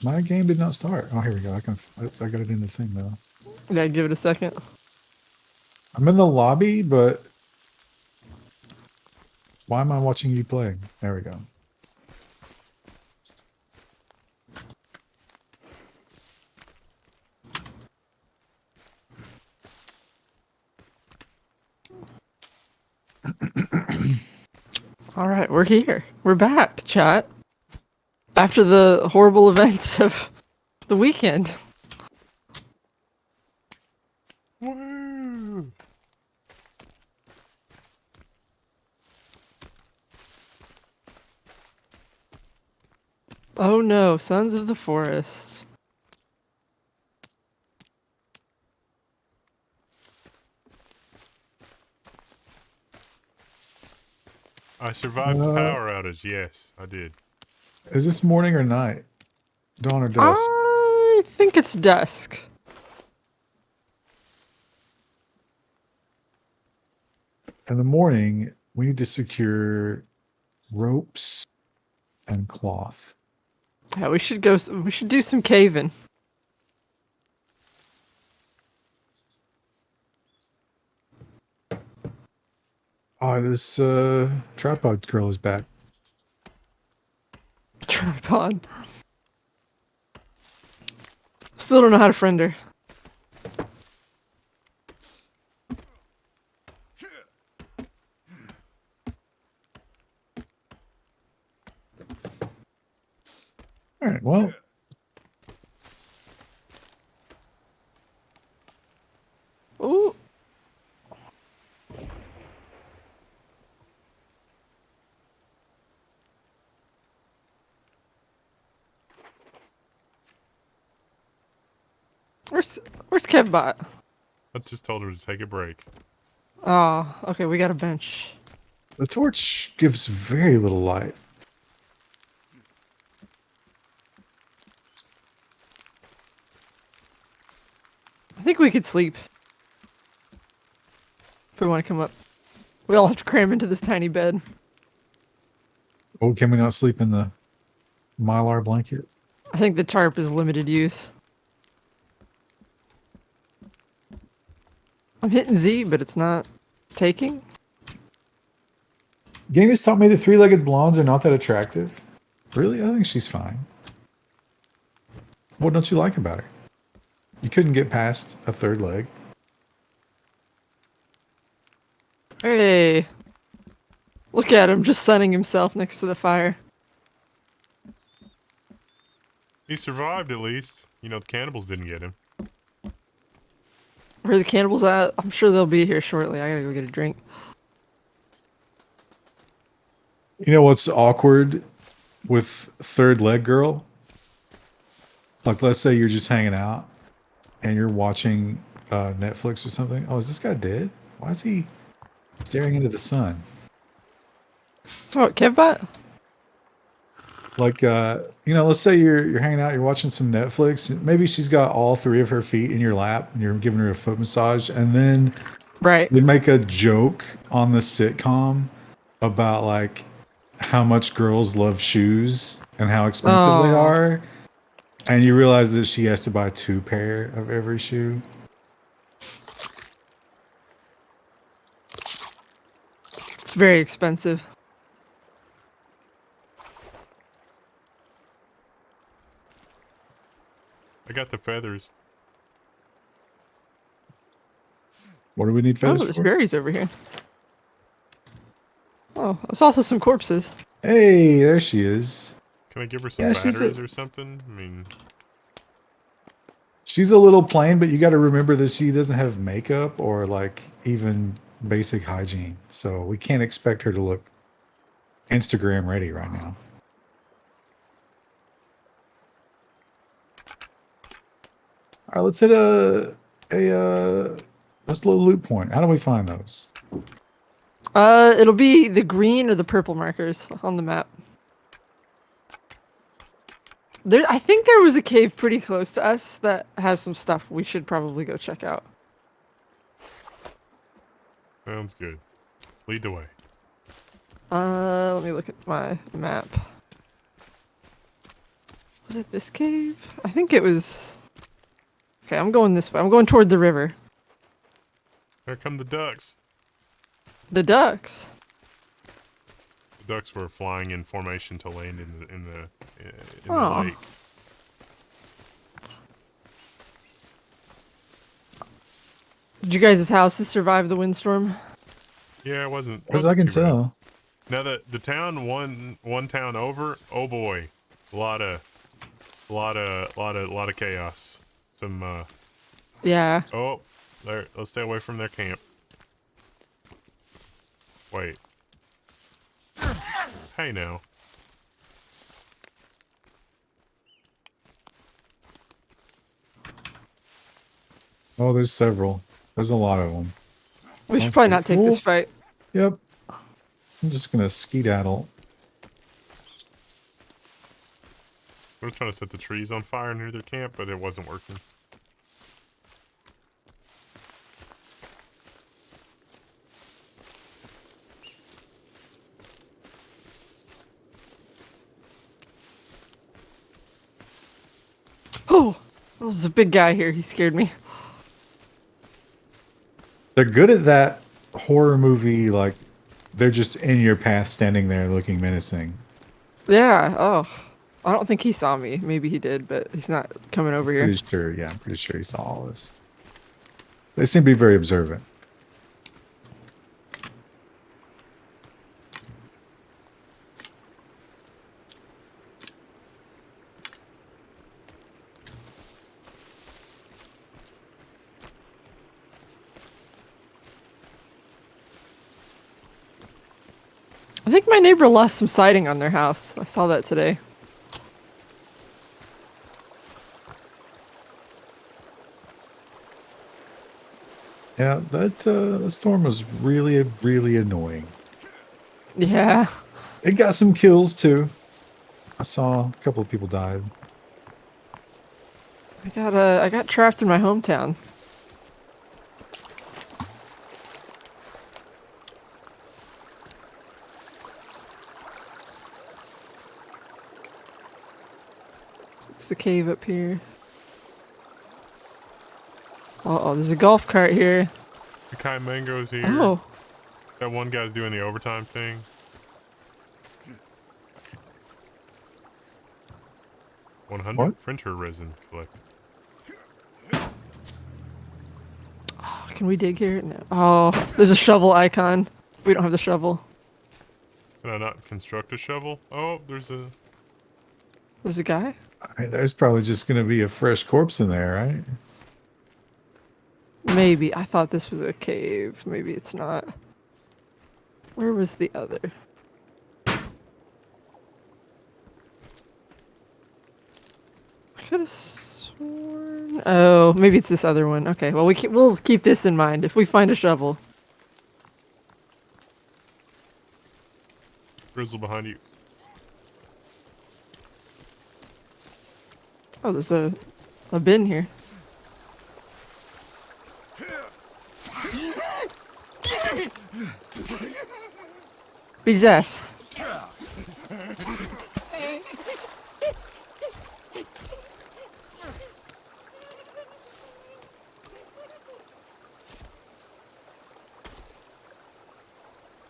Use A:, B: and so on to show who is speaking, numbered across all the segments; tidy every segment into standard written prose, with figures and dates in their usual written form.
A: My game did not start. Oh, here we go. I got it in the thing though.
B: Yeah, give it a second.
A: I'm in the lobby, but why am I watching you playing? There we go.
B: All right, we're here. We're back, chat. After the horrible events of the weekend.
C: Woo!
B: Oh no, Sons of the Forest.
C: I survived the power outage. Yes, I did.
A: Is this morning or night? Dawn or dusk?
B: I think it's dusk.
A: In the morning, we need to secure ropes and cloth.
B: Yeah, we should go. We should do some caving.
A: Oh, this tripod girl is back.
B: Tripod. Still don't know how to friend her.
A: All right, well.
B: Ooh. Where's Kevbot?
C: I just told her to take a break.
B: Oh, okay, we got a bench.
A: The torch gives very little light.
B: I think we could sleep. If we want to come up. We all have to cram into this tiny bed.
A: Oh, can we not sleep in the Mylar blanket?
B: I think the tarp is limited use. I'm hitting Z, but it's not taking.
A: Game has taught me the three-legged blondes are not that attractive. Really? I think she's fine. What don't you like about her? You couldn't get past a third leg.
B: Hey. Look at him just sunning himself next to the fire.
C: He survived at least. You know, the cannibals didn't get him.
B: Where are the cannibals at? I'm sure they'll be here shortly. I gotta go get a drink.
A: You know what's awkward with third leg girl? Like, let's say you're just hanging out and you're watching Netflix or something. Oh, is this guy dead? Why is he staring into the sun?
B: So what, Kevbot?
A: Like, you know, let's say you're hanging out, you're watching some Netflix. Maybe she's got all three of her feet in your lap, and you're giving her a foot massage, and then
B: Right.
A: they make a joke on the sitcom about like how much girls love shoes and how expensive they
B: Oh.
A: are, and you realize that she has to buy 2 pair of every shoe.
B: It's very expensive.
C: I got the feathers.
A: What do we need
B: Oh,
A: feathers
B: there's
A: for?
B: berries over here. Oh, there's also some corpses.
A: Hey, there she is.
C: Can I give her some
A: Yeah, she's
C: batteries
A: a-
C: or something? I mean,
A: She's a little plain, but you got to remember that she doesn't have makeup or like even basic hygiene. So we can't expect her to look Instagram ready right now. All right, let's hit let's little loot point. How do we find those?
B: It'll be the green or the purple markers on the map. I think there was a cave pretty close to us that has some stuff we should probably go check out.
C: Sounds good. Lead the way.
B: Let me look at my map. Was it this cave? I think it was. Okay, I'm going this way. I'm going toward the river.
C: Here come the ducks.
B: The ducks.
C: The ducks were flying in formation to land in the
B: Aw.
C: lake.
B: Did you guys' houses survive the windstorm?
C: Yeah, it wasn't.
A: As I
C: wasn't
A: can
C: too bad.
A: tell.
C: Now the town one town over. Oh boy, a lot of chaos. Some
B: Yeah.
C: oh, there. Let's stay away from their camp. Wait. Hey now.
A: Oh, there's several. There's a lot of them.
B: We should probably not take this
A: Cool.
B: fight.
A: Yep. I'm just gonna skedaddle.
C: We were trying to set the trees on fire near their camp, but it wasn't working.
B: Oh, there's a big guy here. He scared me.
A: They're good at that horror movie, like they're just in your path, standing there looking menacing.
B: Yeah. Oh, I don't think he saw me. Maybe he did, but he's not coming over here.
A: Pretty sure, yeah, I'm pretty sure he saw all this. They seem to be very observant.
B: I think my neighbor lost some siding on their house. I saw that today.
A: Yeah, that storm was really, really annoying.
B: Yeah.
A: It got some kills too. I saw a couple of people died.
B: I got trapped in my hometown. It's the cave up here. Oh, there's a golf cart here.
C: The Kai Mango's here.
B: Oh,
C: That one guy's doing the overtime thing. $100
A: What?
C: printer resin collect.
B: can we dig here? No. Oh, there's a shovel icon. We don't have the shovel.
C: Can I not construct a shovel? Oh, there's a.
B: There's a guy.
A: I mean, there's probably just gonna be a fresh corpse in there, right?
B: Maybe. I thought this was a cave. Maybe it's not. Where was the other? I could have sworn. Oh, maybe it's this other one. Okay, well we'll keep this in mind if we find a shovel.
C: Grizzle behind you.
B: Oh, there's a bin here. Beat his ass.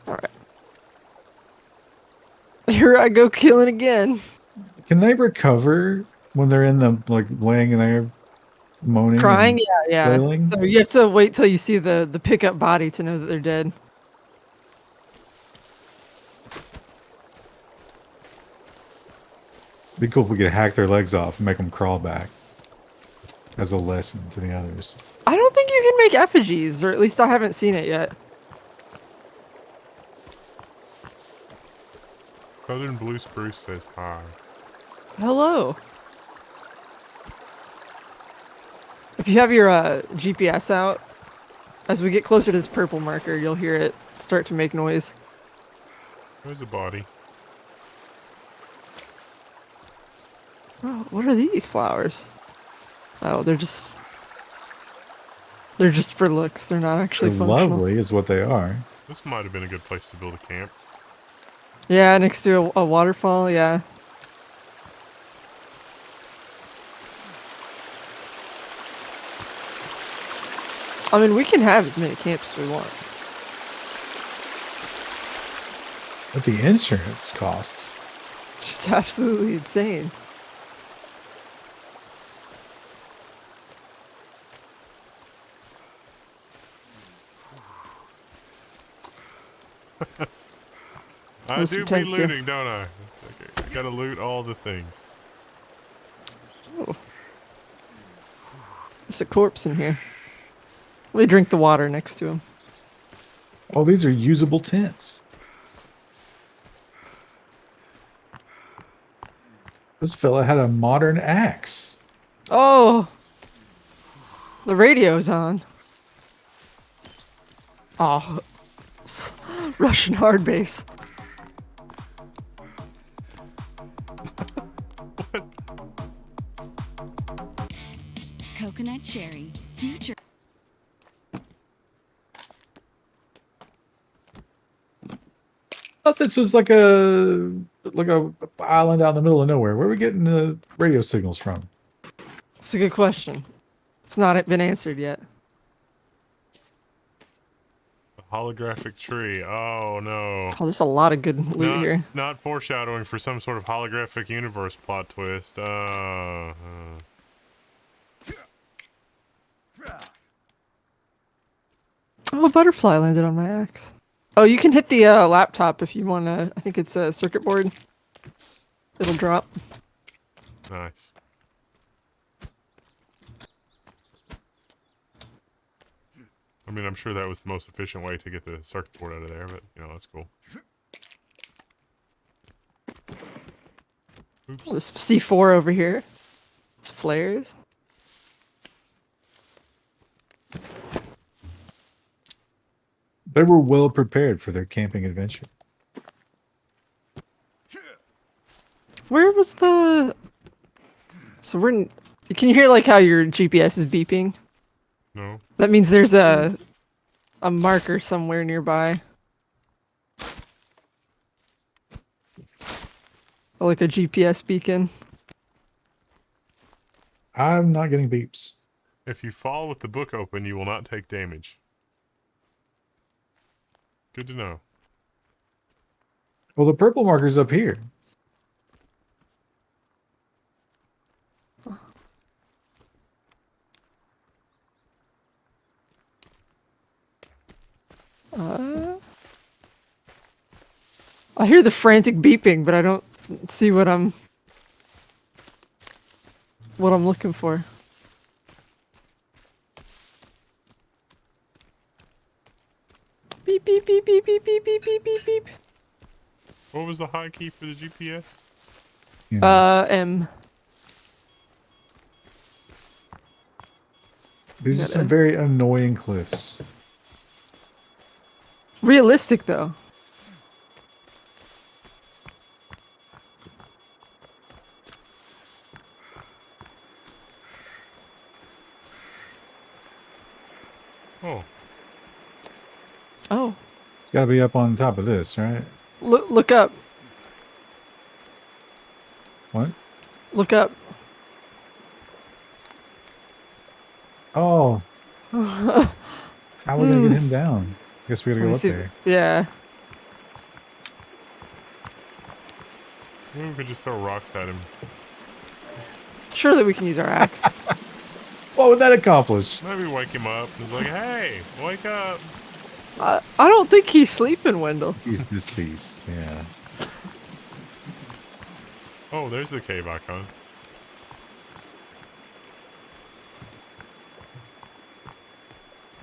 B: Alright. Here I go killing again.
A: Can they recover when they're in the like laying in there moaning?
B: Crying?
A: and
B: Yeah, yeah.
A: wailing?
B: So you have to wait till you see the pickup body to know that they're dead.
A: Be cool if we could hack their legs off and make them crawl back as a lesson to the others.
B: I don't think you can make effigies, or at least I haven't seen it yet.
C: Southern Blue Spruce says hi.
B: Hello. If you have your GPS out, as we get closer to this purple marker, you'll hear it start to make noise.
C: There's a body.
B: Oh, what are these flowers? Oh, they're just for looks. They're not actually
A: They're
B: functional.
A: lovely, is what they are.
C: This might have been a good place to build a camp.
B: Yeah, next to a waterfall. Yeah. I mean, we can have as many camps as we want.
A: What the insurance costs.
B: Just absolutely insane.
C: I
B: There's
C: do
B: some
C: be
B: tents here.
C: looting, don't I? Okay. I gotta loot all the things.
B: Oh. There's a corpse in here. Let me drink the water next to him.
A: Oh, these are usable tents. This fella had a modern axe.
B: Oh! The radio's on. Oh. Russian hard base.
D: Coconut cherry, future.
A: I thought this was like a island out in the middle of nowhere. Where are we getting the radio signals from?
B: It's a good question. It's not been answered yet.
C: A holographic tree. Oh no.
B: Oh, there's a lot of good loot here.
C: Not foreshadowing for some sort of holographic universe plot twist.
B: Oh, a butterfly landed on my axe. Oh, you can hit the laptop if you want to. I think it's a circuit board. It'll drop.
C: Nice. I mean, I'm sure that was the most efficient way to get the circuit board out of there, but, you know, that's cool. Oops.
B: Oh, there's C4 over here. It's flares.
A: They were well prepared for their camping adventure.
B: Where was the... So we're... Can you hear like how your GPS is beeping?
C: No.
B: That means there's a marker somewhere nearby. Like a GPS beacon.
A: I'm not getting beeps.
C: If you fall with the book open, you will not take damage. Good to know.
A: Well, the purple marker's up here.
B: I hear the frantic beeping, but I don't see what I'm looking for. Beep beep beep beep beep beep beep beep beep beep.
C: What was the hotkey for the GPS?
B: M.
A: These are
B: gotta-
A: some very annoying cliffs.
B: Realistic though.
C: Oh,
B: Oh,
A: It's got to be up on top of this, right?
B: look up.
A: What?
B: Look up.
A: Oh. How are we going to get him down? I guess we got to
B: Let
A: go
B: me
A: up
B: see.
A: there.
B: Yeah.
C: maybe we could just throw rocks at him.
B: Surely we can use our axe.
A: What would that accomplish?
C: Maybe wake him up. He's like, hey, wake up.
B: I don't think he's sleeping, Wendell.
A: He's deceased, yeah.
C: Oh, there's the cave icon.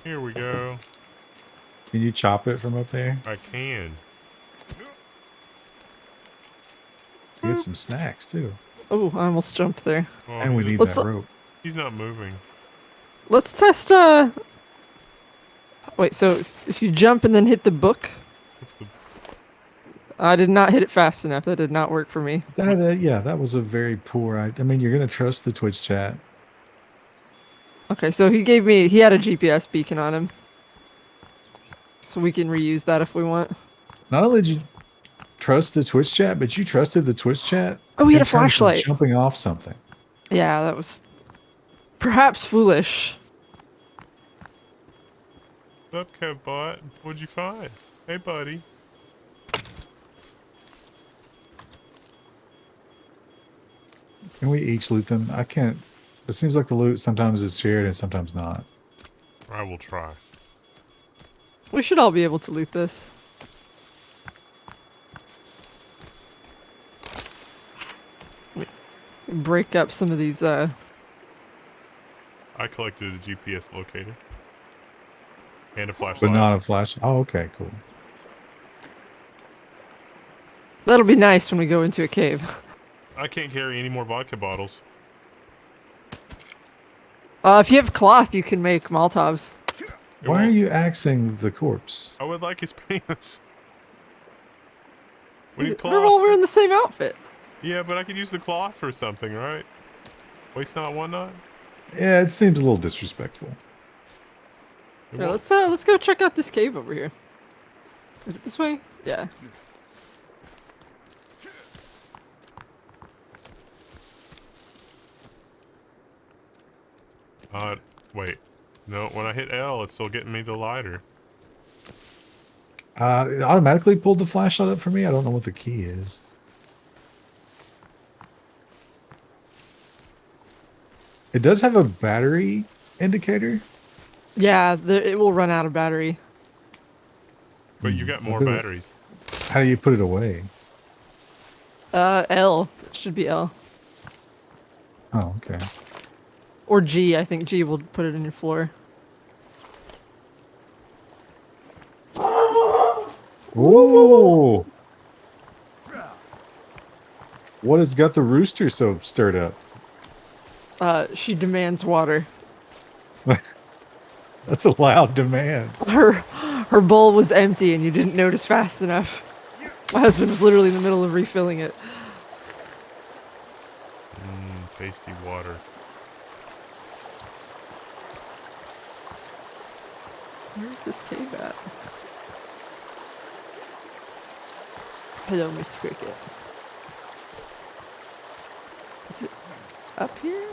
C: Here we go.
A: Can you chop it from up there?
C: I can.
A: Get some snacks, too.
B: Oh, I almost jumped there.
C: Oh,
A: And we
C: he's-
A: need
B: Let's-
A: that rope.
C: He's not moving.
B: Let's test, Wait, so if you jump and then hit the book,
C: What's the...
B: I did not hit it fast enough. That did not work for me.
A: Yeah, that was a very poor. I mean, you're gonna trust the Twitch chat.
B: Okay, so he had a GPS beacon on him. So we can reuse that if we want.
A: Not only did you trust the Twitch chat, but you trusted the Twitch chat.
B: Oh, we had
A: in
B: a
A: terms of
B: flashlight.
A: jumping off something.
B: Yeah, that was perhaps foolish.
C: What's up, Kevbot? What'd you find? Hey, buddy.
A: Can we each loot them? I can't. It seems like the loot sometimes is shared and sometimes not.
C: I will try.
B: We should all be able to loot this. Break up some of these,
C: I collected a GPS locator. And a flashlight.
A: But not a flash. Oh, okay, cool.
B: That'll be nice when we go into a cave.
C: I can't carry any more vodka bottles.
B: If you have cloth, you can make Molotovs.
A: Why are you axing the corpse?
C: I would like his pants. We need
B: We're all
C: cloth.
B: wearing the same outfit.
C: Yeah, but I could use the cloth for something, right? Waste not, want not.
A: Yeah, it seems a little disrespectful.
C: It
B: Yeah,
C: won't-
B: let's go check out this cave over here. Is it this way? Yeah.
C: Wait. No, when I hit L, it's still getting me the lighter.
A: It automatically pulled the flashlight up for me. I don't know what the key is. It does have a battery indicator.
B: Yeah, it will run out of battery.
C: But you got more
A: Okay.
C: batteries.
A: How do you put it away?
B: L. It should be L.
A: Oh, okay.
B: Or G. I think G will put it in your floor.
A: Whoa! What has got the rooster so stirred up?
B: She demands water.
A: That's a loud demand.
B: Her bowl was empty and you didn't notice fast enough. My husband was literally in the middle of refilling it.
C: Tasty water.
B: Where's this cave at? Hello, Mr. Cricket. Is it up here?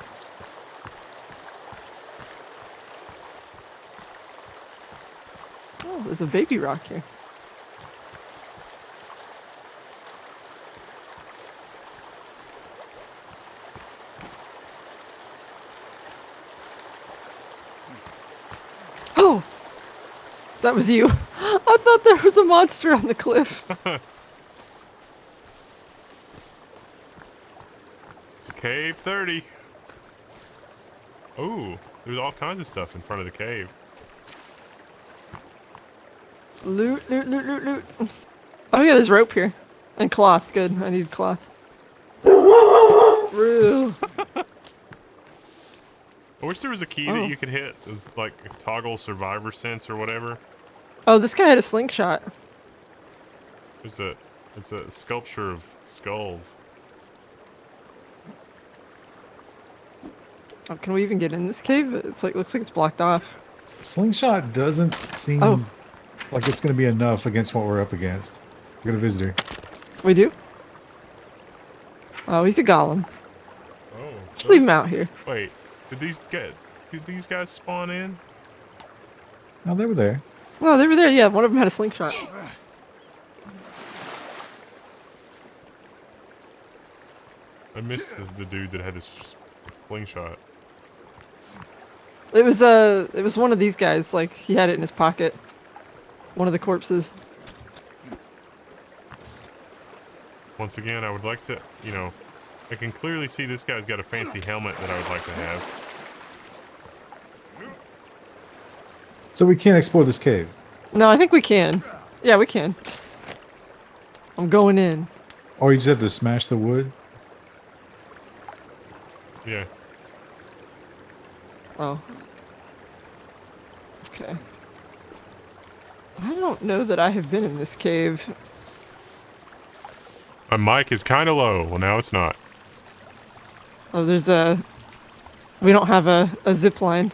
B: Oh, there's a baby rock here. Oh! That was you. I thought there was a monster on the cliff.
C: It's cave 30. Ooh, there's all kinds of stuff in front of the cave.
B: Loot, loot, loot, loot, loot. Oh yeah, there's rope here. And cloth. Good. I need cloth. Rue.
C: I wish there was a key
B: Oh.
C: that you could hit, like toggle survivor sense or whatever.
B: Oh, this guy had a slingshot.
C: It's a sculpture of skulls.
B: Oh, can we even get in this cave? It's like looks like it's blocked off.
A: Slingshot doesn't seem
B: Oh.
A: like it's going to be enough against what we're up against. We got a visitor.
B: We do? Oh, he's a golem.
C: Oh.
B: Just leave him out here.
C: Wait, did these guys spawn in?
A: Oh, they were there.
B: No, they were there. Yeah, one of them had a slingshot.
C: I missed the dude that had his slingshot.
B: It was one of these guys. Like he had it in his pocket. One of the corpses.
C: Once again, I would like to, I can clearly see this guy's got a fancy helmet that I would like to have.
A: So we can't explore this cave.
B: No, I think we can. Yeah, we can. I'm going in.
A: Or you just have to smash the wood.
C: Yeah.
B: Oh. Okay. I don't know that I have been in this cave.
C: My mic is kind of low. Well, now it's not.
B: Oh, there's a. We don't have a zip line.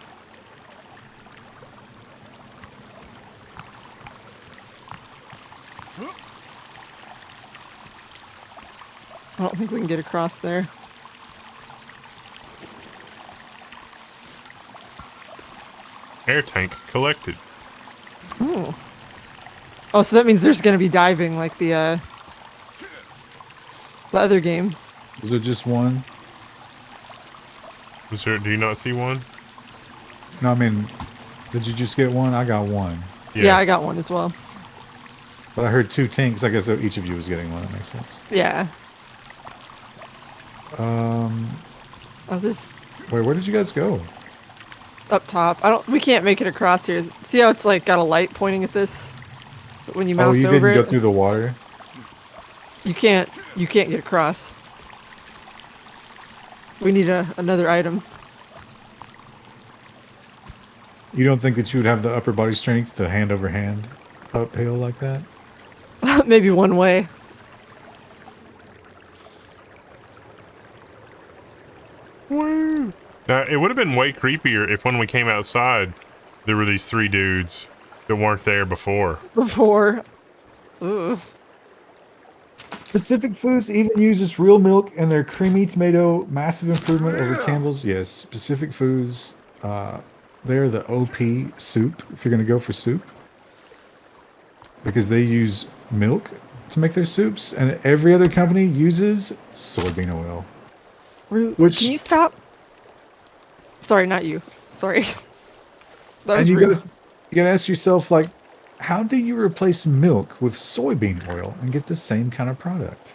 B: I don't think we can get across there.
C: Air tank collected.
B: Oh. Oh, so that means there's gonna be diving like the other game.
A: Is there just one?
C: Was there, do you not see one?
A: No, I mean, did you just get one? I got one.
B: Yeah, I got one as well.
A: But I heard 2 tinks. I guess that each of you was getting one. That makes sense.
B: Yeah.
A: Um,
B: Oh, there's
A: wait, where did you guys go?
B: up top. I don't. We can't make it across here. See how it's like got a light pointing at this? But when you
A: Oh,
B: mouse
A: you
B: over
A: didn't
B: it,
A: go through the water?
B: you can't. You can't get across. We need another item.
A: You don't think that you would have the upper body strength to hand over hand uphill like that?
B: Maybe one way.
C: Woo! Now, it would have been way creepier if when we came outside, there were these 3 dudes that weren't there before.
B: Before. Ooh.
A: Pacific Foods even uses real milk in their creamy tomato. Massive improvement over Campbell's. Yes, Pacific Foods. They're the OP soup if you're going to go for soup. Because they use milk to make their soups. And every other company uses soybean oil.
B: Rude.
A: Which-
B: Can you stop? Sorry, not you. Sorry. That was
A: And
B: rude.
A: you gotta ask yourself, like, how do you replace milk with soybean oil and get the same kind of product?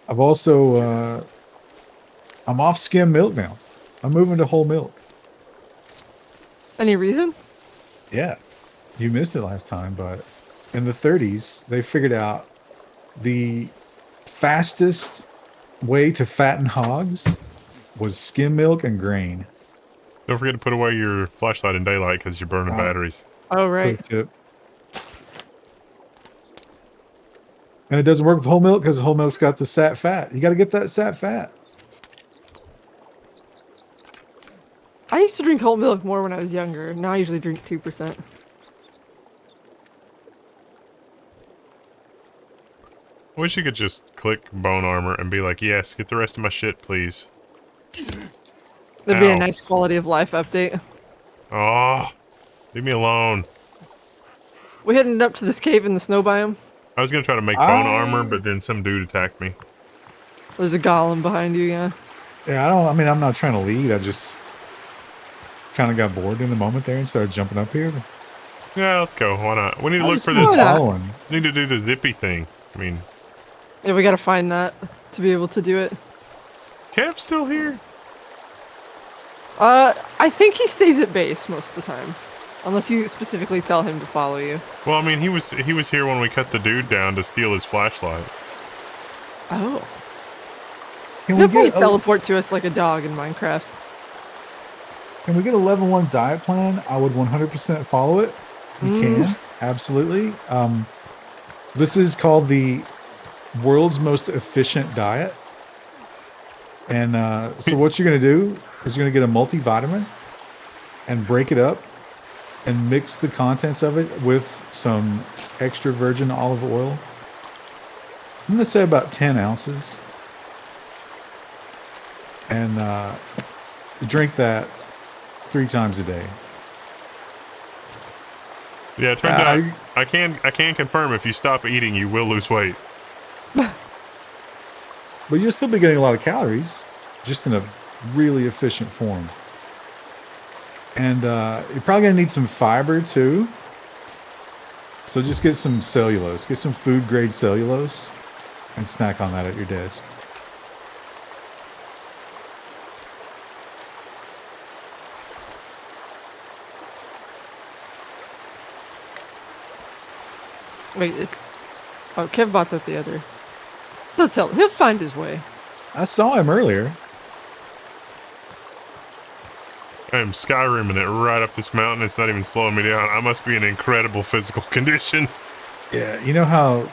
A: I've also, I'm off skim milk now. I'm moving to whole milk.
B: Any reason?
A: Yeah. You missed it last time, but in the 30s, they figured out the fastest way to fatten hogs was skim milk and grain.
C: Don't forget to put away your flashlight in daylight because you're burning batteries.
B: Oh, right.
A: Quick tip. And it doesn't work with whole milk because whole milk's got the sat fat. You got to get that sat fat.
B: I used to drink whole milk more when I was younger. Now I usually drink 2%.
C: I wish you could just click bone armor and be like, yes, get the rest of my shit, please.
B: That'd be a
C: Ow.
B: nice quality of life update.
C: Oh, leave me alone.
B: We headed up to this cave in the snow biome.
C: I was going to try to make bone armor, but then some dude attacked me.
B: There's a golem behind you, yeah.
A: Yeah, I'm not trying to lead. I just kind of got bored in the moment there and started jumping up here.
C: Yeah, let's go. Why not? We need to
A: I
C: look
A: just
C: for
A: been
C: this.
B: Yeah.
A: following.
C: Need to do the zippy thing. I mean,
B: Yeah, we gotta find that to be able to do it.
C: Kev's still here?
B: I think he stays at base most of the time. Unless you specifically tell him to follow you.
C: Well, I mean, he was here when we cut the dude down to steal his flashlight.
B: Oh.
A: Can
B: He'll
A: we
B: probably
A: get
B: teleport to us like a dog in Minecraft.
A: Can we get a level 1 diet plan? I would 100% follow it. You can, absolutely. This is called the world's most efficient diet. And so what you're going to do is you're going to get a multivitamin and break it up and mix the contents of it with some extra virgin olive oil. I'm going to say about 10 ounces. And drink that 3 times a day.
C: Yeah, it turns out I can confirm if you stop eating, you will lose weight.
A: But you'll still be getting a lot of calories, just in a really efficient form. And you're probably going to need some fiber too. So just get some cellulose. Get some food grade cellulose and snack on that at your desk.
B: Wait, oh, Kevbot's at the other. He'll find his way.
A: I saw him earlier.
C: I am Skyriming it right up this mountain. It's not even slowing me down. I must be in incredible physical condition.
A: Yeah, you know how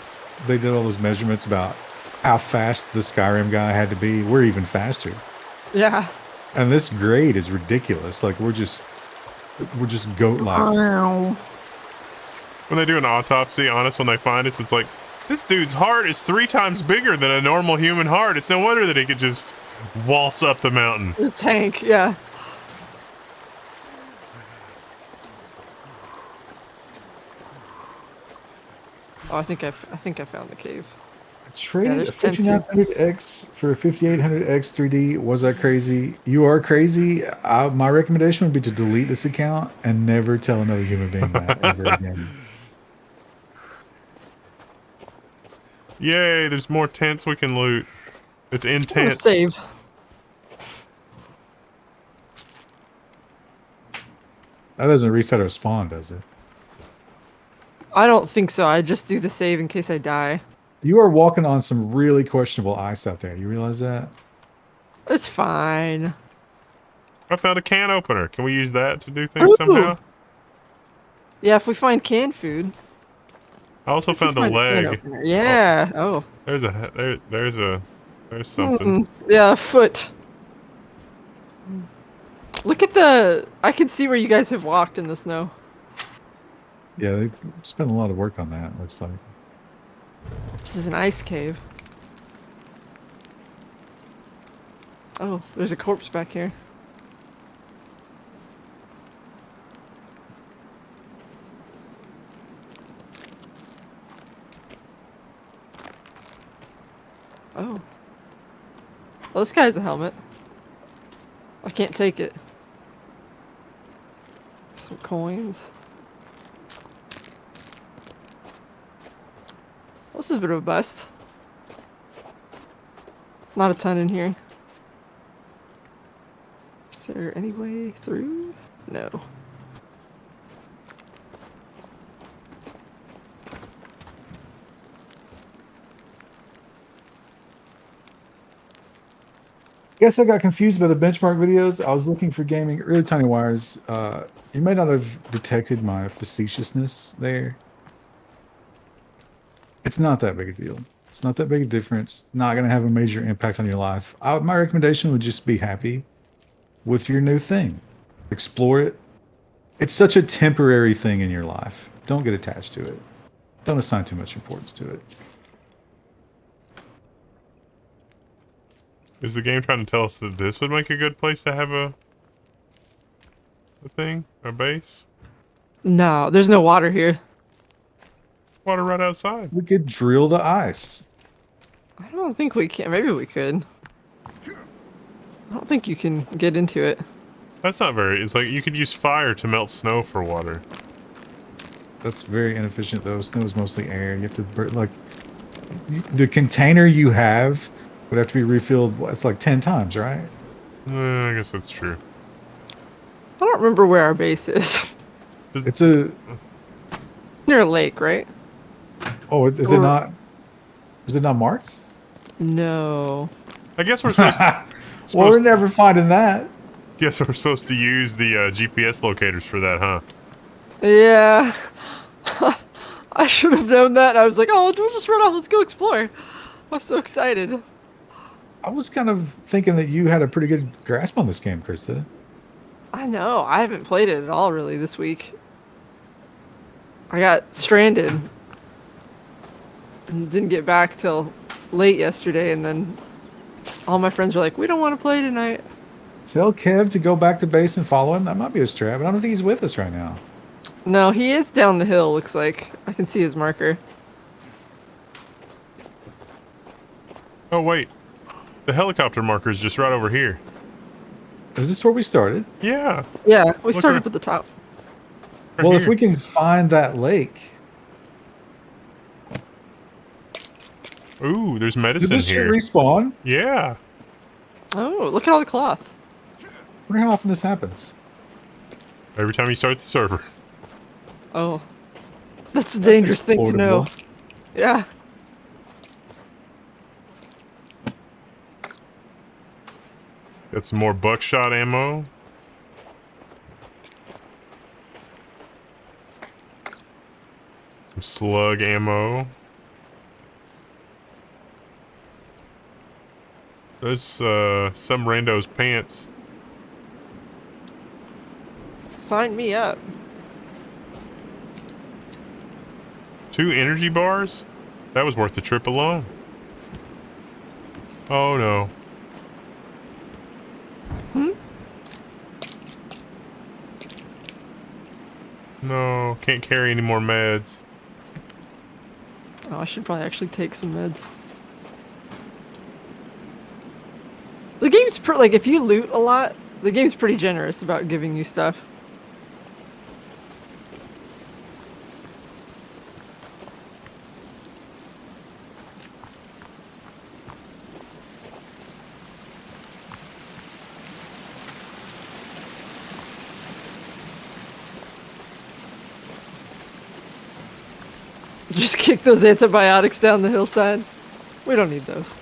A: they did all those measurements about how fast the Skyrim guy had to be? We're even faster.
B: Yeah.
A: And this grade is ridiculous. Like we're just goat-like.
B: Wow.
C: When they do an autopsy on us, when they find us, it's like, this dude's heart is 3 times bigger than a normal human heart. It's no wonder that he could just waltz up the mountain.
B: The tank, yeah. Oh, I think I found the cave.
A: Traded a
B: there's tents here.
A: 5900X for a 5800X 3D. Was that crazy? You are crazy. My recommendation would be to delete this account and never tell another human being that ever again.
C: Yay, there's more tents we can loot. It's
B: I'm gonna
C: intense.
B: save.
A: That doesn't reset our spawn, does it?
B: I don't think so. I just do the save in case I die.
A: You are walking on some really questionable ice out there. You realize that?
B: It's fine.
C: I found a can opener. Can we use that to do things
B: Ooh.
C: somehow?
B: Yeah, if we find canned food.
C: I also
B: If we
C: found a
B: find can
C: leg.
B: opener. Yeah. Oh.
C: There's something.
B: Yeah, a foot. Look at the. I can see where you guys have walked in the snow.
A: Yeah, they spent a lot of work on that, looks like.
B: This is an ice cave. Oh, there's a corpse back here. Oh. Well, this guy has a helmet. I can't take it. Some coins. This is a bit of a bust. Not a ton in here. Is there any way through? No.
A: Guess I got confused by the benchmark videos. I was looking for gaming, really tiny wires. You may not have detected my facetiousness there. It's not that big a deal. It's not that big a difference. Not going to have a major impact on your life. My recommendation would just be happy with your new thing. Explore it. It's such a temporary thing in your life. Don't get attached to it. Don't assign too much importance to it.
C: Is the game trying to tell us that this would make a good place to have a thing? A base?
B: No, there's no water here.
C: Water right outside.
A: We could drill the ice.
B: I don't think we can. Maybe we could. I don't think you can get into it.
C: That's not very... It's like you could use fire to melt snow for water.
A: That's very inefficient, though. Snow is mostly air. You have to burn, like, the container you have would have to be refilled. It's like 10 times, right?
C: I guess that's true.
B: I don't remember where our base is.
A: It's a.
B: Near a lake, right?
A: Oh, is it not? Is it not marked?
B: No.
C: I guess we're supposed to...
A: Well, we're never finding that.
C: Guess we're supposed to use the GPS locators for that, huh?
B: Yeah. I should have known that. I was like, oh, we'll just run off. Let's go explore. I was so excited.
A: I was kind of thinking that you had a pretty good grasp on this game, Krista.
B: I know. I haven't played it at all really this week. I got stranded and didn't get back till late yesterday, and then all my friends were like, we don't want to play tonight.
A: Tell Kev to go back to base and follow him. That might be a strat, but I don't think he's with us right now.
B: No, he is down the hill, looks like. I can see his marker.
C: Oh, wait. The helicopter marker is just right over here.
A: Is this where we started?
C: Yeah.
B: Yeah, we
C: Look
B: started
C: where-
B: at the top.
C: Right
A: Well,
C: here.
A: if we can find that lake.
C: Ooh, there's
A: Did
C: medicine
A: this shit
C: here.
A: respawn?
C: Yeah.
B: Oh, look at all the cloth.
A: I wonder how often this happens.
C: Every time you start the server.
B: Oh. That's a dangerous thing to know.
A: exploitable.
B: Yeah.
C: Got some more buckshot ammo. slug ammo. There's some rando's pants.
B: Sign me up.
C: 2 energy bars? That was worth the trip alone. Oh no. No, can't carry any more meds.
B: Oh, I should probably actually take some meds. The game's like if you loot a lot, the game's pretty generous about giving you stuff. Just kick those antibiotics down the hillside. We don't need those.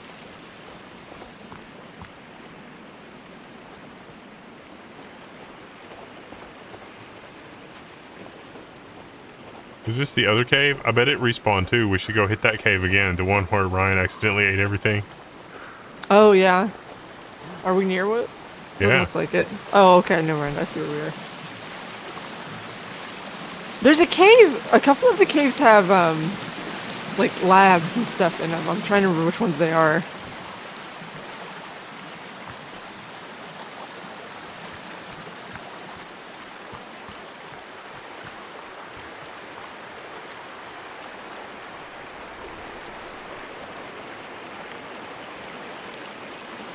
C: Is this the other cave? I bet it respawned too. We should go hit that cave again. The one where Ryan accidentally ate everything.
B: Oh yeah. Are we near what? Doesn't
C: Yeah.
B: look like it. Oh, okay. Never mind. I see where we are. There's a cave. A couple of the caves have like labs and stuff in them. I'm trying to remember which ones they are.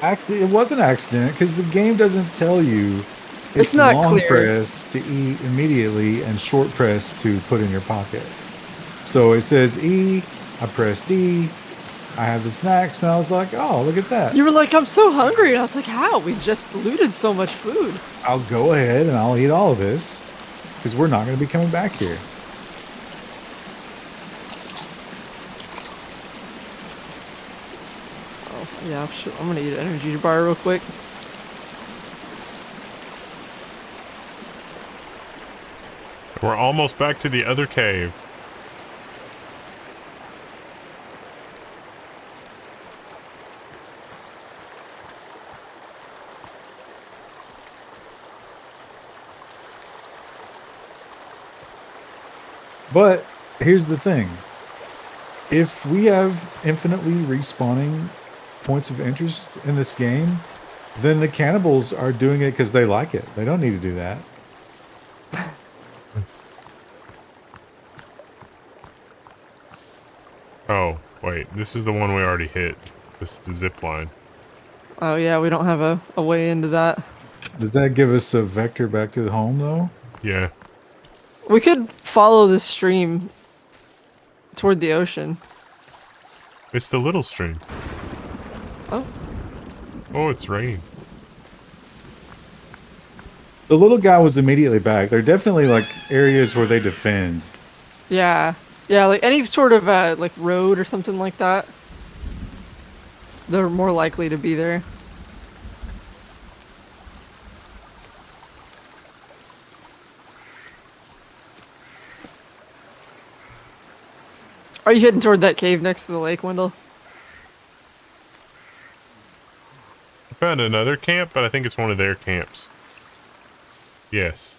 A: Actually, it was an accident because the game doesn't tell you
B: It's not
A: long
B: clear.
A: press to eat immediately and short press to put in your pocket. So it says E, I pressed E, I had the snacks, and I was like, oh, look at that.
B: You were like, I'm so hungry. And I was like, how? We just looted so much food.
A: I'll go ahead and I'll eat all of this because we're not going to be coming back here.
B: Oh, yeah, sure. I'm going to eat an energy bar real quick.
C: We're almost back to the other cave.
A: But here's the thing. If we have infinitely respawning points of interest in this game, then the cannibals are doing it because they like it. They don't need to do that.
C: Oh, wait. This is the one we already hit. This is the zip line.
B: Oh, yeah, we don't have a way into that.
A: Does that give us a vector back to the home, though?
C: Yeah.
B: We could follow the stream toward the ocean.
C: It's the little stream.
B: Oh,
C: Oh, it's raining.
A: The little guy was immediately back. There are definitely like areas where they defend.
B: yeah. Yeah, like any sort of like road or something like that. They're more likely to be there. Are you heading toward that cave next to the lake, Wendell?
C: I found another camp, but I think it's one of their camps. Yes.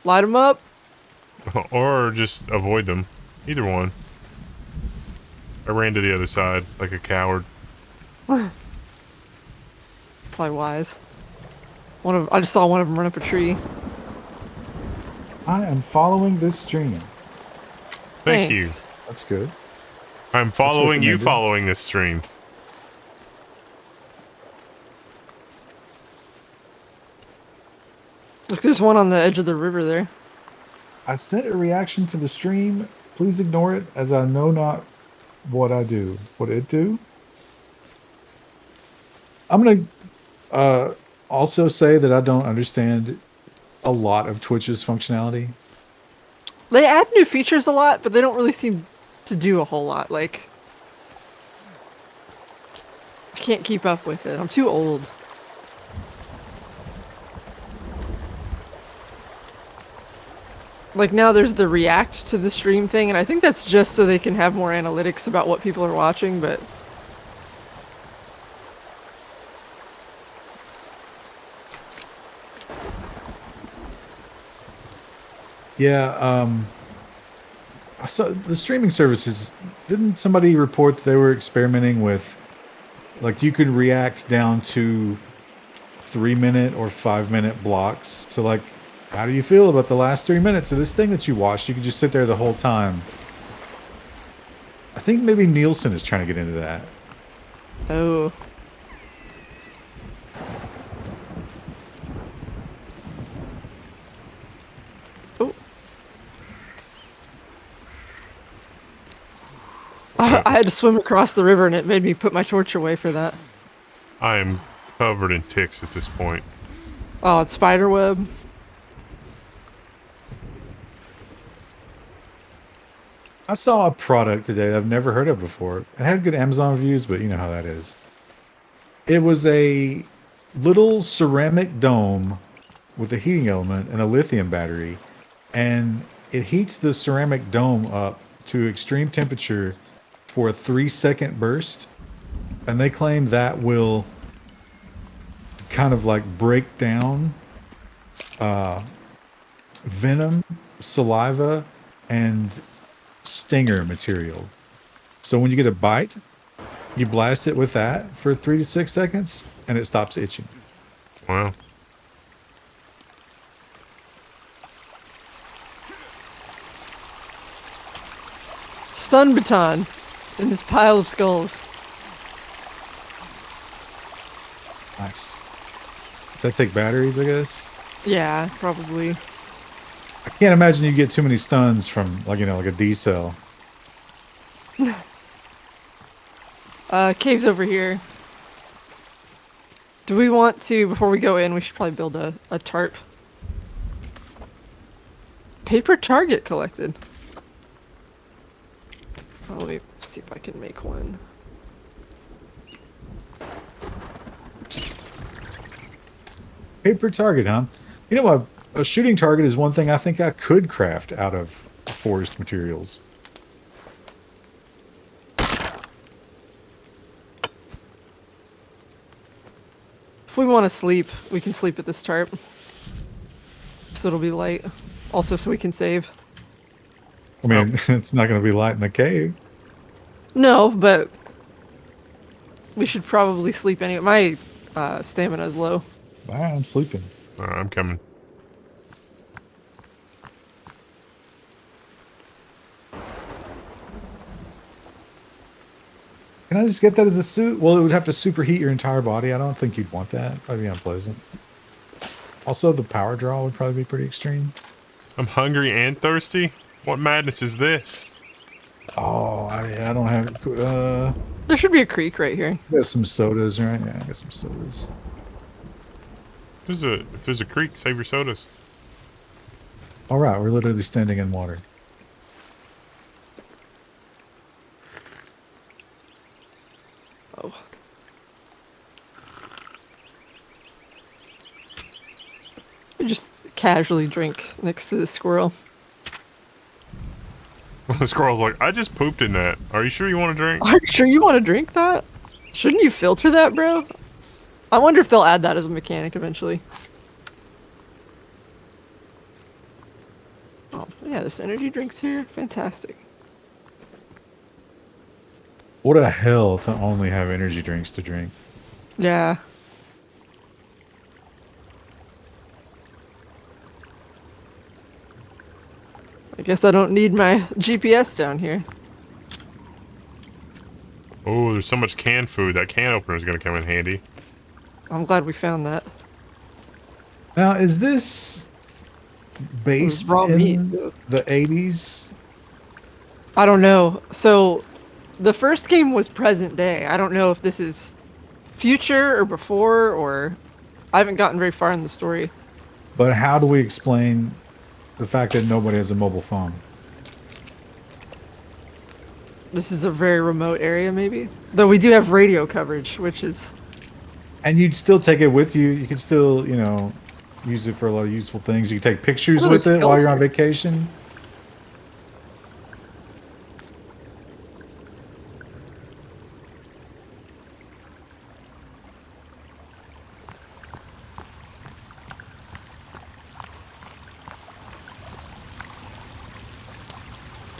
B: Light them up?
C: Or just avoid them. Either one. I ran to the other side like a coward.
B: Probably wise. I just saw one of them run up a tree.
A: I am following this stream.
C: Thank you.
B: Thanks.
A: That's good.
C: I'm following you
A: recommended.
C: following this stream.
B: Look, there's one on the edge of the river there.
A: I sent a reaction to the stream. Please ignore it as I know not what I do. What it do? I'm going to also say that I don't understand a lot of Twitch's functionality.
B: They add new features a lot, but they don't really seem to do a whole lot. Like, I can't keep up with it. I'm too old. Like now there's the react to the stream thing, and I think that's just so they can have more analytics about what people are watching, but
A: Yeah, I saw the streaming services. Didn't somebody report that they were experimenting with, like, you could react down to 3 minute or 5 minute blocks? So, like, how do you feel about the last 3 minutes of this thing that you watched? You could just sit there the whole time. I think maybe Nielsen is trying to get into that.
B: oh. Oh. I had to swim across the river and it made me put my torch away for that.
C: I am covered in ticks at this point.
B: Oh, it's spider web.
A: I saw a product today that I've never heard of before. It had good Amazon reviews, but you know how that is. It was a little ceramic dome with a heating element and a lithium battery, and it heats the ceramic dome up to extreme temperature for a 3 second burst. And they claim that will kind of like break down venom, saliva, and stinger material. So when you get a bite, you blast it with that for 3 to 6 seconds and it stops itching.
C: Wow.
B: Stun baton in this pile of skulls.
A: Nice. Does that take batteries, I guess?
B: Yeah, probably.
A: I can't imagine you get too many stuns from, like, like a D cell.
B: Cave's over here. Do we want to, before we go in, we should probably build a tarp. Paper target collected. Oh, let me see if I can make one.
A: Paper target, huh? You know, a shooting target is one thing I think I could craft out of forest materials.
B: If we want to sleep, we can sleep at this tarp. So it'll be light. Also, so we can save.
A: I mean, it's not going to be light in the cave.
B: No, but we should probably sleep anyway. My stamina is low.
A: I'm sleeping.
C: I'm coming.
A: Can I just get that as a suit? Well, it would have to superheat your entire body. I don't think you'd want that. That'd be unpleasant. Also, the power draw would probably be pretty extreme.
C: I'm hungry and thirsty. What madness is this?
A: Oh, I don't have.
B: There should be a creek right here.
A: Got some sodas, right? Yeah, I got some sodas.
C: If there's a creek, save your sodas.
A: All right, we're literally standing in water.
B: Oh. We just casually drink next to the squirrel.
C: The squirrel's like, I just pooped in that. Are you sure you want to drink?
B: Are you sure you want to drink that? Shouldn't you filter that, bro? I wonder if they'll add that as a mechanic eventually. Oh, yeah, there's energy drinks here. Fantastic.
A: What a hell to only have energy drinks to drink.
B: Yeah. I guess I don't need my GPS down here.
C: Oh, there's so much canned food. That can opener is going to come in handy.
B: I'm glad we found that.
A: Now, is this based
B: raw
A: in
B: meat.
A: the 80s?
B: I don't know. So, the first game was present day. I don't know if this is future or before, or I haven't gotten very far in the story.
A: But how do we explain the fact that nobody has a mobile phone?
B: This is a very remote area, maybe. Though we do have radio coverage, which is...
A: And you'd still take it with you. You could still, use it for a lot of useful things. You can take pictures
B: Oh,
A: with
B: there's
A: it while
B: skulls
A: you're on
B: here.
A: vacation.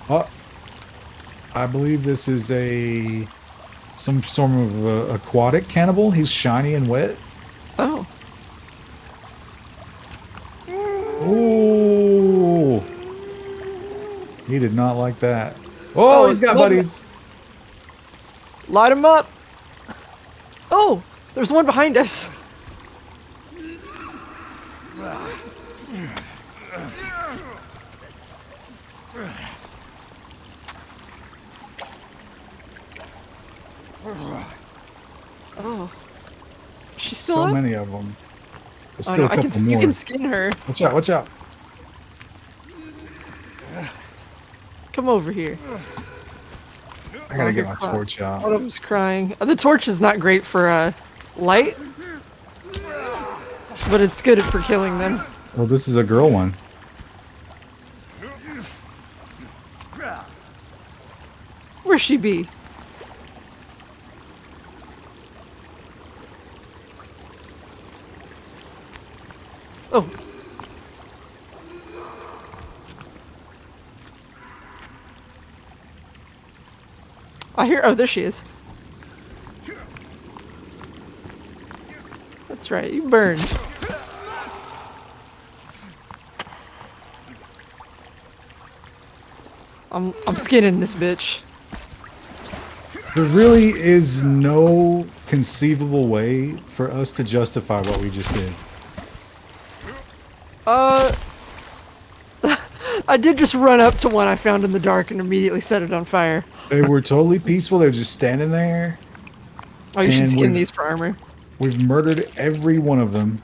A: Oh, I believe this is some sort of aquatic cannibal. He's shiny and wet.
B: Oh.
A: Ooh, he did not like that. Oh,
B: Oh,
A: he's got
B: look-
A: buddies.
B: Light him up. Oh, there's one behind us. Oh. She's still
A: So
B: up?
A: many of them. There's
B: Oh,
A: still
B: no,
A: a couple
B: you
A: more.
B: can skin her.
A: Watch out! Watch out!
B: Come over here.
A: I gotta
B: Oh,
A: get
B: they're
A: my
B: crying.
A: torch out.
B: One of them's crying. The torch is not great for light, but it's good for killing them.
A: Oh, this is a girl one.
B: Where she be? Oh. I hear. Oh, there she is. That's right. You burned. I'm skinning this bitch.
A: There really is no conceivable way for us to justify what we just did.
B: I did just run up to one I found in the dark and immediately set it on fire.
A: They were totally peaceful. They were just standing there.
B: Oh, you should
A: And
B: skin
A: we've-
B: these for armor.
A: We've murdered every one of them.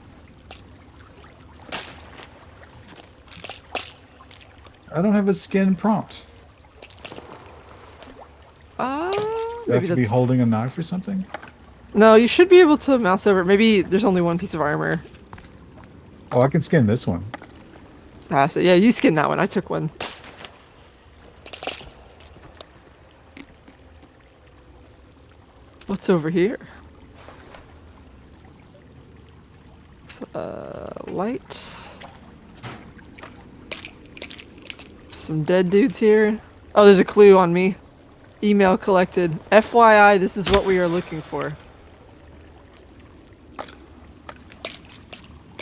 A: I don't have a skin prompt. Do I
B: Maybe
A: have to be
B: that's
A: holding a knife or something?
B: no. You should be able to mouse over. Maybe there's only one piece of armor.
A: Oh, I can skin this one.
B: Ah, so yeah, you skin that one. I took one. What's over here? Light. Some dead dudes here. Oh, there's a clue on me. Email collected. FYI, this is what we are looking for.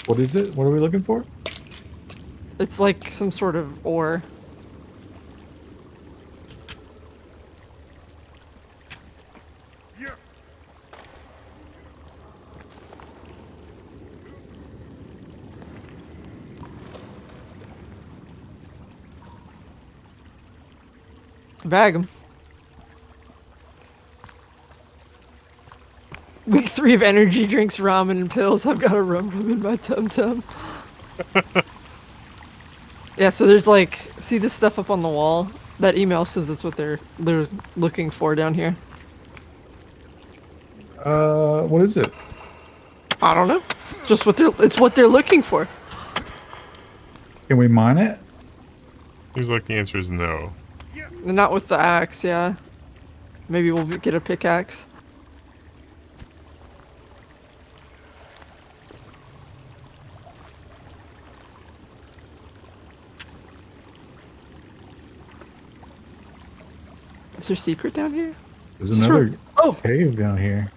A: What is it? What are we looking for?
B: It's like some sort of ore. Bag 'em. Week 3 of energy drinks, ramen, and pills. I've got a rum in my tum tum. Yeah, so there's like, see this stuff up on the wall? That email says that's what they're looking for down here.
A: What is it?
B: I don't know. Just it's what they're looking for.
A: Can we mine it?
C: Seems like the answer is no.
B: Not with the axe, yeah. Maybe we'll get a pickaxe. Is there a secret down here?
A: There's
B: Is this
A: another
B: where- Oh!
A: cave down here.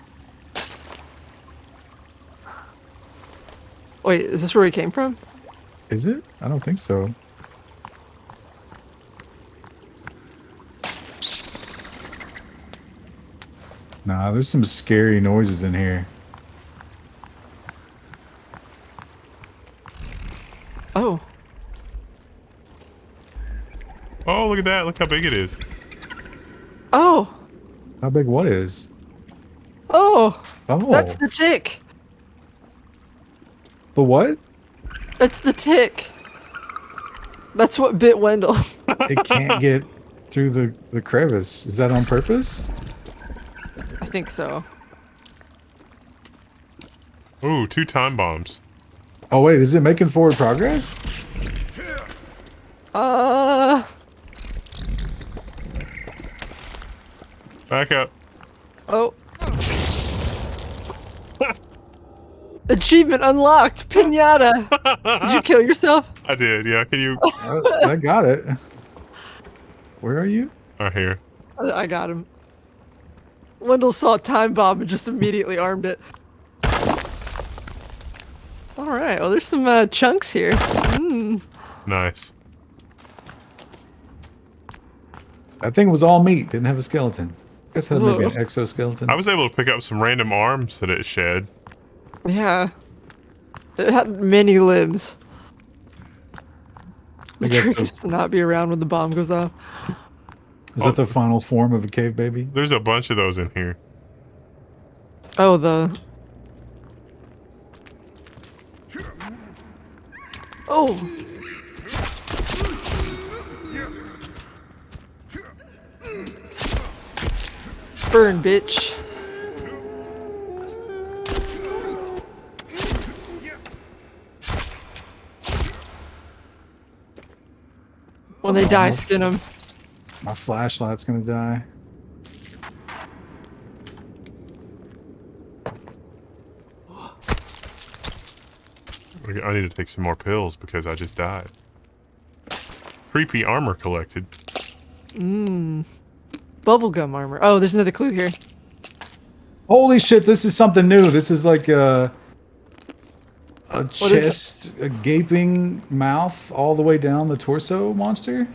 B: Wait, is this where we came from?
A: Is it? I don't think so. Nah, there's some scary noises in here.
B: Oh.
C: Oh, look at that. Look how big it is.
B: Oh!
A: How big what is?
B: Oh!
A: Oh,
B: That's the tick!
A: the what?
B: That's the tick! That's what bit Wendell.
A: It can't get through the crevice. Is that on purpose?
B: I think so.
C: Ooh, 2 time bombs.
A: Oh wait, is it making forward progress?
C: Back up.
B: Oh. Achievement unlocked. Pinata. Did you kill yourself?
C: I did. Yeah. Can you?
A: I got it. Where are you?
C: Oh, here.
B: I got him. Wendell saw a time bomb and just immediately armed it. All right. Well, there's some chunks here.
C: Nice.
A: That thing was all meat. Didn't have a skeleton. Guess that maybe an
B: Whoa.
A: exoskeleton.
C: I was able to pick up some random arms that it shed.
B: Yeah. It had many limbs. The
A: I guess
B: trick
A: so.
B: is to not be around when the bomb goes off.
A: Is that the final form of a cave baby?
C: There's a bunch of those in here.
B: Oh, the. Oh. Burn, bitch. When they die, skin them.
A: My flashlight's gonna die.
C: I need to take some more pills because I just died. Creepy armor collected.
B: Bubblegum armor. Oh, there's another clue here.
A: Holy shit! This is something new. This is like a
B: is it?
A: chest, a gaping mouth all the way down the torso monster.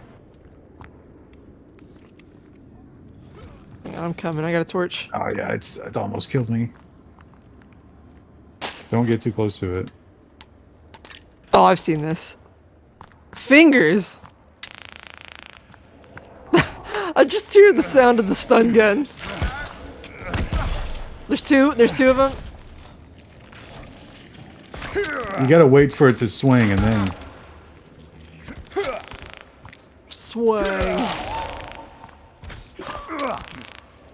B: Hang on, I'm coming. I got a torch.
A: Oh yeah, it almost killed me. Don't get too close to it.
B: Oh, I've seen this. Fingers. I just hear the sound of the stun gun. There's two of them.
A: You gotta wait for it to swing and then.
B: Swing.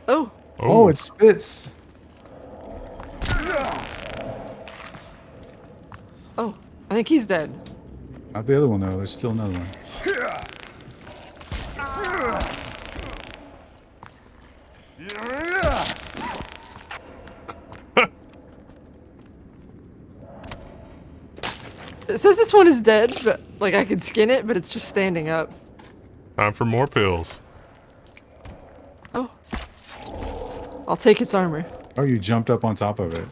B: Oh,
A: Oh, it spits.
B: oh, I think he's dead.
A: Not the other one though. There's still another one.
B: It says this one is dead, but like I could skin it, but it's just standing up.
C: Time for more pills.
B: Oh, I'll take its armor.
A: Oh, you jumped up on top of it.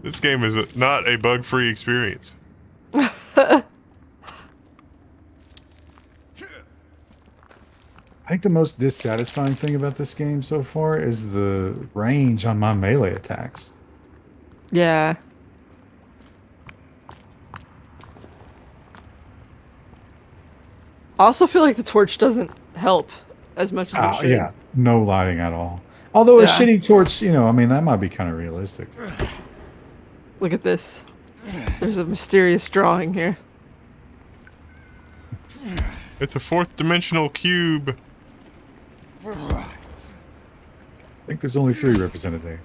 C: This game is not a bug-free experience.
A: I think the most dissatisfying thing about this game so far is the range on my melee attacks.
B: Yeah. I also feel like the torch doesn't help as much as it should.
A: Yeah, no lighting at all. Although a
B: Yeah.
A: shitty torch, I mean, that might be kind of realistic.
B: Look at this. There's a mysterious drawing here.
C: It's a fourth dimensional cube.
A: I think there's only 3 represented there.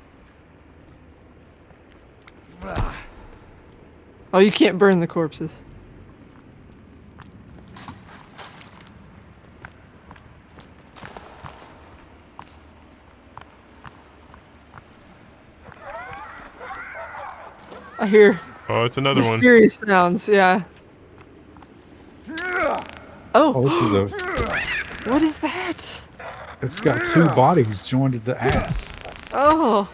B: Oh, you can't burn the corpses. I hear
C: Oh, it's another one.
B: mysterious sounds, yeah.
A: Oh,
B: Oh,
A: this is
B: what is that?
A: it's got 2 bodies joined at the ass.
B: Oh.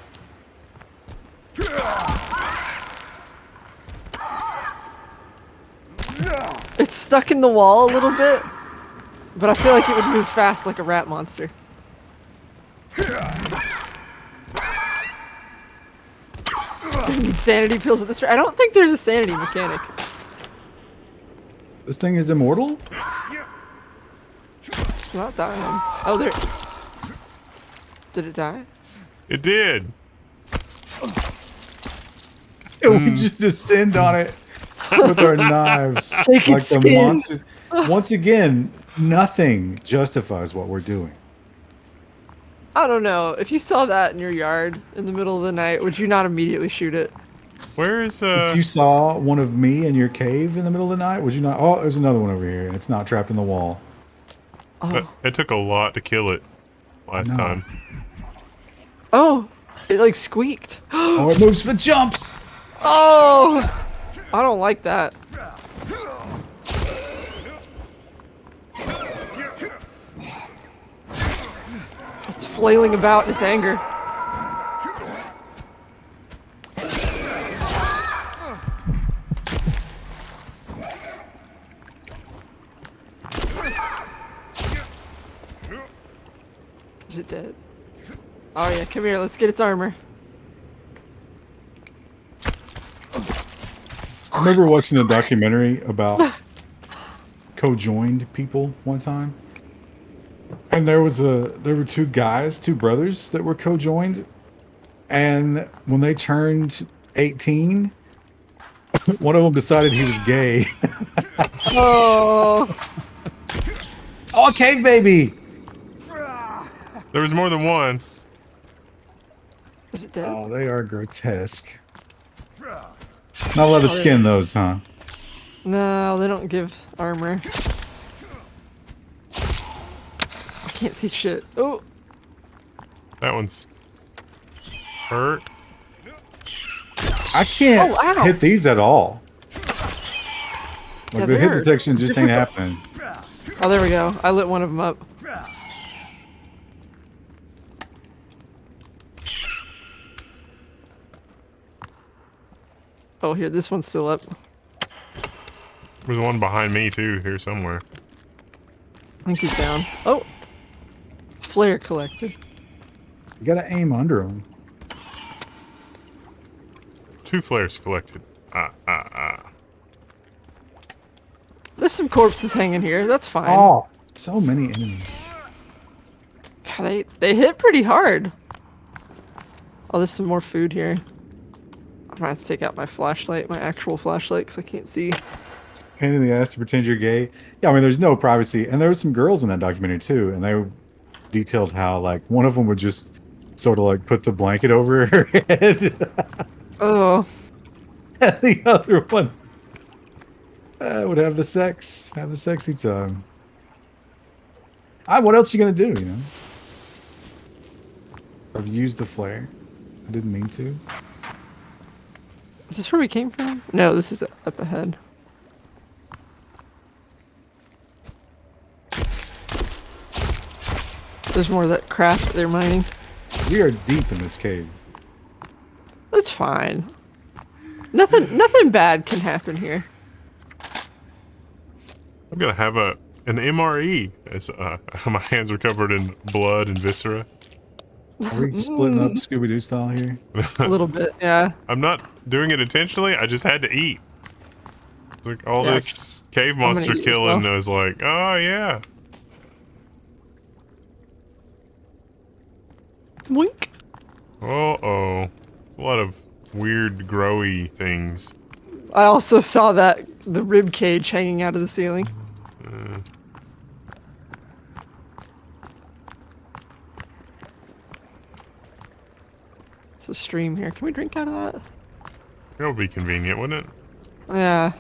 B: It's stuck in the wall a little bit, but I feel like it would move fast like a rat monster. I need sanity pills at this rate. I don't think there's a sanity mechanic.
A: This thing is immortal?
B: It's not dying. Oh, there. Did it die?
C: It did.
A: We just descend on it with our knives.
B: Take
A: like
B: its
A: the
B: skin.
A: monsters. Once again, nothing justifies what we're doing.
B: I don't know. If you saw that in your yard in the middle of the night, would you not immediately shoot it?
C: Where is
A: If you saw one of me in your cave in the middle of the night, would you not? Oh, there's another one over here, and it's not trapped in the wall.
B: Oh.
C: It took a lot to kill it last
A: know.
C: time.
B: Oh, it like squeaked.
A: Oh, it moves but jumps.
B: Oh, I don't like that. It's flailing about in its anger. Is it dead? Oh yeah, come here, let's get its armor.
A: I remember watching a documentary about co-joined people one time, and there were two brothers that were co-joined, and when they turned 18, one of them decided he was gay.
B: Oh,
A: Oh, cave baby!
C: There was more than one.
B: is it dead?
A: Oh, they are grotesque. Not allowed to skin those, huh?
B: No, they don't give armor. I can't see shit. Oh,
C: That one's hurt.
A: I can't
B: Oh, ow.
A: hit these at all. Like
B: Yeah,
A: the hit
B: they're
A: detection just ain't
B: difficult.
A: happening.
B: oh, there we go. I lit one of them up. Oh, here, this one's still up.
C: There's one behind me too, here somewhere.
B: I think he's down. Oh, flare collected.
A: You gotta aim under them.
C: 2 flares collected.
B: There's some corpses hanging here. That's fine.
A: Oh, so many enemies.
B: God, they hit pretty hard. Oh, there's some more food here. I'm gonna have to take out my flashlight, my actual flashlight, because I can't see.
A: It's a pain in the ass to pretend you're gay. Yeah, I mean, there's no privacy, and there was some girls in that documentary too, and they detailed how like one of them would just sort of like put the blanket over her head,
B: Oh,
A: and the other one would have the sexy time. What else you gonna do? You know, I've used the flare. I didn't mean to.
B: is this where we came from? No, this is up ahead. There's more of that crap that they're mining.
A: We are deep in this cave.
B: That's fine. Nothing bad can happen here.
C: I'm gonna have an MRE. It's, my hands are covered in blood and viscera.
A: Are we splitting up Scooby-Doo style here?
B: A little bit, yeah.
C: I'm not doing it intentionally. I just had to eat. Like all
B: Yeah,
C: this cave
B: gonna
C: monster
B: eat as
C: killing
B: well.
C: was like, oh yeah.
B: Wink.
C: Uh-oh. A lot of weird growy things.
B: I also saw the rib cage hanging out of the ceiling. It's a stream here. Can we drink out of that?
C: That would be convenient, wouldn't it?
B: Yeah.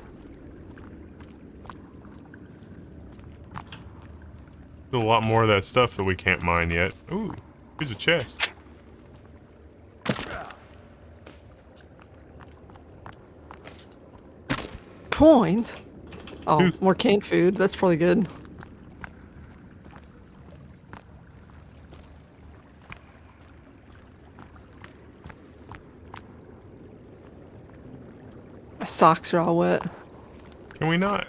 C: There's a lot more of that stuff that we can't mine yet. Ooh, here's a chest.
B: Coins? Oh,
C: Ooh.
B: more canned food. That's probably good. My socks are all wet.
C: Can we not?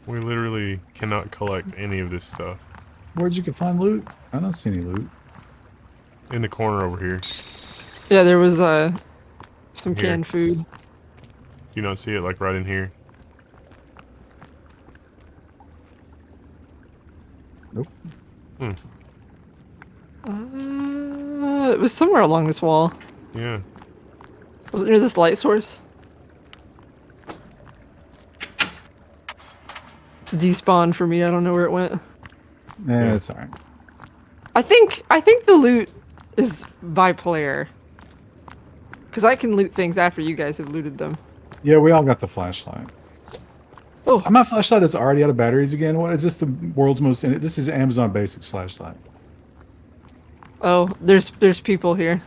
C: We literally cannot collect any of this stuff.
A: Where'd you find loot? I don't see any loot.
C: In the corner over here.
B: Yeah, there was some
C: Here.
B: canned food.
C: Do you not see it like right in here?
A: Nope.
B: It was somewhere along this wall.
C: Yeah.
B: Was it near this light source? It's despawned for me. I don't know where it went.
A: Yeah, it's alright.
B: I think the loot is by player. Because I can loot things after you guys have looted them.
A: Yeah, we all got the flashlight.
B: Oh,
A: My flashlight is already out of batteries again. What is this? The world's most. This is Amazon Basics flashlight.
B: oh, there's people here.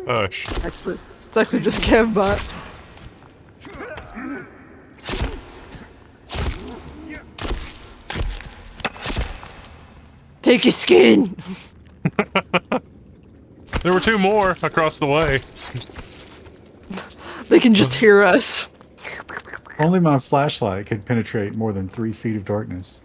C: Hush.
B: Actually, it's actually just Kevbot. Take his skin.
C: There were 2 more across the way.
B: They can just hear us.
A: Only my flashlight could penetrate more than 3 feet of darkness.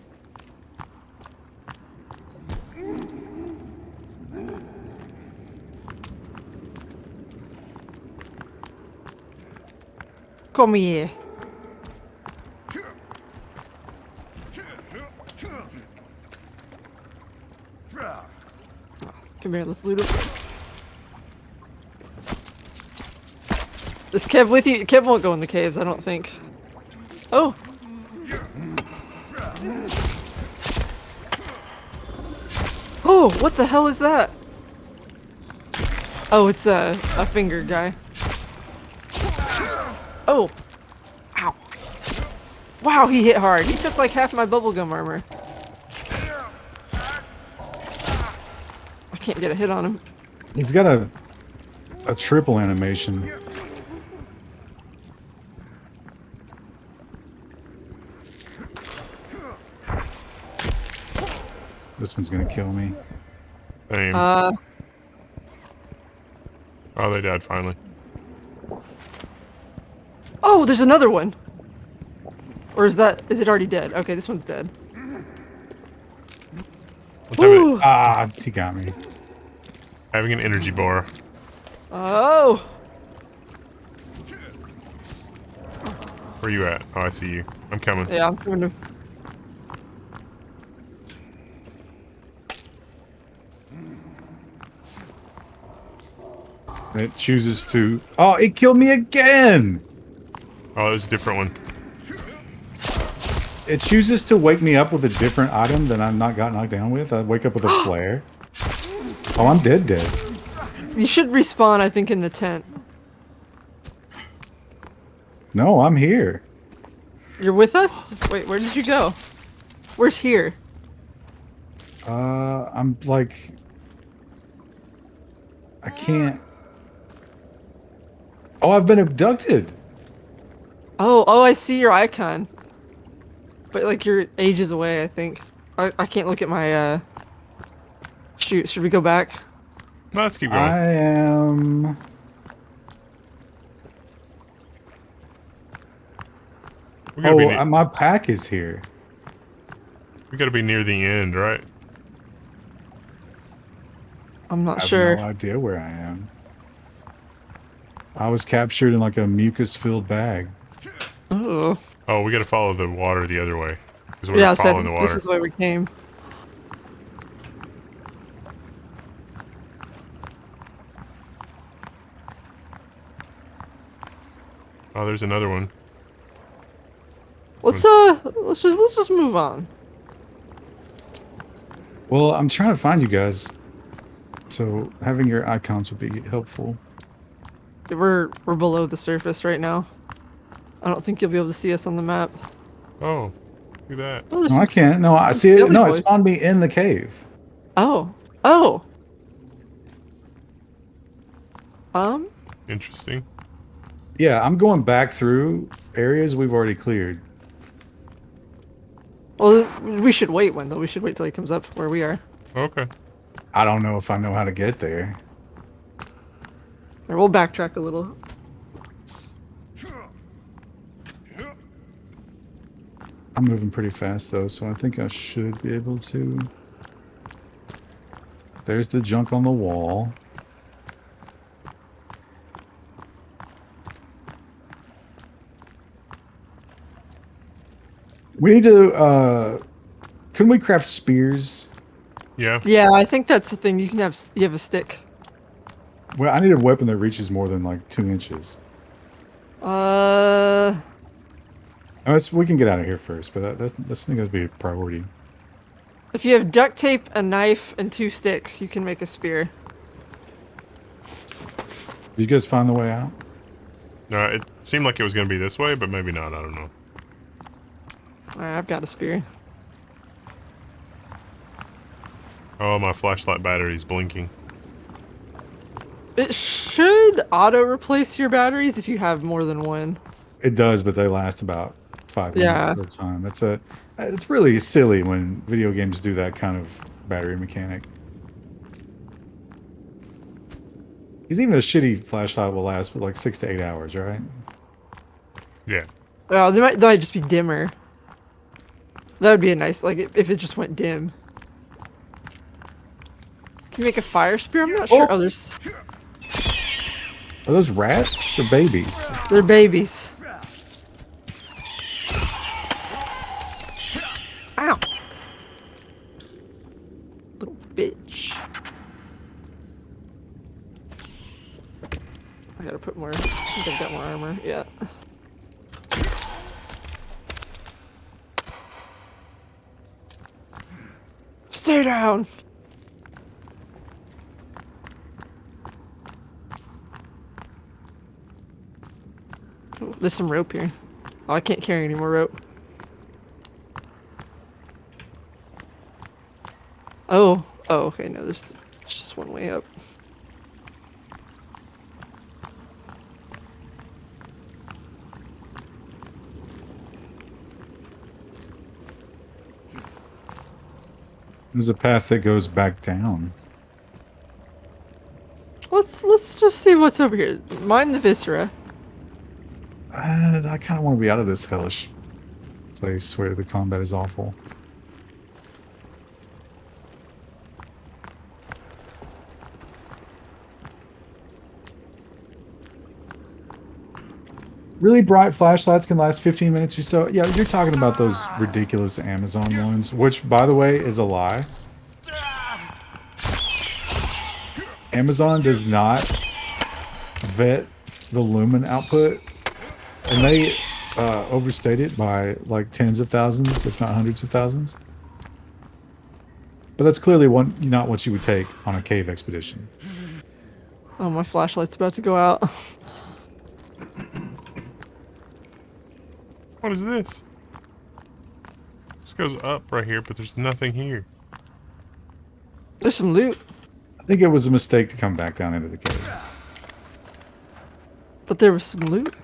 B: Come here. Come here, let's loot it. Is Kev with you? Kev won't go in the caves, I don't think. Oh! Oh, what the hell is that? Oh, it's a finger guy. Oh! Ow. Wow, he hit hard. He took like half my bubblegum armor. I can't get a hit on him.
A: He's got a triple animation. This one's gonna kill me.
C: Same.
B: Uh,
C: Oh, they died finally.
B: oh, there's another one. Or is it already dead? Okay, this one's dead.
C: Let's have
B: Ooh.
C: it,
A: Ah, he got me.
C: having an energy bar.
B: Oh!
C: Where you at? Oh, I see you. I'm coming.
B: Yeah, I'm coming to...
A: It chooses to. Oh, it killed me again.
C: Oh, there's a different one.
A: It chooses to wake me up with a different item than I'm not got knocked down with. I wake up with a flare. Oh, I'm dead.
B: You should respawn, I think, in the tent.
A: No, I'm here.
B: You're with us? Wait, where did you go? Where's here?
A: I'm like. I can't. Oh, I've been abducted.
B: Oh, I see your icon. But, like, you're ages away, I think. I can't look at my, Shoot, should we go back?
C: No, let's keep going.
A: I am.
C: We gotta, be
A: Oh, my pack is here.
C: we gotta be near the end, right?
B: I'm not
A: I have
B: sure.
A: no idea where I am. I was captured in like a mucus-filled bag.
B: Oh.
C: Oh, we gotta follow the water the other way. Because we're
B: Yeah, I said
C: following the water.
B: this is the way we came.
C: Oh, there's another one.
B: Let's just move on.
A: Well, I'm trying to find you guys, so having your icons would be helpful.
B: We're below the surface right now. I don't think you'll be able to see us on the map.
C: Oh, look at that.
B: Oh, there's
A: No, I
B: some-
A: can't. No, I see it.
B: Billy
A: No, it
B: boys.
A: spawned me in the cave.
B: Oh. Oh.
C: Interesting.
A: Yeah, I'm going back through areas we've already cleared.
B: Well, we should wait, Wendell. We should wait till he comes up where we are.
C: Okay.
A: I don't know if I know how to get there.
B: Or we'll backtrack a little.
A: I'm moving pretty fast though, so I think I should be able to. There's the junk on the wall. We need to, couldn't we craft spears?
C: Yeah.
B: Yeah, I think that's the thing. You have a stick.
A: Well, I need a weapon that reaches more than like 2 inches.
B: I
A: We can get out of here first, but that's I think that'd be a priority.
B: If you have duct tape, a knife, and 2 sticks, you can make a spear.
A: Did you guys find the way out?
C: No, it seemed like it was going to be this way, but maybe not. I don't know.
B: Alright, I've got a spear.
C: Oh, my flashlight battery's blinking.
B: It should auto-replace your batteries if you have more than one.
A: It does, but they last about 5 minutes
B: Yeah.
A: at a time. It's really silly when video games do that kind of battery mechanic. Because even a shitty flashlight will last for like 6 to 8 hours, right?
C: Yeah.
B: Oh, they might just be dimmer. That would be a nice, like, if it just went dim. Can you make a fire spear? I'm not sure.
A: Oh.
B: Oh, there's...
A: Are those rats or babies?
B: They're babies. Ow. Little bitch. I gotta put more. I think I've got more armor. Yeah. Stay down. Oh, there's some rope here. Oh, I can't carry any more rope. Oh. Oh, okay, no, there's just one way up.
A: There's a path that goes back down.
B: Let's just see what's over here. Mine the viscera.
A: I kind of want to be out of this hellish place where the combat is awful. Really bright flashlights can last 15 minutes or so. Yeah, you're talking about those ridiculous Amazon ones, which, by the way, is a lie. Amazon does not vet the lumen output, and they overstate it by like tens of thousands, if not hundreds of thousands. But that's clearly not what you would take on a cave expedition.
B: Oh, my flashlight's about to go out.
C: What is this? This goes up right here, but there's nothing here.
B: There's some loot,
A: I think it was a mistake to come back down into the cave.
B: but there was some loot.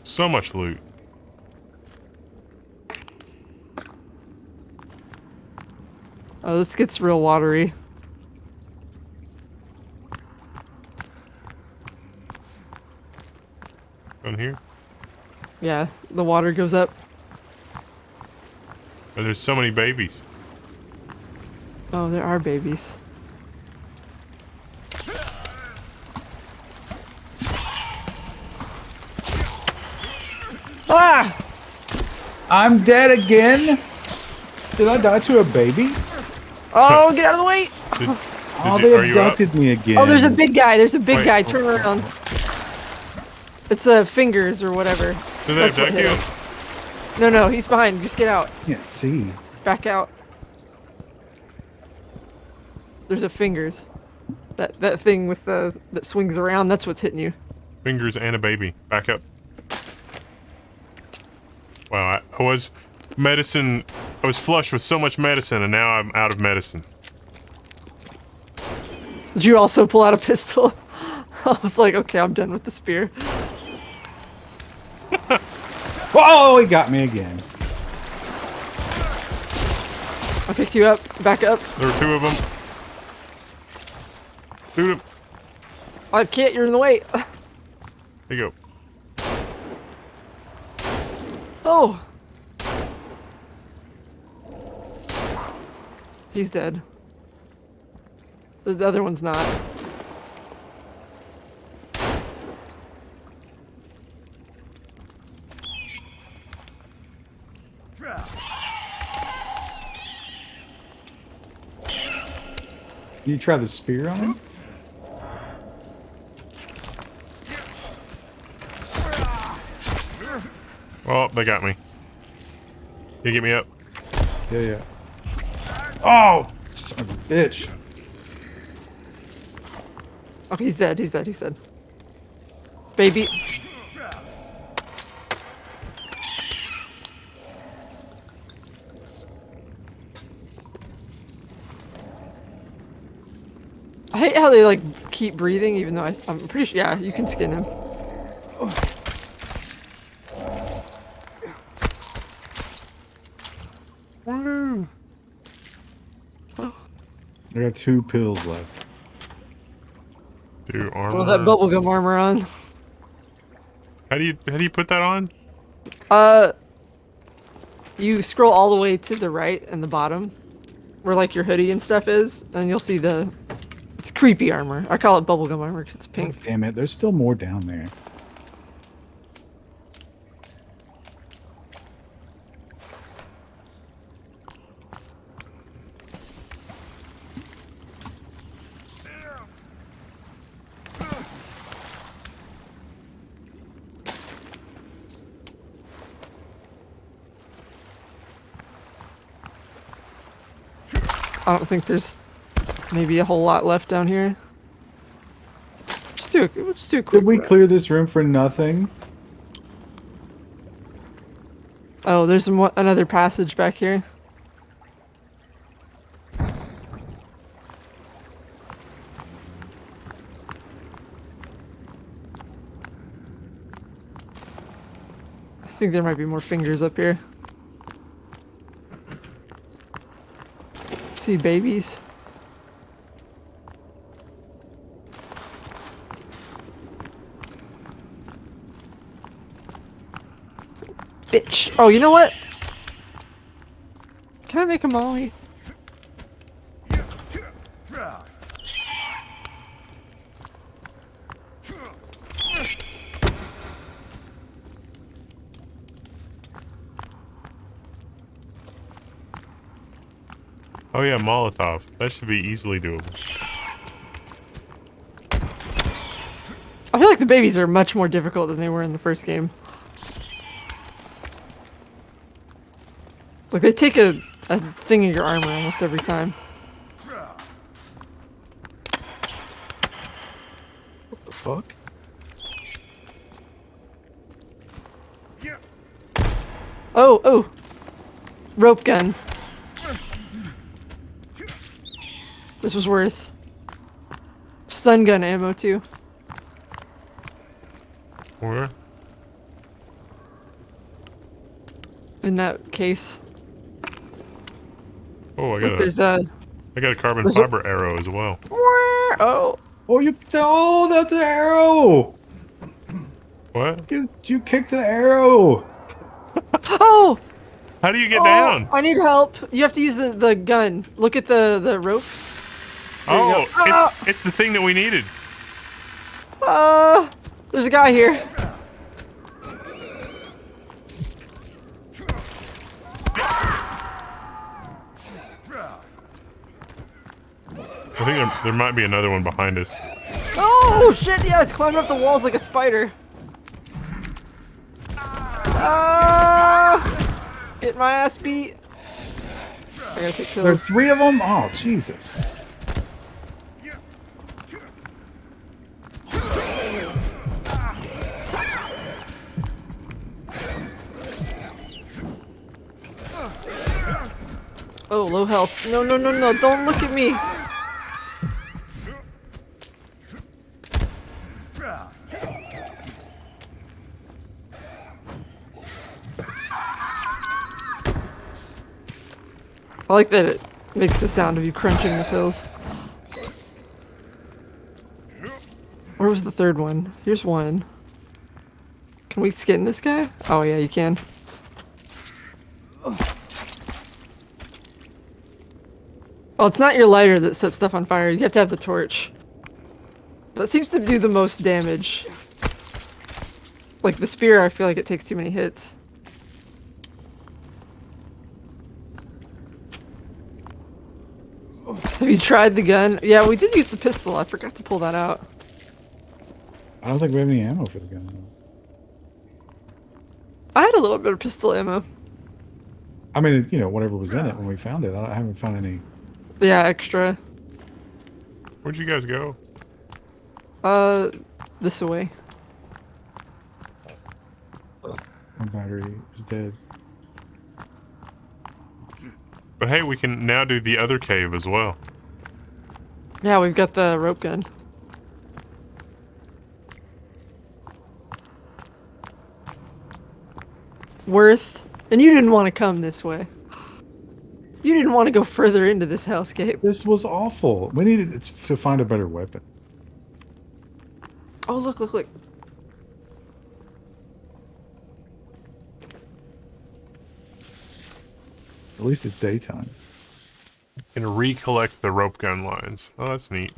C: So much loot.
B: Oh, this gets real watery.
C: On here.
B: Yeah, the water goes up.
C: Oh, there's so many babies.
B: Oh, there are babies. Ah!
A: I'm dead again? Did I die to a baby?
B: Oh, get out of the way!
A: Oh,
C: are
A: they
C: you up?
A: abducted me again.
B: Oh, there's a big guy. There's a big
C: Wait,
B: guy.
C: oh,
B: Turn around. It's fingers or whatever.
C: Did they
B: That's what
C: abduct
B: hit
C: you?
B: us. No, he's behind. Just get out.
A: Can't see.
B: Back out. There's a fingers. That thing with that swings around. That's what's hitting you.
C: Fingers and a baby. Back up. Wow, I was medicine. I was flush with so much medicine, and now I'm out of medicine.
B: Did you also pull out a pistol? I was like, okay, I'm done with the spear.
A: Oh, he got me again.
B: I picked you up. Back up.
C: There were two of them. Shoot him.
B: I can't. You're in the way.
C: There you go.
B: Oh. He's dead. The other one's not.
A: You try the spear on him?
C: Oh, they got me. Can you get me up?
A: Yeah. Oh, son of a bitch.
B: Oh, he's dead. He's dead. He's dead. Baby. I hate how they like keep breathing, even though I'm pretty sure. Yeah, you can skin him.
C: Woo.
A: I got 2 pills left.
C: Do armor.
B: Throw that bubblegum armor on.
C: How do you put that on?
B: You scroll all the way to the right and the bottom, where like your hoodie and stuff is, and you'll see it's creepy armor. I call it bubblegum armor because it's pink.
A: Damn it, there's still more down there.
B: I don't think there's maybe a whole lot left down here. Just do a quick.
A: Did we
B: run.
A: clear this room for nothing?
B: Oh, there's another passage back here. I think there might be more fingers up here. See babies. Bitch. Oh, you know what? Can I make a molly?
C: Oh yeah, Molotov. That should be easily doable.
B: I feel like the babies are much more difficult than they were in the first game. Like, they take a thing in your armor almost every time.
A: What the fuck?
B: Oh! Rope gun. This was worth. Stun gun ammo, too.
C: Where?
B: In that case.
C: Oh, I
B: Look, there's a...
C: got a carbon
B: there's a-
C: fiber arrow as well.
B: Oh!
A: Oh, that's the arrow!
C: What?
A: You kicked the arrow!
B: Oh!
C: How do you get
B: Oh,
C: down?
B: I need help. You have to use the gun. Look at the rope. There you
C: Oh,
B: go. Ah!
C: it's the thing that we needed.
B: There's a guy here.
C: I think there might be another one behind us.
B: Oh shit! Yeah, it's climbing up the walls like a spider. Get my ass beat. I gotta take
A: There's
B: pills.
A: 3 of them? Oh, Jesus.
B: Oh, low health. No, don't look at me. I like that it makes the sound of you crunching the pills. Where was the third one? Here's one. Can we skin this guy? Oh yeah, you can. Oh, it's not your lighter that sets stuff on fire. You have to have the torch. That seems to do the most damage. Like the spear, I feel like it takes too many hits. Have you tried the gun? Yeah, we did use the pistol. I forgot to pull that out.
A: I don't think we have any ammo for the gun.
B: I had a little bit of pistol ammo.
A: I mean, you know, whatever was in it when we found it. I haven't found any
B: Yeah, extra.
C: Where'd you guys go?
B: This way.
A: My battery is dead.
C: But hey, we can now do the other cave as well.
B: Yeah, we've got the rope gun. Worth. And you didn't want to come this way. You didn't want to go further into this hellscape.
A: This was awful. We needed to find a better weapon.
B: Oh, look, look, look.
A: At least it's daytime.
C: And recollect the rope gun lines. Oh, that's neat.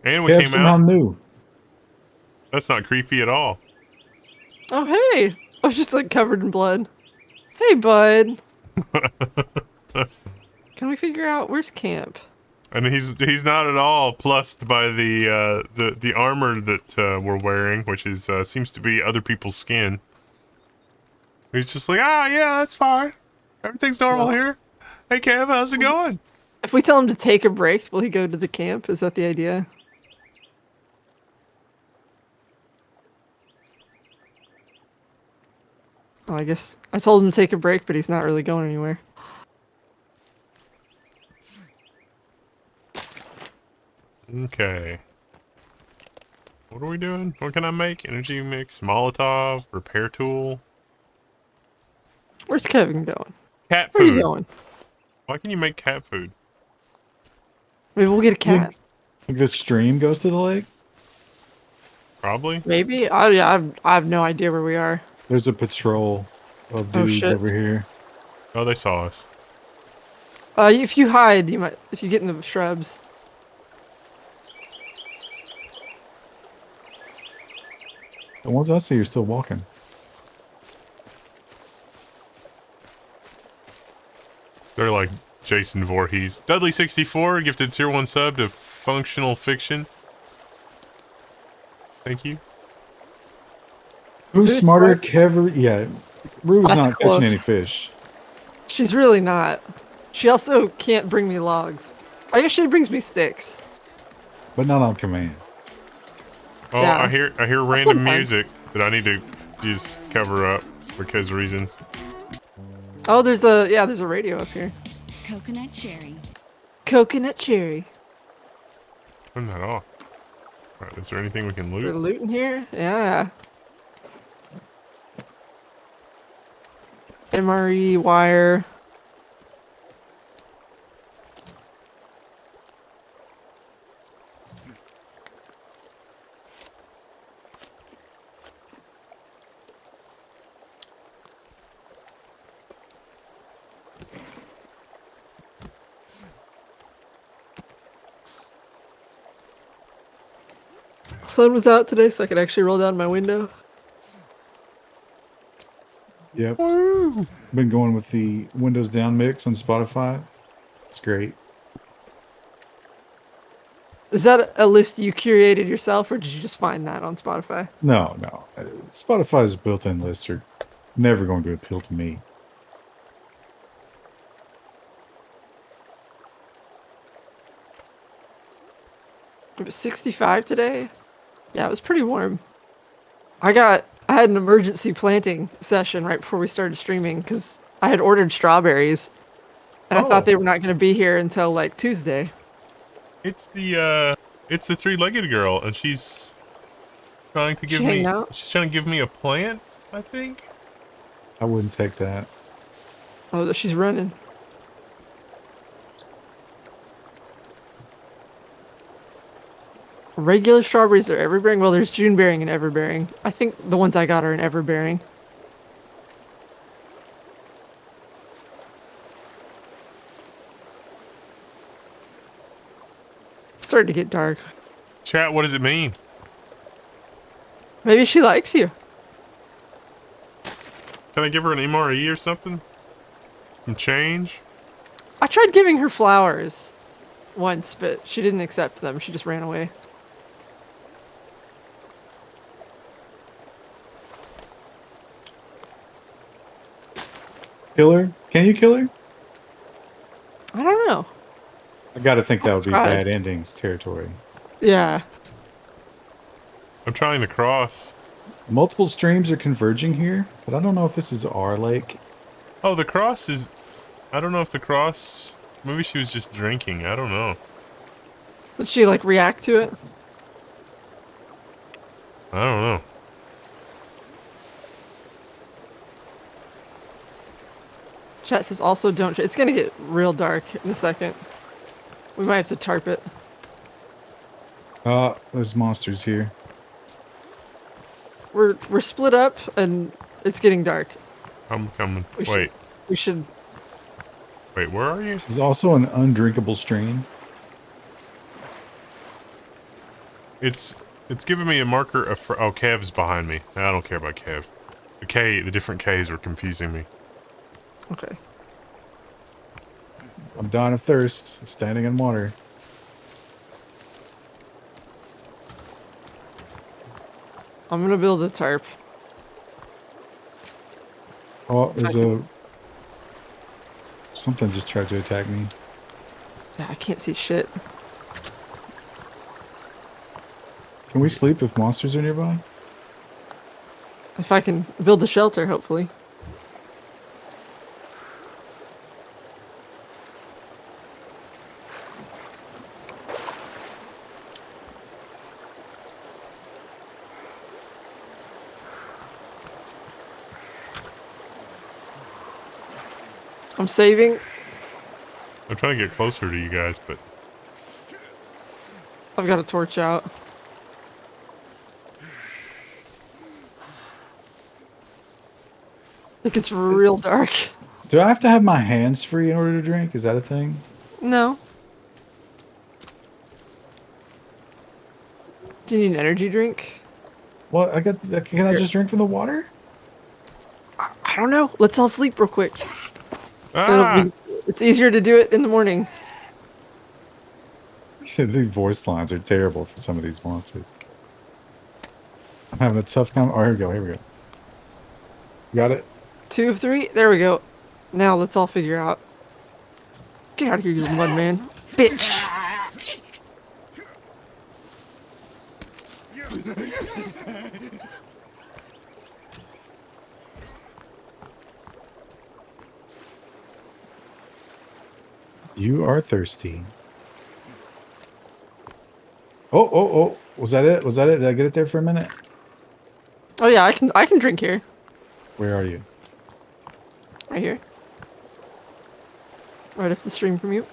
C: And we
A: They have
C: came
A: somehow
C: out.
A: new.
C: That's not creepy at all.
B: Oh, hey. I was just like covered in blood. Hey, bud. Can we figure out where's camp?
C: And he's not at all plussed by the armor that we're wearing, which is seems to be other people's skin. He's just like, yeah, that's fine. Everything's normal here. Hey, Kev, how's it going?
B: If we tell him to take a break, will he go to the camp? Is that the idea? Oh, I guess I told him to take a break, but he's not really going anywhere.
C: Okay. What are we doing? What can I make? Energy mix, Molotov, repair tool,
B: Where's Kevin going?
C: cat
B: Where are you
C: food.
B: going?
C: Why can you make cat food?
B: Maybe we'll get a cat.
A: Think the stream goes to the lake?
C: Probably.
B: Maybe. I have no idea where we are.
A: There's a patrol of
B: Oh,
A: dudes
B: shit.
A: over here.
C: Oh, they saw us.
B: If you hide, you might. If you get in the shrubs.
A: The ones I see are still walking.
C: They're like Jason Voorhees. Dudley64 gifted tier 1 sub to Functional Fiction. Thank you.
A: Who's
B: Who's
A: smarter?
B: smart?
A: Kever? Yeah. Rue's
B: That's
A: not catching any
B: close.
A: fish.
B: She's really not. She also can't bring me logs. I guess she brings me sticks.
A: But not on command.
C: Oh,
B: Yeah.
C: I hear random
B: Sometimes.
C: music that I need to just cover up because reasons.
B: Oh, there's a radio up here.
D: Coconut cherry.
B: Coconut cherry.
C: Turn that off. Alright, is there anything we can
B: We're
C: loot?
B: looting here. Yeah. MRE wire. Sun was out today, so I could actually roll down my window.
A: Yep. Been going with the Windows Down mix on Spotify. It's great.
B: Is that a list you curated yourself, or did you just find that on Spotify?
A: No. Spotify's built-in lists are never going to appeal to me.
B: It was 65 today. Yeah, it was pretty warm. I had an emergency planting session right before we started streaming because I had ordered strawberries, and I
A: Oh.
B: thought they were not going to be here until like Tuesday.
C: It's the three-legged girl, and she's trying to give
B: She
C: me.
B: hanging out?
C: She's trying to give me a plant, I think.
A: I wouldn't take that.
B: Oh, she's running. Regular strawberries are everbearing. Well, there's Junebearing and Everbearing. I think the ones I got are in Everbearing. It's starting to get dark.
C: Chat, what does it mean?
B: Maybe she likes you.
C: Can I give her an MRE or something? Some change?
B: I tried giving her flowers once, but she didn't accept them. She just ran away.
A: Kill her? Can you kill her?
B: I don't know.
A: I gotta think that would be
B: Tried.
A: bad endings territory.
B: Yeah.
C: I'm trying to cross.
A: Multiple streams are converging here, but I don't know if this is our lake.
C: Oh, the cross is... I don't know if the cross... Maybe she was just drinking. I don't know.
B: Did she like react to it?
C: I don't know.
B: Chat says also don't. It's gonna get real dark in a second. We might have to tarp it.
A: There's monsters here.
B: We're split up and it's getting dark.
C: I'm coming.
B: We should-
C: Wait.
B: We should.
C: Wait, where are you?
A: This is also an undrinkable stream.
C: It's giving me a marker of... Oh, Kev's behind me. I don't care about Kev. The different Ks were confusing me.
B: Okay.
A: I'm dying of thirst, standing in water.
B: I'm gonna build a tarp.
A: Oh, there's a... Something just tried to attack me.
B: Yeah, I can't see shit.
A: Can we sleep if monsters are nearby?
B: If I can build a shelter, hopefully. I'm saving.
C: I'm trying to get closer to you guys, but...
B: I've got a torch out. It gets real dark.
A: Do I have to have my hands free in order to drink? Is that a thing?
B: No. Do you need an energy drink?
A: Well, can I just drink from the water?
B: I don't know. Let's all sleep real quick.
C: Ah!
B: It's easier to do it in the morning.
A: The voice lines are terrible for some of these monsters. I'm having a tough time. Oh, here we go. Here we go. Got it.
B: 2 of 3. There we go. Now let's all figure out. Get out of here, you mud man. Bitch.
A: You are thirsty. Oh. Was that it? Was that it? Did I get it there for a minute?
B: Oh yeah, I can drink here.
A: Where are you?
B: Right here. Right up the stream from you.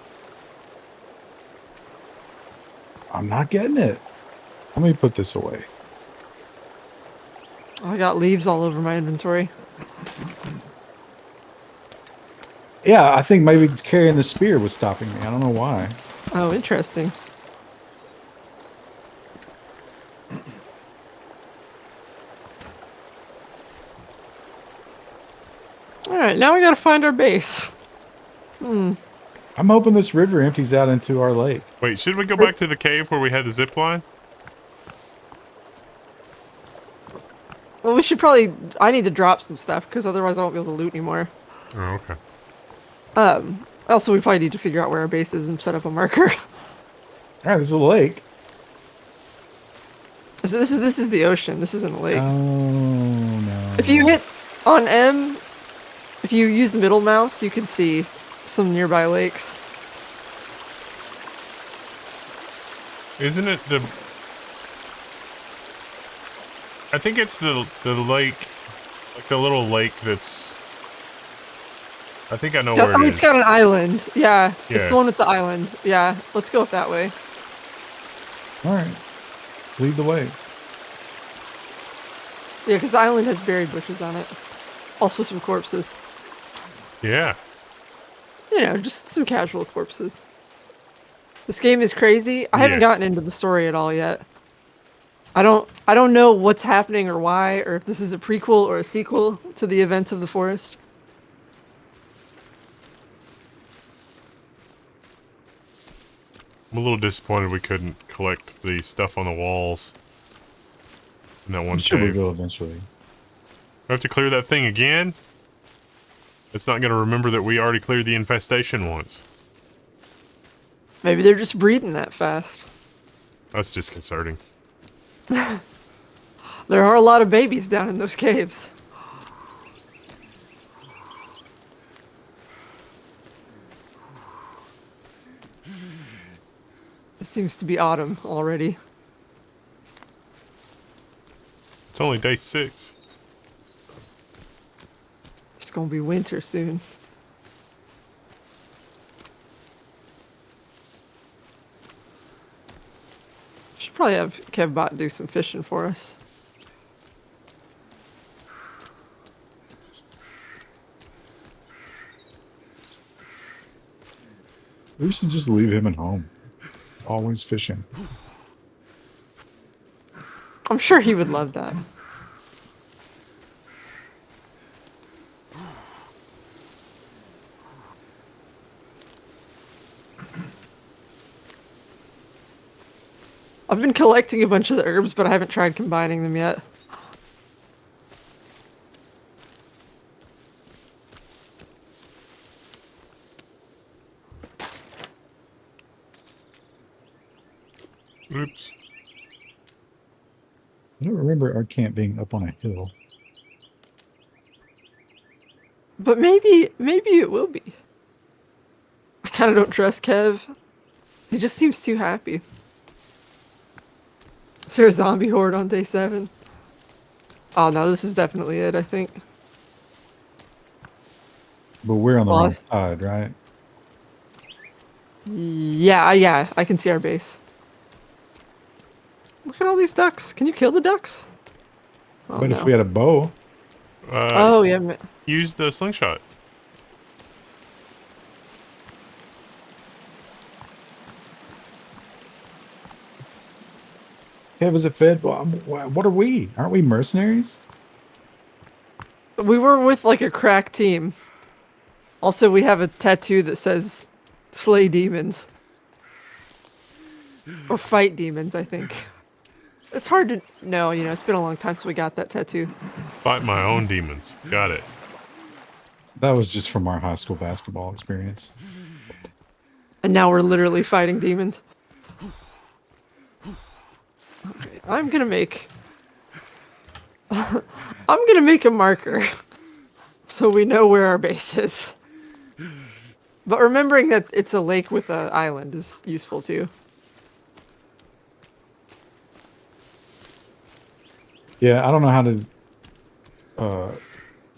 A: I'm not getting it. Let me put this away.
B: Oh, I got leaves all over my inventory.
A: Yeah, I think maybe carrying the spear was stopping me. I don't know why.
B: Oh, interesting. Alright, now we gotta find our base.
A: I'm hoping this river empties out into our lake.
C: Wait, should we go back to the cave where we had the zip line?
B: Well, we should probably... I need to drop some stuff, because otherwise I won't be able to loot anymore.
C: Oh, okay.
B: Also, we probably need to figure out where our base is and set up a marker.
A: All right, this is a lake.
B: This is the ocean. This isn't a lake.
A: Oh, no.
B: If you hit on M, if you use the middle mouse, you can see some nearby lakes.
C: Isn't it the... I think it's the lake, like the little lake that's... I think I know where it is.
B: It's got an island. Yeah,
C: Yeah.
B: it's the one with the island. Yeah, let's go up that way.
A: All right. Lead the way.
B: Yeah, because the island has berry bushes on it. Also some corpses.
C: Yeah.
B: You know, just some casual corpses. This game is crazy. I haven't
C: Yes.
B: gotten into the story at all yet. I don't know what's happening or why, or if this is a prequel or a sequel to the events of the forest.
C: I'm a little disappointed we couldn't collect the stuff on the walls in that one
A: I'm sure we
C: cave.
A: will eventually.
C: We have to clear that thing again? It's not going to remember that we already cleared the infestation once.
B: Maybe they're just breathing that fast.
C: That's disconcerting.
B: There are a lot of babies down in those caves. It seems to be autumn already.
C: It's only day 6.
B: It's gonna be winter soon. Should probably have Kevbot do some fishing for us.
A: We should just leave him at home. Always fishing.
B: I'm sure he would love that. I've been collecting a bunch of the herbs, but I haven't tried combining them yet.
C: Oops.
A: I don't remember our camp being up on a hill.
B: But maybe it will be. I kind of don't trust Kev. He just seems too happy. Is there a zombie horde on day 7? Oh no, this is definitely it, I think.
A: But we're on the
B: Well,
A: wrong side, right?
B: Yeah, I can see our base. Look at all these ducks. Can you kill the ducks? Oh,
A: But
B: no.
A: if we had a bow,
B: Oh, yeah.
C: Use the slingshot.
A: Kev, is it fed? Well, what are we? Aren't we mercenaries?
B: We were with like a crack team. Also, we have a tattoo that says slay demons. Or fight demons, I think. It's hard to know, it's been a long time since we got that tattoo.
C: Fight my own demons. Got it.
A: That was just from our high school basketball experience.
B: And now we're literally fighting demons. Okay, I'm gonna make a marker so we know where our base is. But remembering that it's a lake with an island is useful too.
A: Yeah, I don't know how to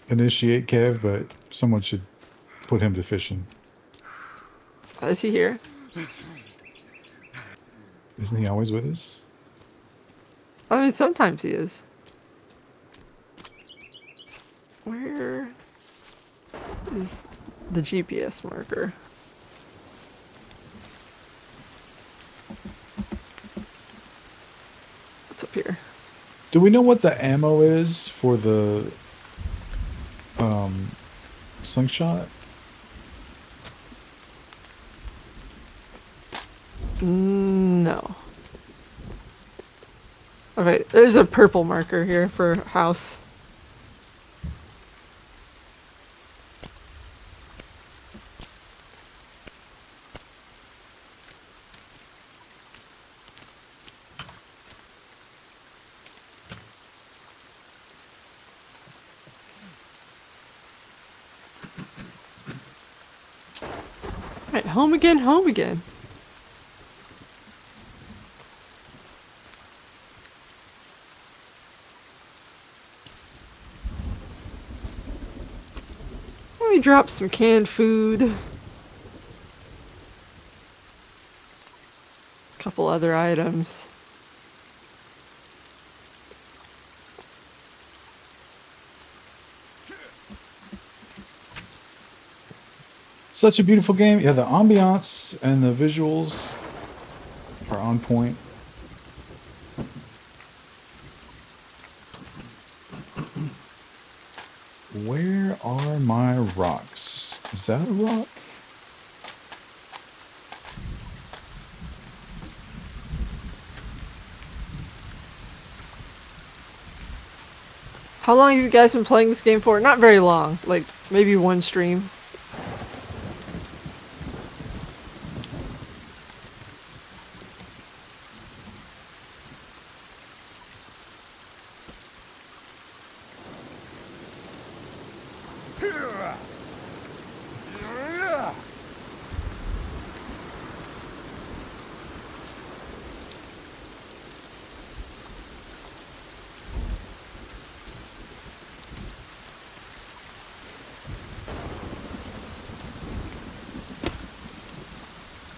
A: initiate Kev, but someone should put him to fishing.
B: Is he here?
A: Isn't he always with us?
B: I mean, sometimes he is. Where is the GPS marker? What's up here?
A: Do we know what the ammo is for the slingshot?
B: No. Okay, there's a purple marker here for house. Right, home again, home again. Let me drop some canned food. Couple other items.
A: Such a beautiful game. Yeah, the ambiance and the visuals are on point. Where are my rocks? Is that a rock?
B: How long have you guys been playing this game for? Not very long. Like, maybe one stream.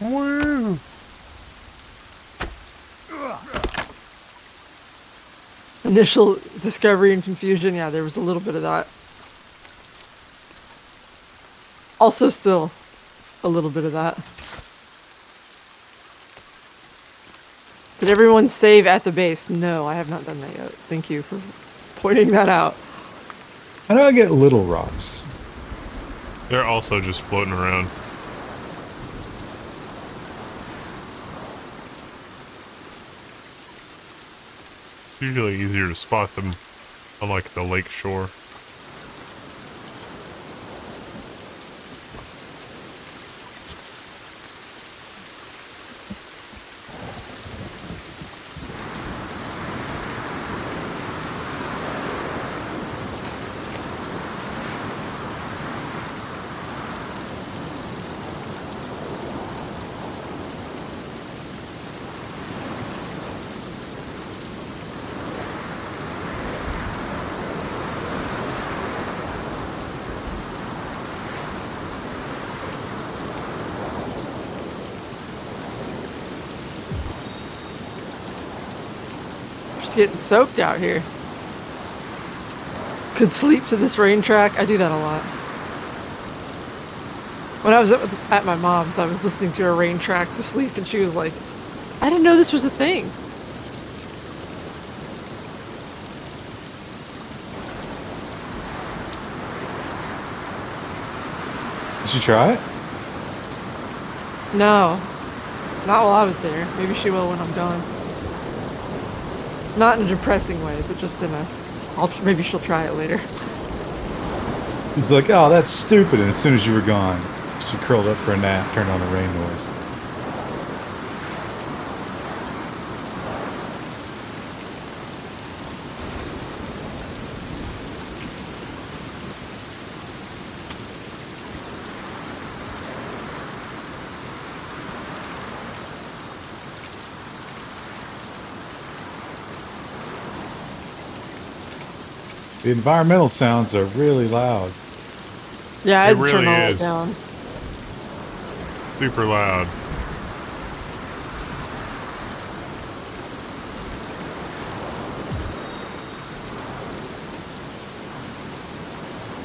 C: Woo!
B: Initial discovery and confusion. Yeah, there was a little bit of that. Also, still a little bit of that. Did everyone save at the base? No, I have not done that yet. Thank you for pointing that out.
A: How do I get little rocks?
C: They're also just floating around. It's usually easier to spot them on like the lake shore.
B: Just getting soaked out here. Could sleep to this rain track. I do that a lot. When I was at my mom's, I was listening to a rain track to sleep, and she was like, I didn't know this was a thing.
A: Did you try it?
B: No, not while I was there. Maybe she will when I'm gone. Not in a depressing way, but just in a, maybe she'll try it later.
A: He's like, oh, that's stupid. And as soon as you were gone, she curled up for a nap, turned on the rain noise. The environmental sounds are really loud.
B: Yeah, I
C: It
B: had to turn
C: really
B: all that
C: is.
B: down.
C: Super loud.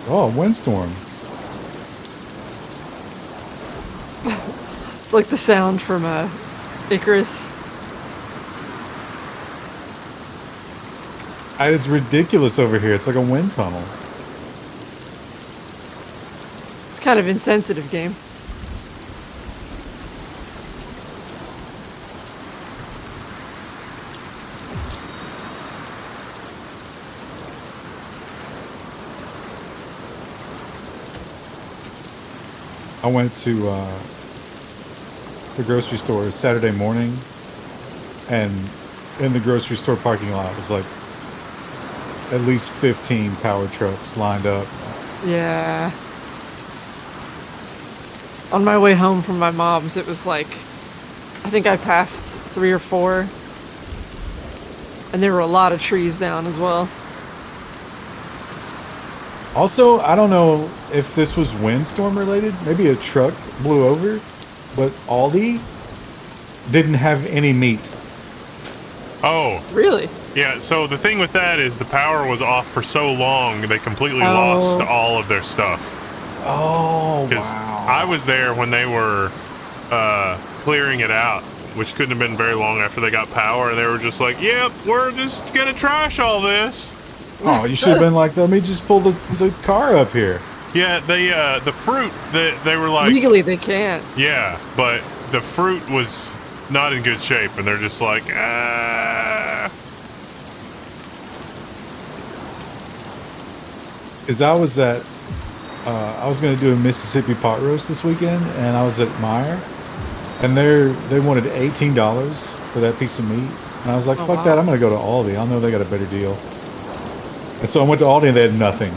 A: Oh, a windstorm.
B: It's like the sound from Icarus.
A: It's ridiculous over here. It's like a wind tunnel.
B: It's kind of insensitive game.
A: I went to the grocery store Saturday morning, and in the grocery store parking lot was like at least 15 power trucks lined up.
B: Yeah. On my way home from my mom's, it was like, I think I passed 3 or 4. And there were a lot of trees down as well.
A: Also, I don't know if this was windstorm related. Maybe a truck blew over, but Aldi didn't have any meat.
C: Oh,
B: Really?
C: yeah. So the thing with that is the power was off for so long they completely lost all of their stuff.
A: Oh,
C: Because
A: wow.
C: I was there when they were clearing it out, which couldn't have been very long after they got power, and they were just like, "Yep, we're just gonna trash all this."
A: Oh, you should have been like, let me just pull the car up here.
C: Yeah, the fruit that they were like,
B: Legally, they can't.
C: yeah, but the fruit was not in good shape, and they're just like, ah.
A: is I was at I was going to do a Mississippi pot roast this weekend, and I was at Meyer, and they wanted $18 for that piece of meat, and I was like,
B: Oh,
A: fuck that,
B: wow.
A: I'm going to go to Aldi. I know they got a better deal. And so I went to Aldi, and they had nothing.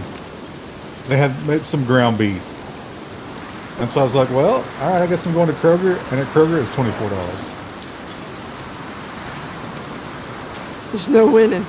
A: They had made some ground beef, and so I was like, well, all right, I guess I'm going to Kroger, and at Kroger it's $24.
B: There's no winning.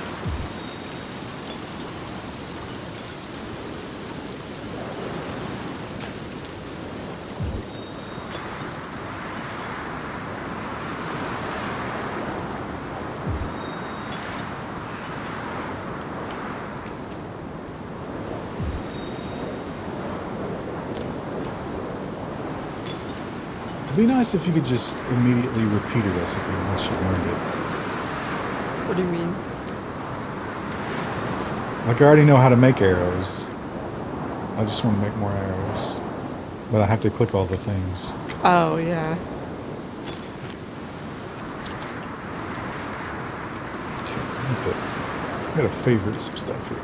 A: It'd be nice if you could just immediately repeat a recipe once you learned it.
B: What do you mean?
A: Like I already know how to make arrows. I just want to make more arrows. But I have to click all the things.
B: Oh, yeah.
A: I gotta favorite some stuff here.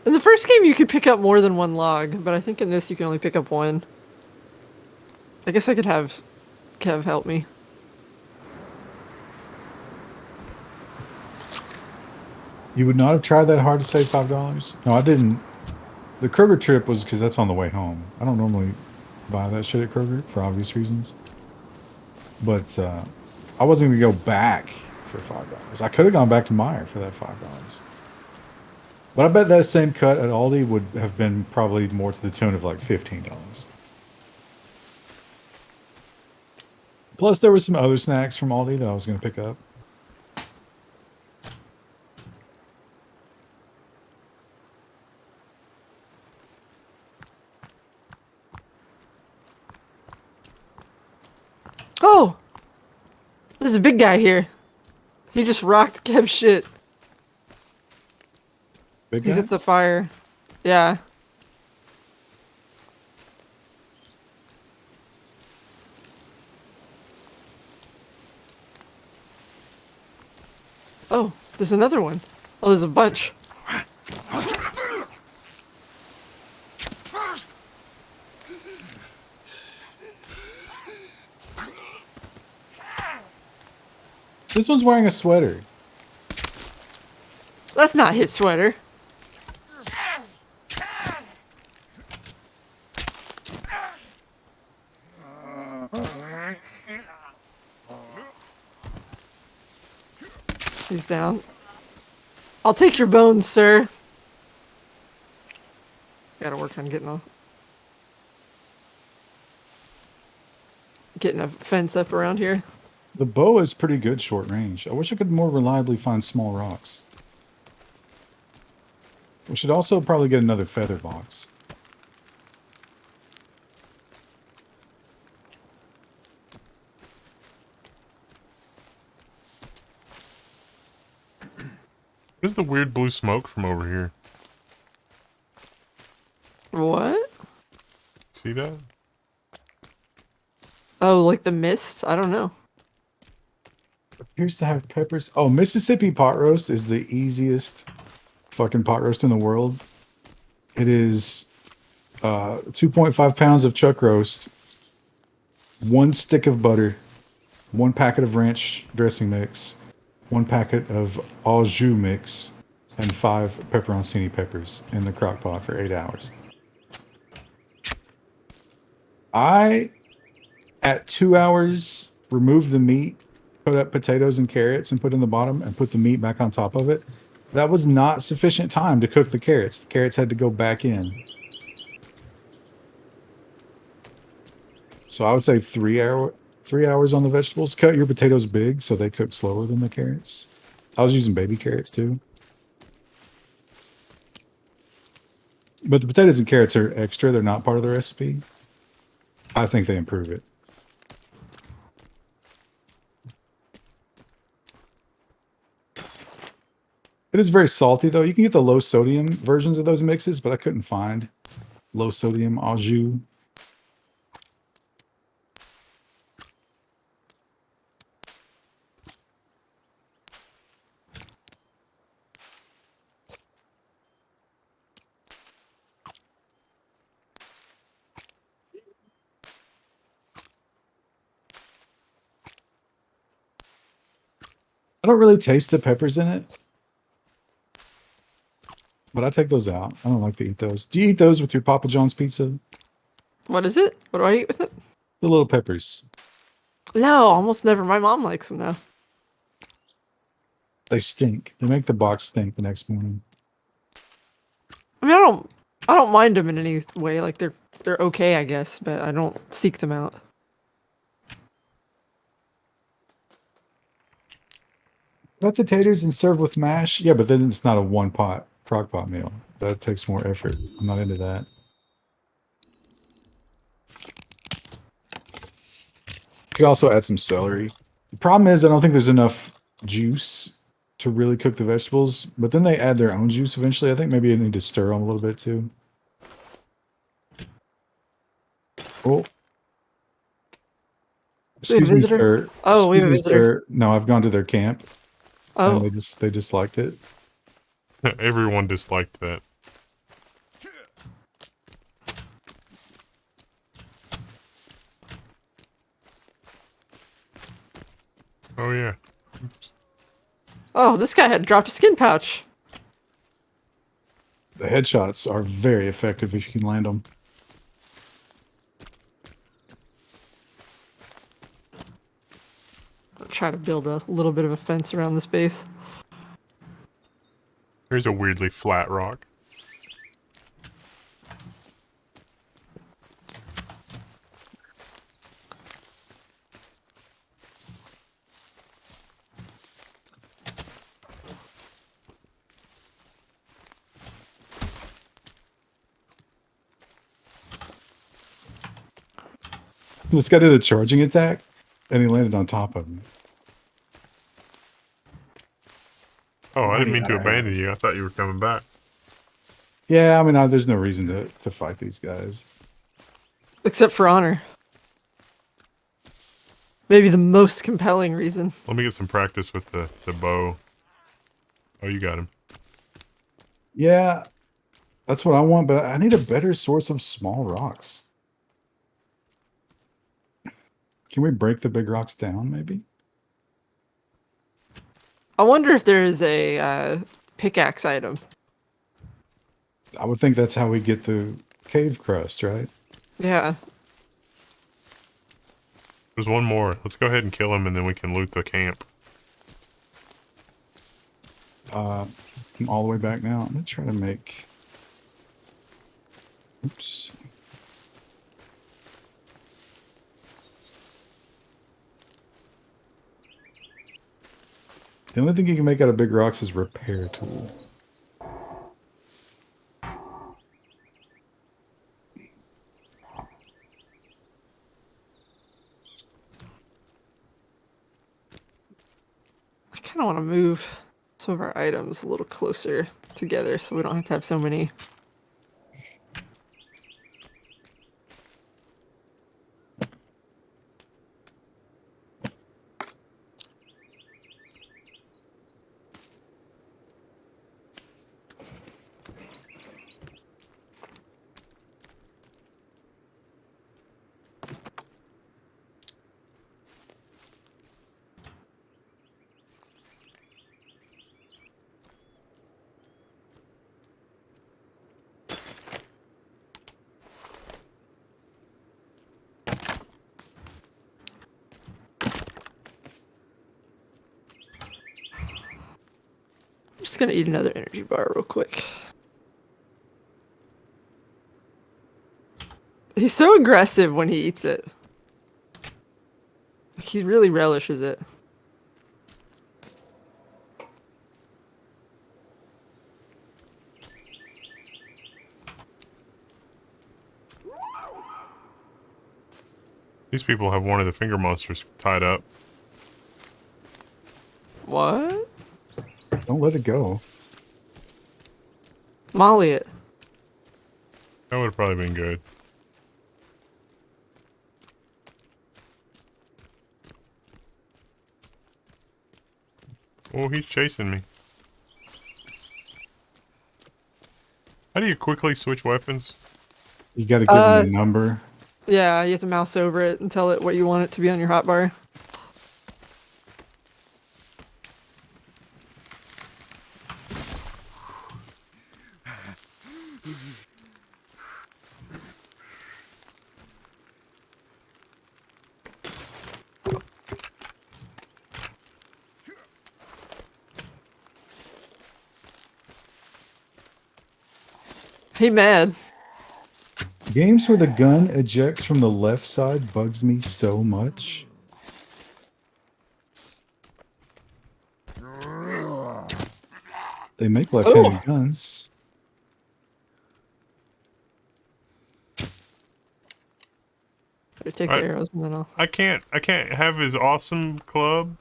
B: In the first game, you could pick up more than one log, but I think in this you can only pick up one. I guess I could have Kev help me.
A: You would not have tried that hard to save $5? No, I didn't. The Kroger trip was because that's on the way home. I don't normally buy that shit at Kroger for obvious reasons. But I wasn't gonna go back for $5. I could have gone back to Meyer for that $5. But I bet that same cut at Aldi would have been probably more to the tune of like $15. Plus, there were some other snacks from Aldi that I was going to pick up.
B: Oh! There's a big guy here. He just rocked Kev's shit.
A: Big
B: He's
A: guy?
B: at the fire. Yeah. Oh, there's another one. Oh, there's a bunch.
A: This one's wearing a sweater.
B: That's not his sweater. He's down. I'll take your bones, sir. Gotta work on getting a fence up around here.
A: The bow is pretty good short range. I wish I could more reliably find small rocks. We should also probably get another feather box.
C: What is the weird blue smoke from over here?
B: What?
C: See that?
B: Oh, like the mist? I don't know.
A: Appears to have peppers. Oh, Mississippi pot roast is the easiest fucking pot roast in the world. It is 2.5 pounds of chuck roast, 1 stick of butter, 1 packet of ranch dressing mix, 1 packet of au jus mix, and 5 pepperoncini peppers in the crock pot for 8 hours. I, at 2 hours, removed the meat, put up potatoes and carrots and put in the bottom and put the meat back on top of it. That was not sufficient time to cook the carrots. The carrots had to go back in. So I would say 3 hours on the vegetables. Cut your potatoes big so they cook slower than the carrots. I was using baby carrots too. But the potatoes and carrots are extra. They're not part of the recipe. I think they improve it. It is very salty though. You can get the low sodium versions of those mixes, but I couldn't find low sodium au jus. I don't really taste the peppers in it. But I take those out. I don't like to eat those. Do you eat those with your Papa John's pizza?
B: What is it? What do I eat with it?
A: The little peppers.
B: No, almost never. My mom likes them though.
A: They stink. They make the box stink the next morning.
B: I mean, I don't mind them in any way. Like they're okay, I guess, but I don't seek them out.
A: Cut the taters and serve with mash. Yeah, but then it's not a one pot crock pot meal. That takes more effort. I'm not into that. You could also add some celery. The problem is I don't think there's enough juice to really cook the vegetables, but then they add their own juice eventually. I think maybe I need to stir them a little bit too. Oh.
B: We have a
A: Excuse me,
B: visitor?
A: sir.
B: Oh, we have a
A: Excuse me,
B: visitor.
A: sir. No, I've gone to their camp.
B: Oh,
A: And they disliked it.
C: Everyone disliked that. Oh yeah.
B: oh, this guy had dropped a skin pouch.
A: The headshots are very effective if you can land them.
B: I'll try to build a little bit of a fence around this base.
C: Here's a weirdly flat rock.
A: This guy did a charging attack, and he landed on top of me.
C: Oh, I didn't mean to
A: Alrighty,
C: abandon
A: alright.
C: you. I thought you were coming back.
A: Yeah, I mean, there's no reason to fight these guys.
B: Except for honor. Maybe the most compelling reason.
C: Let me get some practice with the bow. Oh, you got him.
A: Yeah, that's what I want, but I need a better source of small rocks. Can we break the big rocks down, maybe?
B: I wonder if there is a pickaxe item.
A: I would think that's how we get the cave crust, right?
B: Yeah.
C: There's one more. Let's go ahead and kill him, and then we can loot the camp.
A: I'm all the way back now. I'm gonna try to make. Oops. The only thing you can make out of big rocks is repair tool.
B: I kind of want to move some of our items a little closer together so we don't have to have so many. I'm just gonna eat another energy bar real quick. He's so aggressive when he eats it. he really relishes it.
C: These people have one of the finger monsters tied up.
B: What?
A: Don't let it go.
B: Molly it.
C: That would have probably been good. Oh, he's chasing me. How do you quickly switch weapons?
A: You got to give him a number.
B: Yeah, you have to mouse over it and tell it what you want it to be on your hotbar. Hey, mad.
A: Games where the gun ejects from the left side bugs me so much. They make left-handed guns.
B: Better take
C: Alright.
B: the arrows and then I'll.
C: I can't have his awesome club.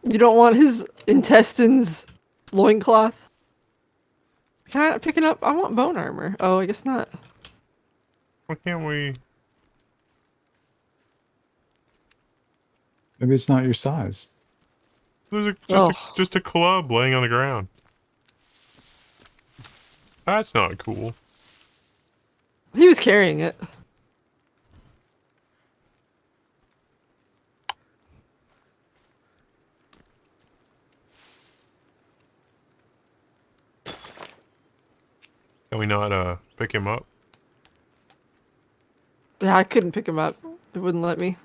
B: You don't want his intestines loincloth? Can I not pick it up? I want bone armor. Oh, I guess not.
C: Why can't we?
A: Maybe it's not your size.
C: There's
B: Oh.
C: just a club laying on the ground. That's not cool.
B: He was carrying it.
C: Can we not pick him up?
B: Yeah, I couldn't pick him up. It wouldn't let me.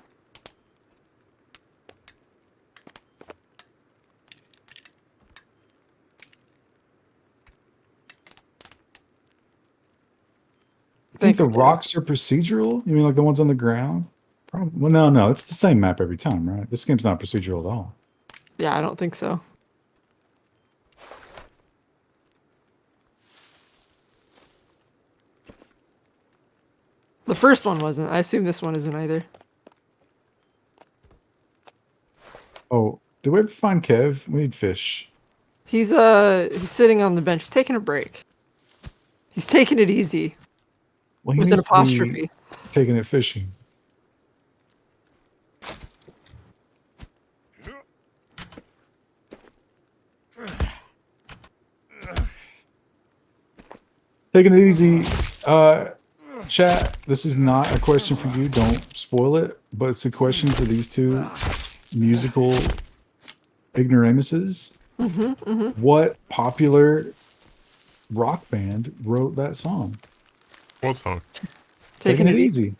A: I think the
B: Dave.
A: rocks are procedural. You mean like the ones on the ground? Probably. Well, no, it's the same map every time, right? This game's not procedural at all.
B: Yeah, I don't think so. The first one wasn't. I assume this one isn't either.
A: Oh, did we ever find Kev? We need fish.
B: He's sitting on the bench. He's taking a break. He's taking it easy
A: Well, he
B: with an
A: needs to be
B: apostrophe.
A: taking it fishing. Taking it easy. Chat, this is not a question for you. Don't spoil it. But it's a question for these two musical ignoramuses. What popular rock band wrote that song?
C: What song?
B: Taking it
A: easy.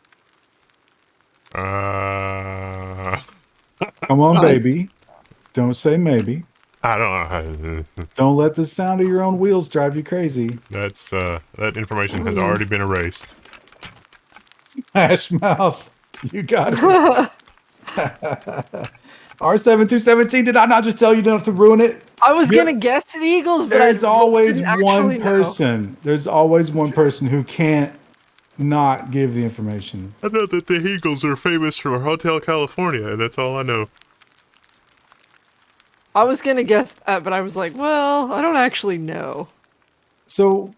C: Uh,
A: Come on, baby. Don't say maybe.
C: I don't know.
A: Don't let the sound of your own wheels drive you crazy.
C: That's that information has already been erased.
A: Smash Mouth. You got it. R7217, did I not just tell you not to ruin it?
B: I was
A: Yeah.
B: gonna guess the Eagles, but
A: There's
B: I
A: always
B: didn't
A: one
B: actually know.
A: person. There's always one person who can't not give the information.
C: I know that the Eagles are famous for Hotel California, and that's all I know.
B: I was gonna guess that, but I was like, well, I don't actually know.
A: So,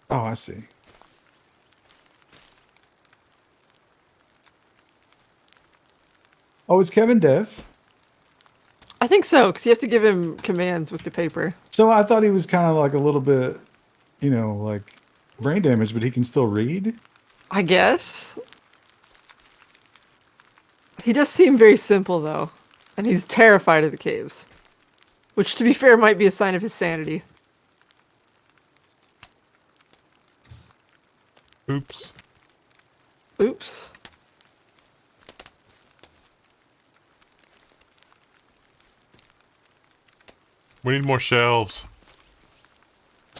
A: oh, I see. Oh, it's Kevin Dev.
B: I think so, because you have to give him commands with the paper.
A: So I thought he was kind of like a little bit, like brain damaged, but he can still read.
B: I guess. He does seem very simple, though. And he's terrified of the caves. Which, to be fair, might be a sign of his sanity.
C: Oops.
B: Oops.
C: We need more shelves.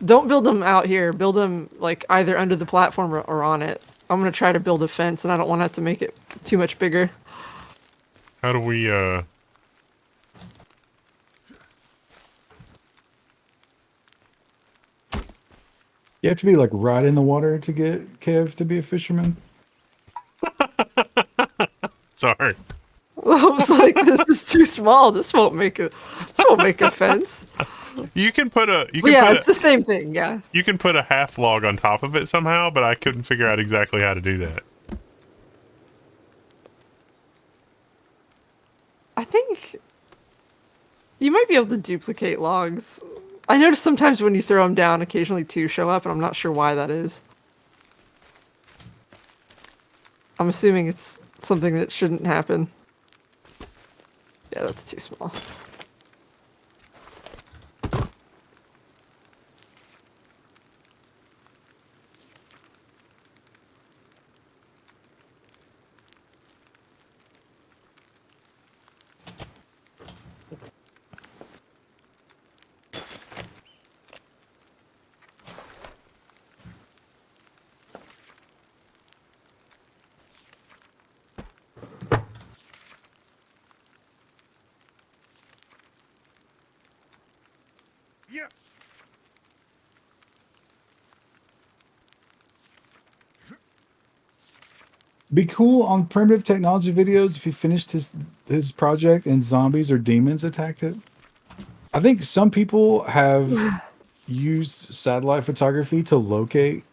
B: Don't build them out here. Build them, like, either under the platform or on it. I'm going to try to build a fence, and I don't want to have to make it too much bigger.
C: How do we,
A: You have to be like right in the water to get Kev to be a fisherman.
C: sorry.
B: I was like, this is too small. This won't make a fence.
C: You can put a,
B: But yeah, it's the same thing. Yeah.
C: you can put a half log on top of it somehow, but I couldn't figure out exactly how to do that.
B: I think you might be able to duplicate logs. I notice sometimes when you throw them down, occasionally two show up, and I'm not sure why that is. I'm assuming it's something that shouldn't happen. Yeah, that's too small.
C: Yeah.
A: Be cool on primitive technology videos if he finished his project and zombies or demons attacked it. I think some people have used satellite photography to locate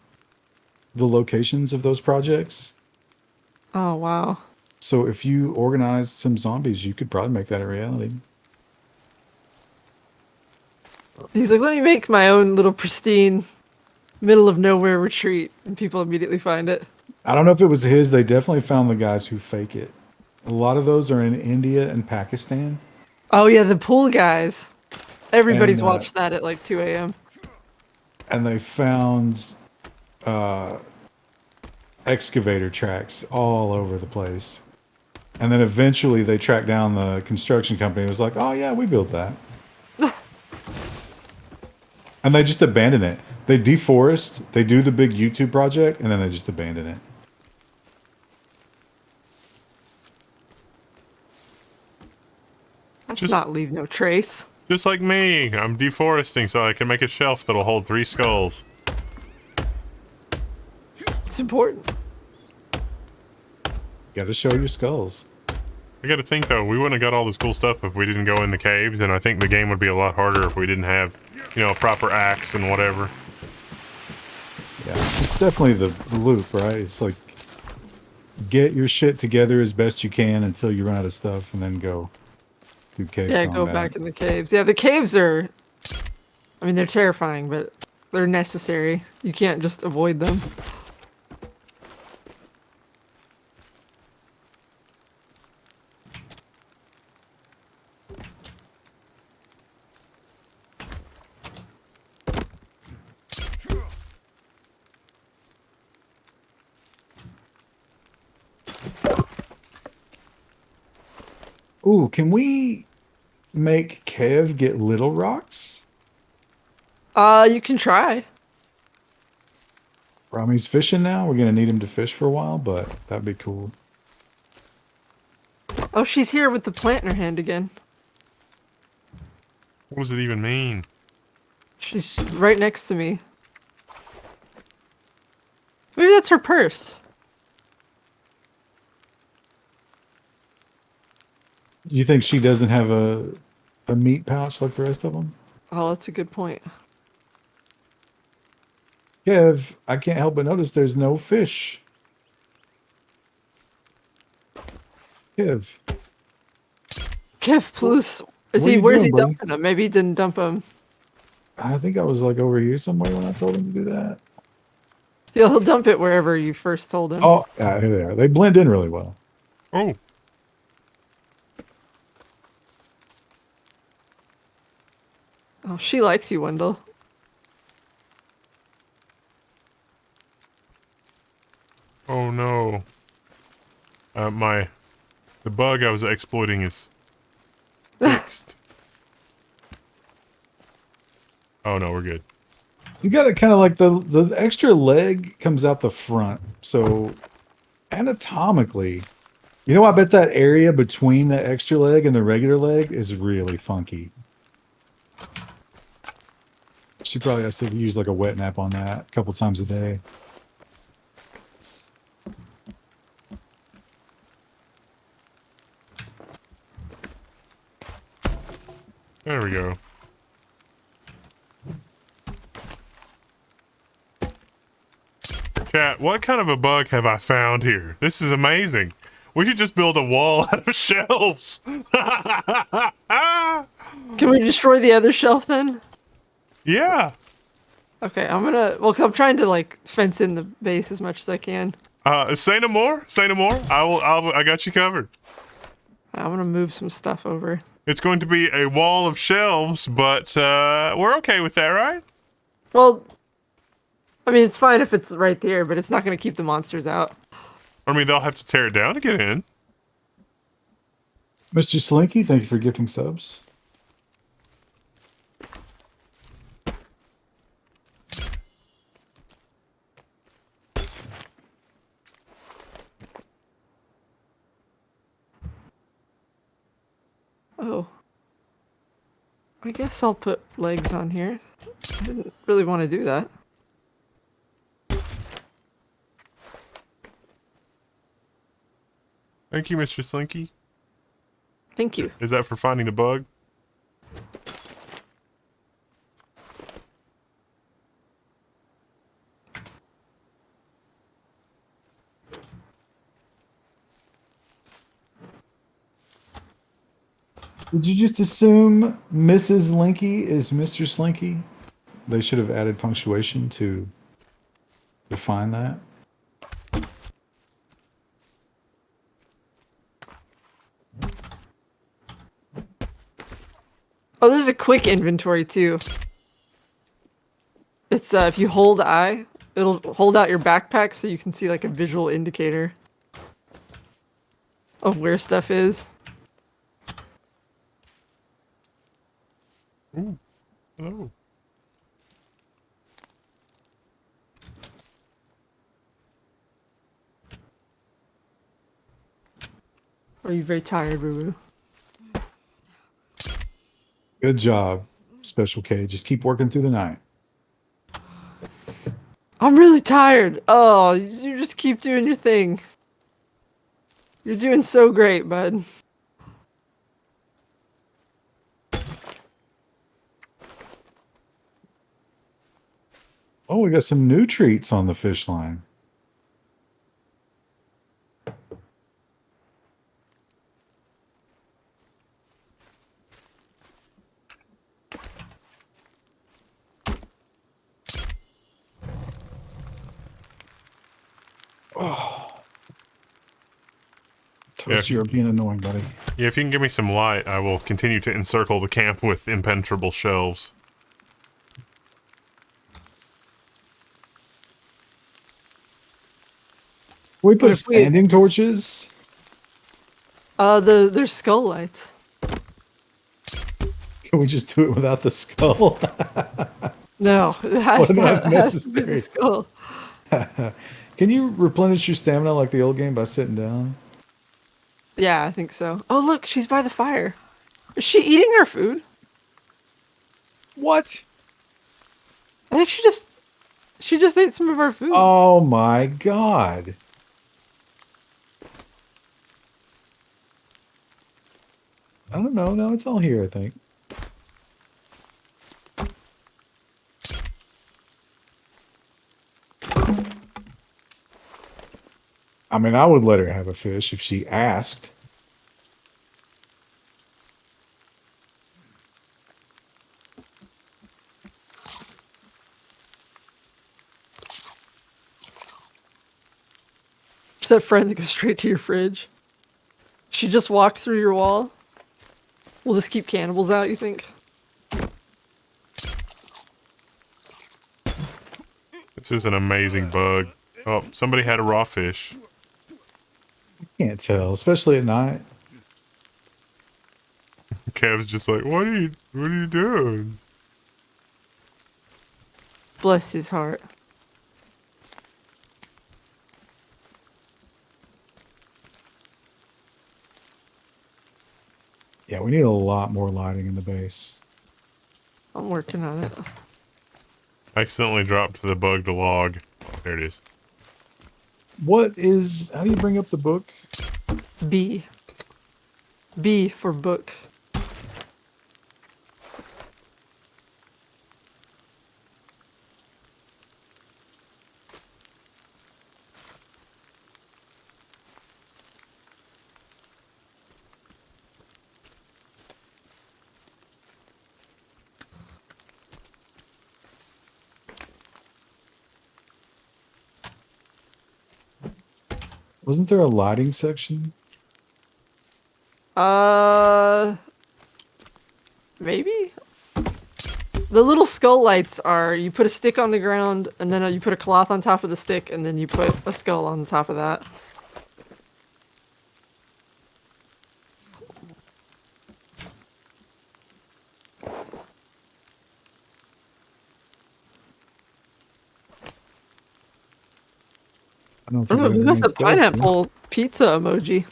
A: the locations of those projects.
B: Oh, wow.
A: So if you organize some zombies, you could probably make that a reality.
B: He's like, let me make my own little pristine middle of nowhere retreat, and people immediately find it.
A: I don't know if it was his. They definitely found the guys who fake it. A lot of those are in India and Pakistan.
B: Oh yeah, the pool guys. Everybody's
A: And,
B: watched that at like 2 a.m.
A: And they found excavator tracks all over the place. And then eventually they tracked down the construction company. It was like, oh yeah, we built that. And they just abandon it. They deforest, they do the big YouTube project, and then they just abandon it.
B: That's
C: Just-
B: not leave no trace.
C: Just like me, I'm deforesting so I can make a shelf that'll hold 3 skulls.
B: It's important.
A: Got to show your skulls.
C: I gotta think though, we wouldn't have got all this cool stuff if we didn't go in the caves, and I think the game would be a lot harder if we didn't have, you know, a proper axe and whatever.
A: Yeah, it's definitely the loop, right? It's like get your shit together as best you can until you run out of stuff, and then go do cave
B: Yeah,
A: combat.
B: go back in the caves. Yeah, the caves are. I mean, they're terrifying, but they're necessary. You can't just avoid them.
A: Ooh, can we make Kev get little rocks?
B: You can try.
A: Rami's fishing now. We're gonna need him to fish for a while, but that'd be cool.
B: Oh, she's here with the plant in her hand again.
C: What does it even mean?
B: She's right next to me. Maybe that's her purse.
A: You think she doesn't have a meat pouch like the rest of them?
B: Oh, that's a good point.
A: Kev, I can't help but notice there's no fish. Kev,
B: Kev Plus.
A: what are you
B: Where's
A: doing,
B: he
A: buddy?
B: dumping him? Maybe he didn't dump him.
A: I think I was like over here somewhere when I told him to do that.
B: He'll dump it wherever you first told him.
A: Oh, yeah, here they are. They blend in really well.
C: Oh,
B: Oh, she likes you, Wendell.
C: oh no. The bug I was exploiting is fixed. Oh no, we're good.
A: You got it kind of like the extra leg comes out the front. So anatomically, You know, I bet that area between the extra leg and the regular leg is really funky. She probably has to use like a wet nap on that a couple times a day.
C: There we go. Chat, what kind of a bug have I found here? This is amazing. We should just build a wall out of shelves.
B: Can we destroy the other shelf then?
C: Yeah.
B: Okay, I'm trying to like fence in the base as much as I can.
C: Say no more. Say no more. I got you covered.
B: I'm gonna move some stuff over.
C: It's going to be a wall of shelves, but we're okay with that, right?
B: Well, I mean, it's fine if it's right there, but it's not gonna keep the monsters out.
C: I mean, they'll have to tear it down to get in.
A: Mr. Slinky, thank you for gifting subs.
B: Oh. I guess I'll put legs on here. I didn't really want to do that.
C: Thank you, Mr. Slinky.
B: Thank you.
C: Is that for finding the bug?
A: Did you just assume Mrs. Linky is Mr. Slinky? They should have added punctuation to define that.
B: Oh, there's a quick inventory too. It's if you hold I, it'll hold out your backpack so you can see like a visual indicator of where stuff is.
C: Ooh. Hello.
B: Are you very tired, Ruru?
A: Good job, Special K. Just keep working through the night.
B: I'm really tired. Oh, you just keep doing your thing. You're doing so great, bud.
A: Oh, we got some new treats on the fish line. Oh. Toast,
C: Yeah.
A: you're being annoying, buddy.
C: Yeah, if you can give me some light, I will continue to encircle the camp with impenetrable shelves.
A: We put
B: If we-
A: standing torches.
B: There's skull lights.
A: Can we just do it without the skull?
B: No, it has,
A: What
B: to,
A: about
B: it has to be the
A: necessary?
B: skull.
A: Can you replenish your stamina like the old game by sitting down?
B: Yeah, I think so. Oh, look, she's by the fire. Is she eating her food?
A: What?
B: I think she just ate some of our food.
A: Oh my god. I don't know. No, it's all here, I think. I mean, I would let her have a fish if she asked.
B: It's that friend that goes straight to your fridge. She just walked through your wall. Will this keep cannibals out, you think?
C: This is an amazing bug. Oh, somebody had a raw fish.
A: Can't tell, especially at night.
C: Kev's just like, what are you doing?
B: Bless his heart.
A: Yeah, we need a lot more lighting in the base.
B: I'm working on it.
C: I accidentally dropped the bugged log. There it is.
A: What is... How do you bring up the book?
B: B. B for book.
A: Wasn't there a lighting section?
B: Maybe? The little skull lights are, you put a stick on the ground, and then you put a cloth on top of the stick, and then you put a skull on top of that.
A: I don't
B: Oh,
A: think
B: we
A: I
B: got
A: have
B: the
A: any spells, do I?
B: pineapple pizza emoji.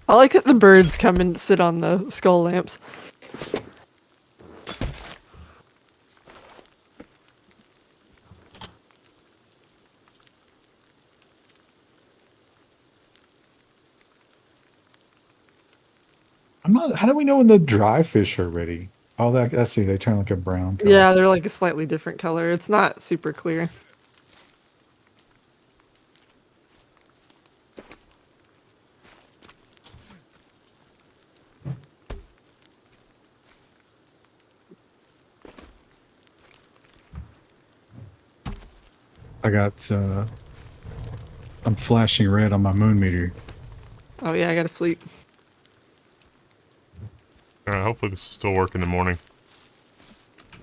B: I like that the birds come and sit on the skull lamps.
A: I'm not... How do we know when the dry fish are ready? Oh, I see. They turn like a brown color.
B: Yeah, they're like a slightly different color. It's not super clear.
A: I got... I'm flashing red on my moon meter.
B: Oh yeah, I gotta sleep.
C: Hopefully this will still work in the morning.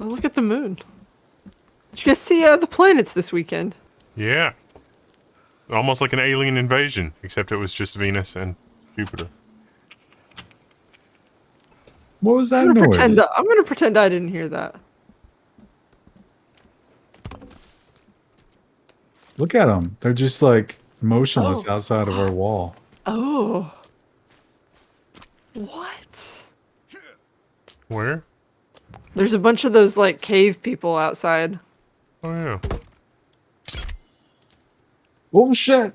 B: Oh, look at the moon. Did you guys see the planets this weekend?
C: Yeah. Almost like an alien invasion, except it was just Venus and Jupiter.
A: What was that
B: I'm gonna
A: noise?
B: pretend I didn't hear that.
A: Look at them. They're just like motionless
B: Oh.
A: outside of our wall.
B: Oh. What?
C: Where?
B: There's a bunch of those like cave people outside.
C: Oh, yeah.
A: Oh shit!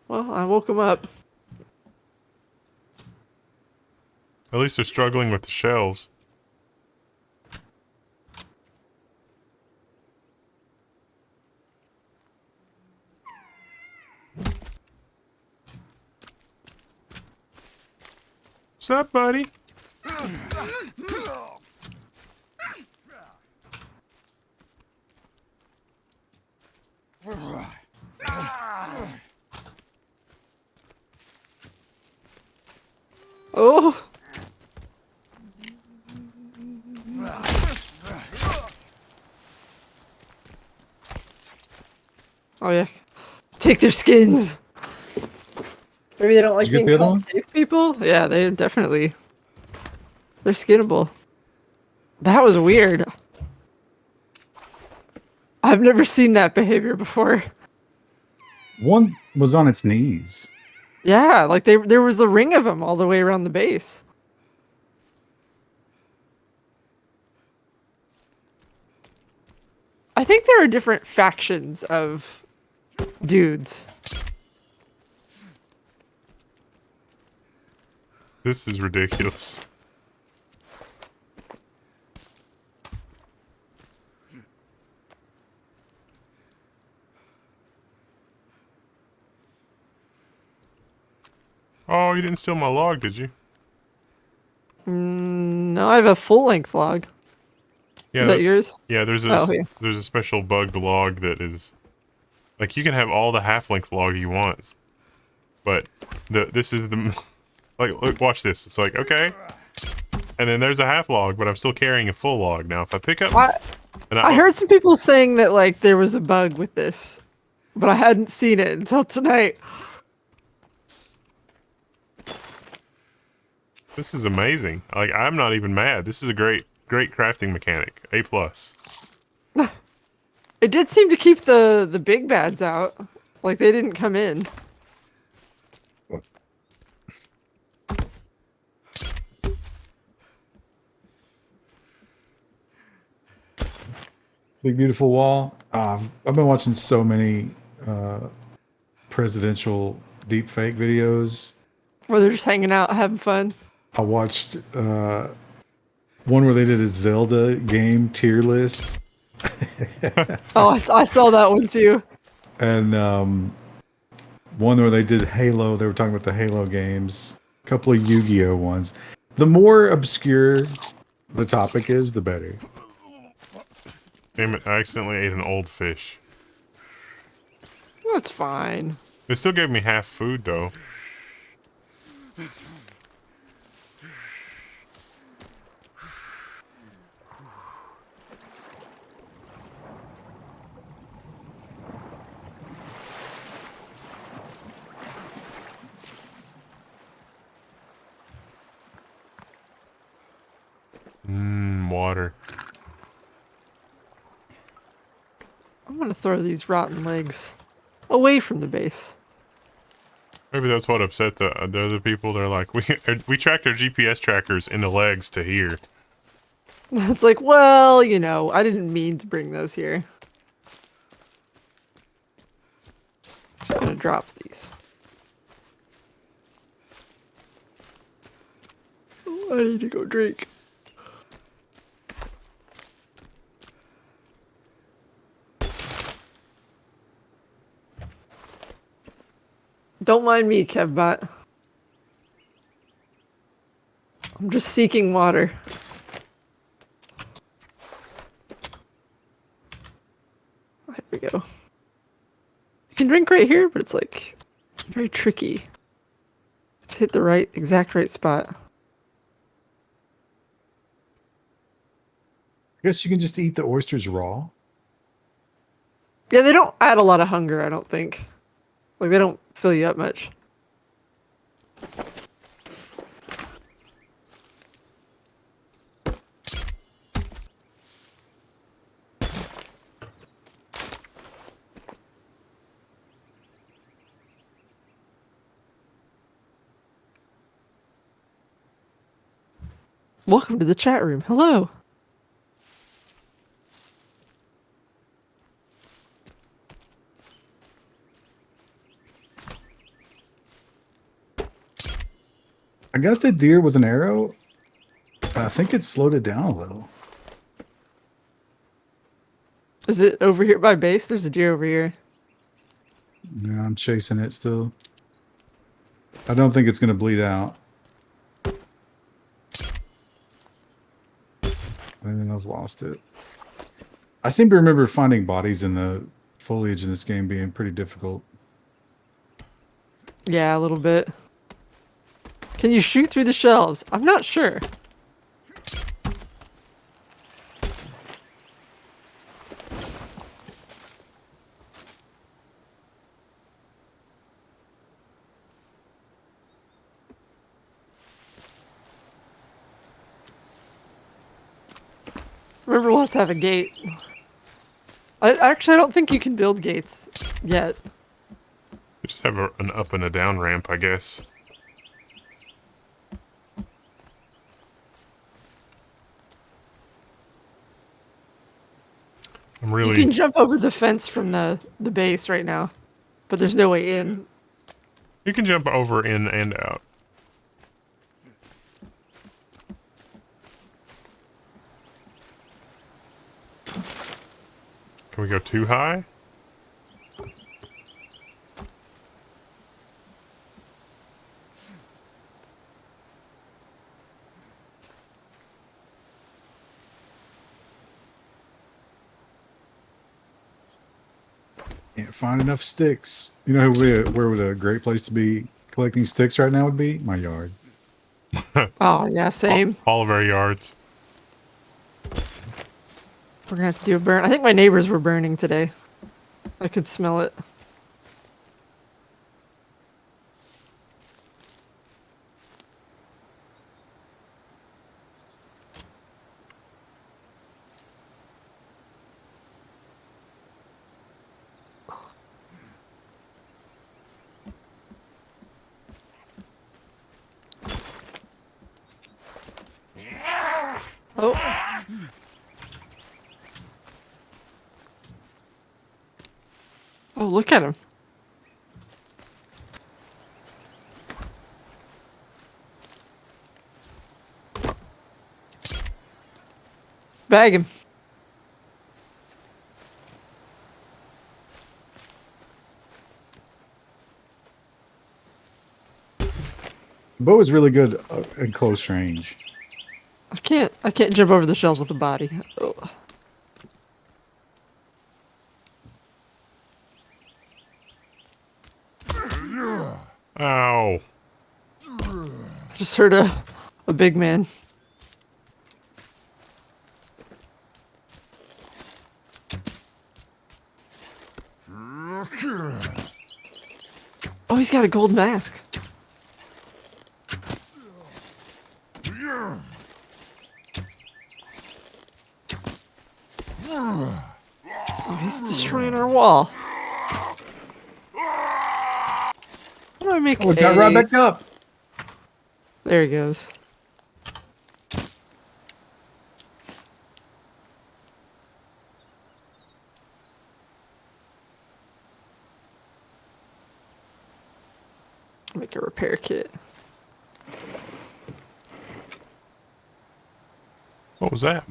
B: Well, I woke them up.
C: At least they're struggling with the shelves. What's up, buddy?
B: Oh. Oh yeah. Take their skins. Maybe they don't like
A: Did you get
B: being
A: the other
B: called
A: one?
B: cave people. Yeah, they definitely. They're skinnable. That was weird. I've never seen that behavior before.
A: One was on its knees.
B: Yeah, like there was a ring of them all the way around the base. I think there are different factions of dudes.
C: This is ridiculous. Oh, you didn't steal my log, did you?
B: No, I have a full length log.
C: Yeah,
B: Is that
C: that's-
B: yours?
C: Yeah, there's
B: Oh, yeah.
C: there's a special bugged log that is like you can have all the half-length log you want, but this is the like look, watch this. It's like okay, and then there's a half log, but I'm still carrying a full log now. If I pick up,
B: I heard some people saying that like there was a bug with this, but I hadn't seen it until tonight.
C: This is amazing. Like I'm not even mad. This is a great crafting mechanic. A plus.
B: A It did seem to keep the big bads out. Like they didn't come in.
A: Big beautiful wall. I've been watching so many presidential deep fake videos.
B: Where they're just hanging out, having fun.
A: I watched one where they did a Zelda game tier list,
B: Oh, I saw that one too.
A: and one where they did Halo. They were talking about the Halo games. A couple of Yu-Gi-Oh ones. The more obscure the topic is, the better.
C: Damn it, I accidentally ate an old fish.
B: That's fine.
C: They still gave me half food, though. Water.
B: I'm gonna throw these rotten legs away from the base.
C: Maybe that's what upset the other people. They're like, we tracked our GPS trackers into legs to here.
B: It's like, well, you know, I didn't mean to bring those here. Just gonna drop these. Oh, I need to go drink. Don't mind me, Kevbot. I'm just seeking water. There we go. You can drink right here, but it's like very tricky. Let's hit the exact right spot.
A: I guess you can just eat the oysters raw.
B: Yeah, they don't add a lot of hunger, I don't think. Like, they don't fill you up much. Welcome to the chat room. Hello.
A: I got the deer with an arrow. I think it slowed it down a little.
B: Is it over here by base? There's a deer over here.
A: Yeah, I'm chasing it still. I don't think it's going to bleed out. I think I've lost it. I seem to remember finding bodies in the foliage in this game being pretty difficult.
B: Yeah, a little bit. Can you shoot through the shelves? I'm not sure. Remember, we'll have to have a gate. I don't think you can build gates yet.
C: We just have an up and a down ramp, I guess. I'm
B: You
C: really...
B: can jump over the fence from the base right now, but there's no way in.
C: You can jump over in and out. Can we go too high?
A: Can't find enough sticks. You know where would a great place to be collecting sticks right now would be? My yard.
B: Oh, yeah, same.
C: All of our yards.
B: We're gonna have to do a burn. I think my neighbors were burning today. I could smell it. Oh. Oh, look at him. Bag him.
A: Bow is really good in close range.
B: I can't jump over the shelves with a body. Oh.
C: Ow.
B: I just heard a big man. Oh, he's got a gold mask. Oh, he's destroying our wall. How do I make
A: Oh, it got right back up.
B: There he goes. Make a repair kit.
C: What was that?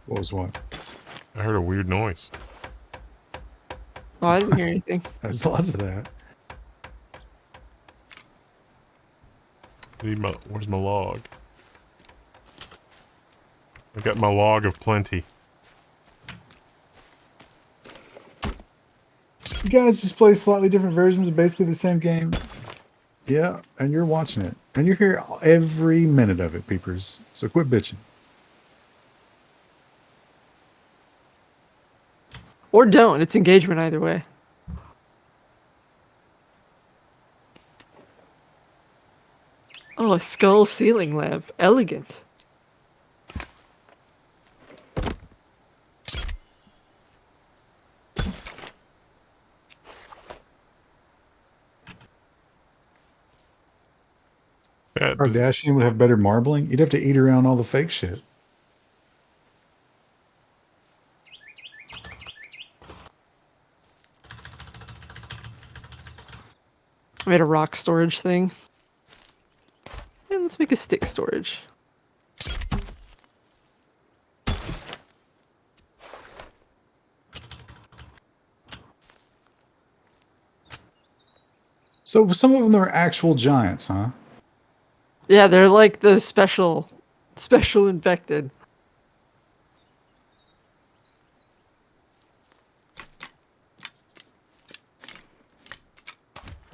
A: What was what?
C: I heard a weird noise.
B: Oh, I didn't hear anything.
A: There's lots of that.
C: Where's my log? I got my log of plenty.
A: You guys just play slightly different versions of basically the same game. Yeah, and you're watching it. And you're here every minute of it, peepers. So quit bitching.
B: Or don't. It's engagement either way. Oh, a skull ceiling lamp. Elegant.
A: Kardashian would have better marbling. You'd have to eat around all the fake shit.
B: I made a rock storage thing. And let's make a stick storage.
A: So some of them are actual giants, huh?
B: Yeah, they're like the special infected.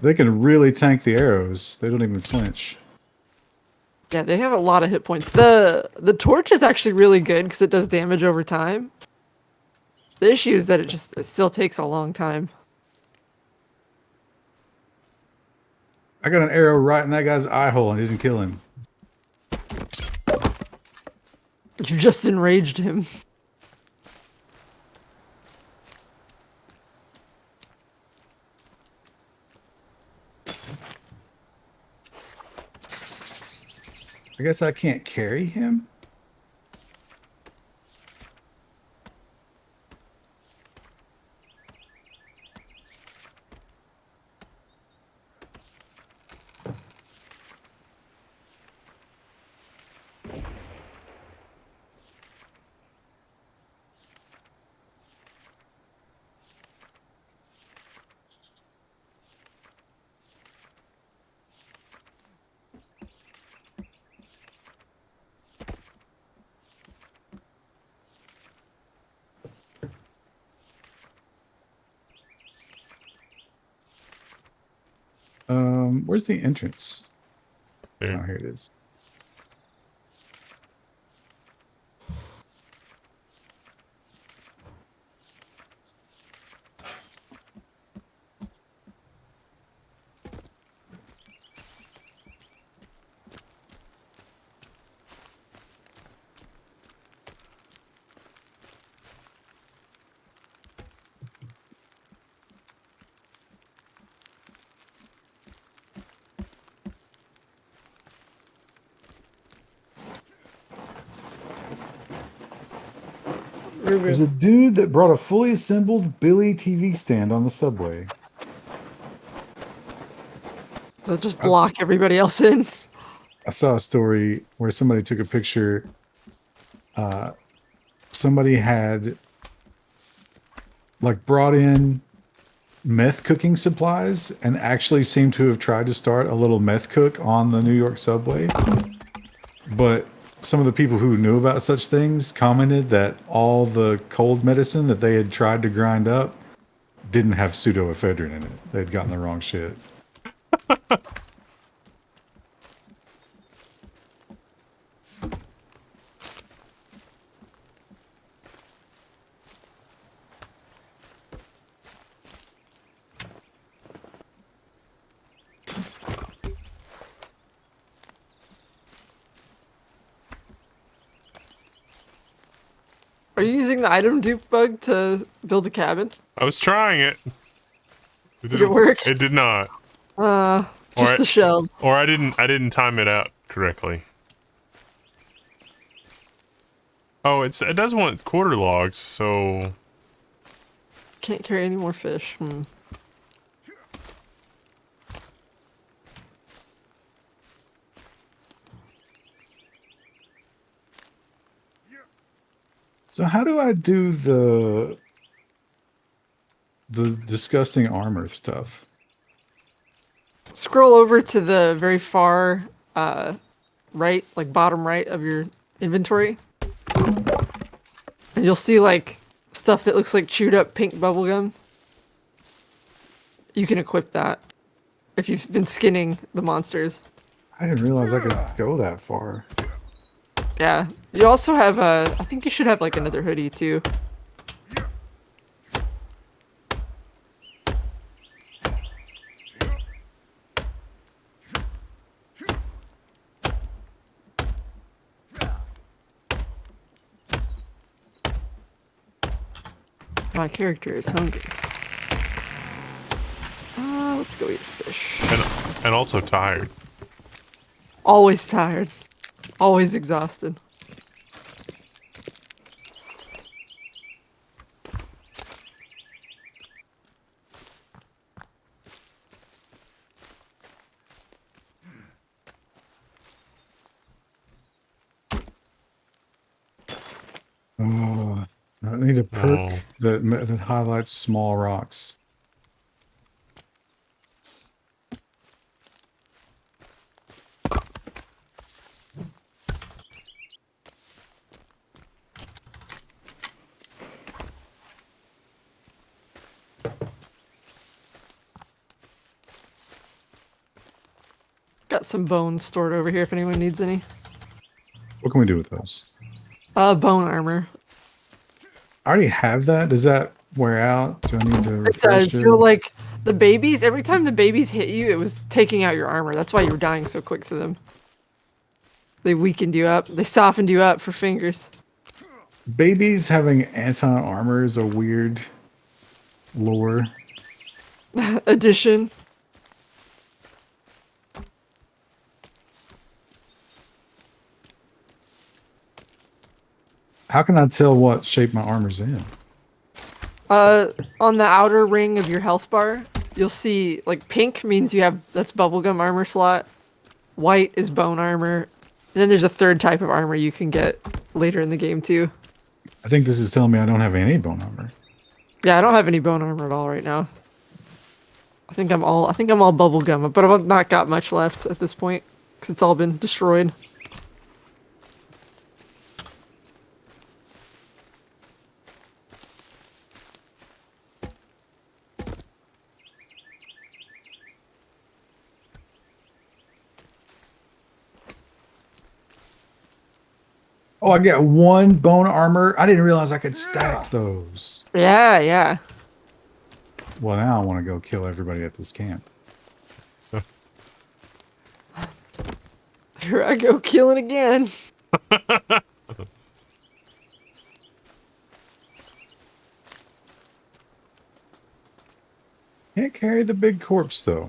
A: They can really tank the arrows. They don't even flinch.
B: Yeah, they have a lot of hit points. The torch is actually really good because it does damage over time. The issue is that it still takes a long time.
A: I got an arrow right in that guy's eye hole and it didn't kill him.
B: You just enraged him.
A: I guess I can't carry him? Where's the entrance?
C: There.
A: Oh, here it is. There's a dude that brought a fully assembled Billy TV stand on the subway.
B: They'll just block everybody else in.
A: I saw a story where somebody took a picture. Somebody had like brought in meth cooking supplies and actually seemed to have tried to start a little meth cook on the New York subway. But some of the people who knew about such things commented that all the cold medicine that they had tried to grind up didn't have pseudoephedrine in it. They'd gotten the wrong shit.
B: Are you using the item dupe bug to build a cabin?
C: I was trying it.
B: Did it
C: didn't-
B: work?
C: It did not.
B: Just
C: Alright.
B: the shells.
C: Or I didn't time it out correctly. Oh, it does want quarter logs, so
B: Can't carry any more fish.
A: So how do I do the disgusting armor stuff?
B: Scroll over to the very far right, like bottom right of your inventory. And you'll see like stuff that looks like chewed up pink bubblegum. You can equip that if you've been skinning the monsters.
A: I didn't realize I could go that far.
B: Yeah. You also have I think you should have like another hoodie too. My character is hungry. Let's go eat fish.
C: and also tired.
B: Always tired. Always exhausted.
A: Oh, I need a perk
C: Oh.
A: that highlights small rocks.
B: Got some bones stored over here if anyone needs any.
A: What can we do with those?
B: Bone armor.
A: I already have that. Does that wear out? Do I need to
B: It
A: refresh
B: does.
A: it?
B: So like the babies, every time the babies hit you, it was taking out your armor. That's why you were dying so quick to them. They weakened you up. They softened you up for fingers.
A: Babies having anti-armor is a weird lore.
B: Addition.
A: How can I tell what shape my armor's in?
B: On the outer ring of your health bar, you'll see like pink means you have that's bubblegum armor slot. White is bone armor. And then there's a third type of armor you can get later in the game too.
A: I think this is telling me I don't have any bone armor.
B: Yeah, I don't have any bone armor at all right now. I think I'm all bubblegum, but I've not got much left at this point because it's all been destroyed.
A: Oh, I get one bone armor. I didn't realize I could stack those.
B: Yeah, yeah.
A: Well, now I want to go kill everybody at this camp.
B: Here I go killing again.
A: Can't carry the big corpse though.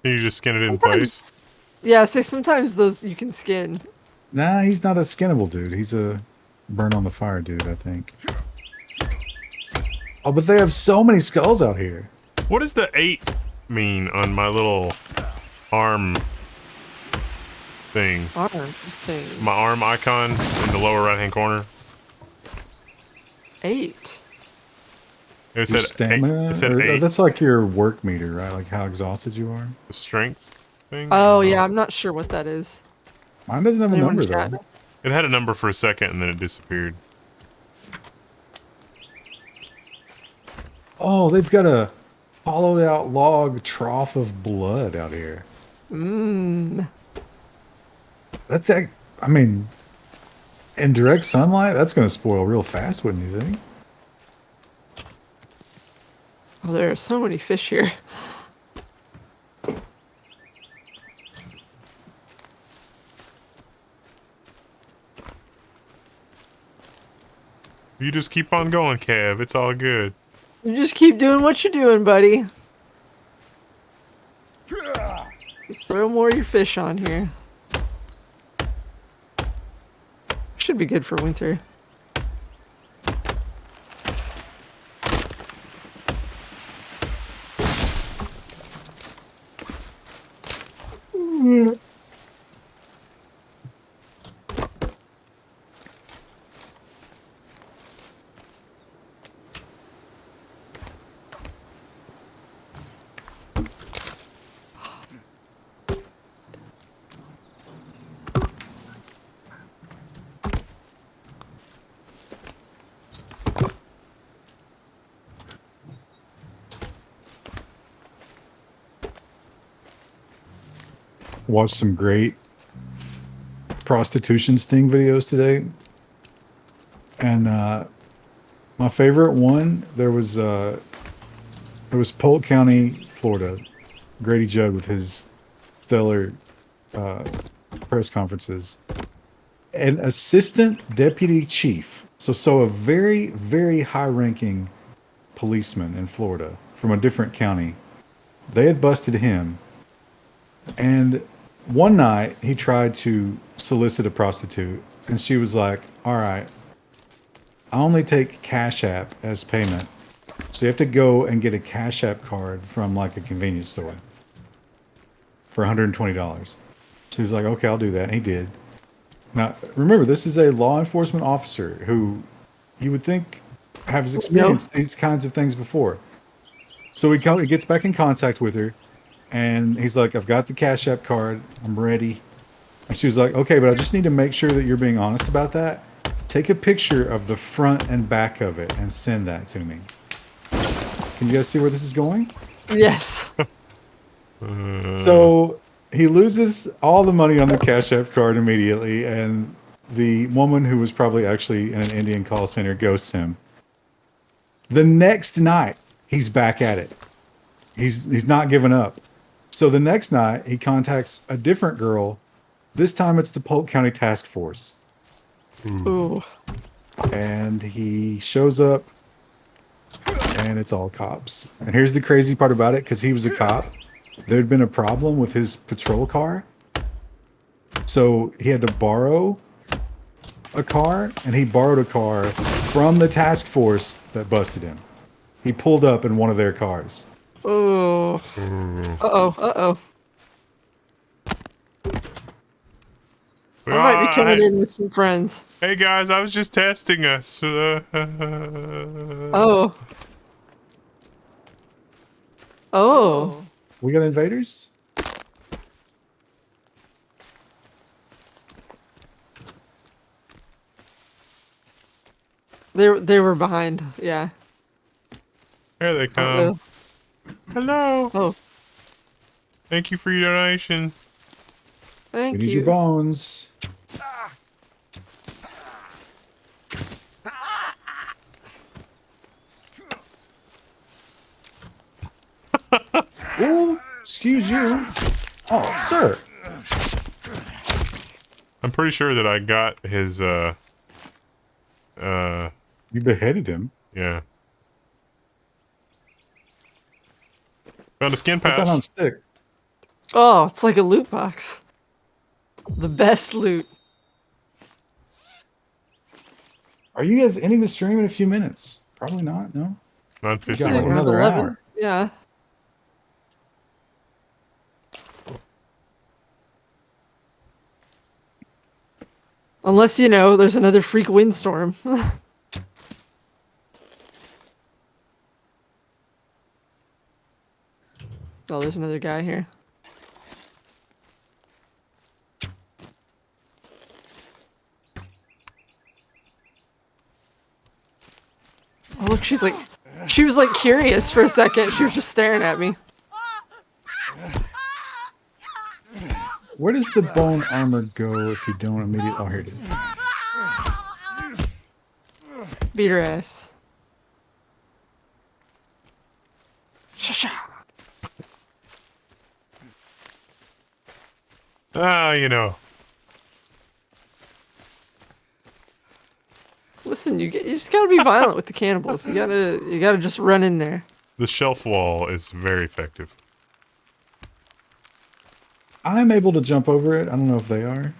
C: You just skin it in place.
B: Yeah, say sometimes those you can skin.
A: Nah, he's not a skinnable dude. He's a burn on the fire dude, I think. Oh, but they have so many skulls out here.
C: What does the 8 mean on my little arm thing?
B: Arm thing.
C: My arm icon in the lower right-hand corner.
B: 8.
C: It
A: Your
C: said
A: stamina?
C: 8. It said
A: Or-
C: 8.
A: That's like your work meter, right? Like how exhausted you are.
C: The strength thing.
B: Oh yeah, I'm not sure what that is.
A: Mine doesn't have
B: Does
A: a
B: anyone
A: number
B: in chat
A: though.
B: know?
C: It had a number for a second and then it disappeared.
A: Oh, they've got a hollowed out log trough of blood out here.
B: Mmm.
A: That's that. I mean, in direct sunlight, that's going to spoil real fast, wouldn't you think?
B: Oh, there are so many fish here.
C: You just keep on going, Kev. It's all good.
B: You just keep doing what you're doing, buddy. Throw more of your fish on here. Should be good for winter.
A: Watched some great prostitution sting videos today. And my favorite one, it was Polk County, Florida. Grady Judd with his stellar press conferences. An assistant deputy chief, so a very, very high-ranking policeman in Florida from a different county. They had busted him, and one night he tried to solicit a prostitute, and she was like, "All right, I only take Cash App as payment, so you have to go and get a Cash App card from like a convenience store for $120." So he was like, "Okay, I'll do that," and he did. Now, remember, this is a law enforcement officer who you would think has experienced these kinds of things before. So he gets back in contact with her, and he's like, "I've got the Cash App card. I'm ready." And she was like, "Okay, but I just need to make sure that you're being honest about that. Take a picture of the front and back of it and send that to me." Can you guys see where this is going?
B: Yes.
A: So he loses all the money on the Cash App card immediately, and the woman who was probably actually in an Indian call center ghosts him. The next night, he's back at it. He's not giving up. So the next night, he contacts a different girl. This time, it's the Polk County Task Force,
B: Ooh.
A: and he shows up, and it's all cops. And here's the crazy part about it: because he was a cop, there'd been a problem with his patrol car, so he had to borrow a car, and he borrowed a car from the task force that busted him. He pulled up in one of their cars.
B: Oh. Uh-oh. Uh-oh. I might be coming in with some friends.
C: Hey guys, I was just testing us.
B: Oh. Oh.
A: We got invaders?
B: They were behind. Yeah.
C: Here they come.
B: Oh.
C: Hello.
B: Oh.
C: Thank you for your donation.
B: Thank
A: We need
B: you.
A: your bones. Ooh, excuse you. Oh, sir.
C: I'm pretty sure that I got his
A: You beheaded him.
C: yeah. Found a skin
A: Put that on
C: patch.
A: stick.
B: Oh, it's like a loot box. The best loot.
A: Are you guys ending the stream in a few minutes? Probably not. No.
C: Not
A: You
C: 50
A: got
B: Like
A: like
B: around
A: another
B: 11.
A: hour.
B: Yeah. Unless, there's another freak windstorm. Oh, there's another guy here. Oh, look, she was like curious for a second. She was just staring at me.
A: Where does the bone armor go if you don't immediately? Oh, here it is.
B: Beat her ass. Shasha. Listen, you just gotta be violent with the cannibals. You gotta just run in there.
C: The shelf wall is very effective.
A: I'm able to jump over it. I don't know if they are.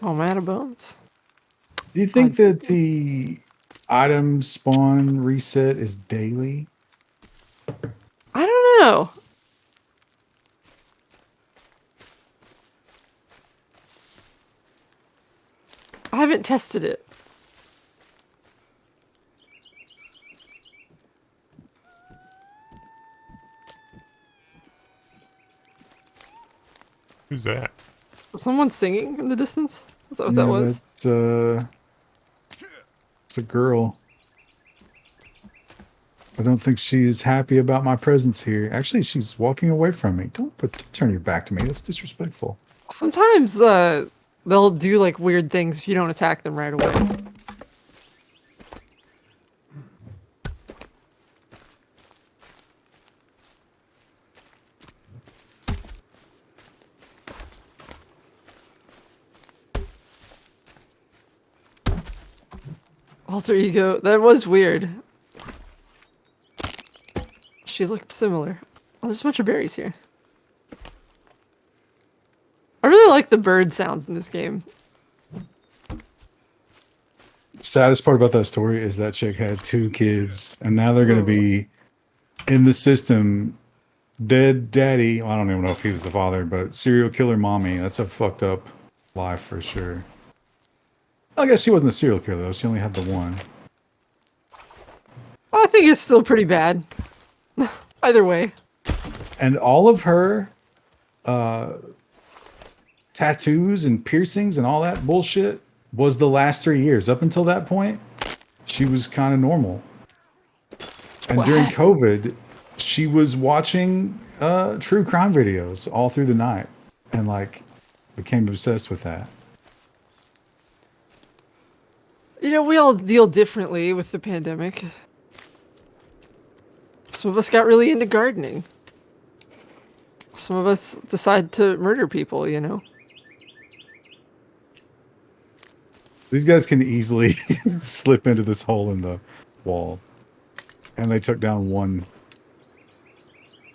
B: Oh, I'm out of bones.
A: Do you think that the item spawn reset is daily?
B: I don't know. I haven't tested it.
C: Who's that?
B: Was someone singing in the distance? Is that what that was?
A: It's a girl. I don't think she's happy about my presence here. Actually, she's walking away from me. Don't turn your back to me. That's disrespectful.
B: Sometimes they'll do like weird things if you don't attack them right away. Alter ego. That was weird. She looked similar. Oh, there's a bunch of berries here. I really like the bird sounds in this game.
A: Saddest part about that story is that chick had 2 kids, and now they're going to be in the system. Dead daddy. Well, I don't even know if he was the father, but serial killer mommy. That's a fucked up life for sure. I guess she wasn't a serial killer though. She only had the one.
B: I think it's still pretty bad. Either way.
A: And all of her tattoos and piercings and all that bullshit was the last 3 years. Up until that point, she was kind of normal. And during
B: What?
A: COVID, she was watching true crime videos all through the night and like became obsessed with that.
B: We all deal differently with the pandemic. Some of us got really into gardening. Some of us decide to murder people,
A: These guys can easily slip into this hole in the wall. And they took down one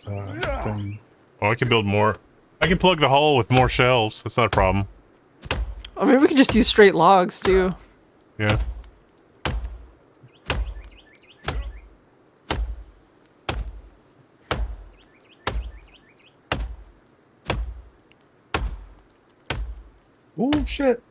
A: thing.
C: Oh, I can build more. I can plug the hole with more shelves. That's not a problem.
B: Or maybe we could just use straight logs, too.
C: Yeah.
A: Oh, shit.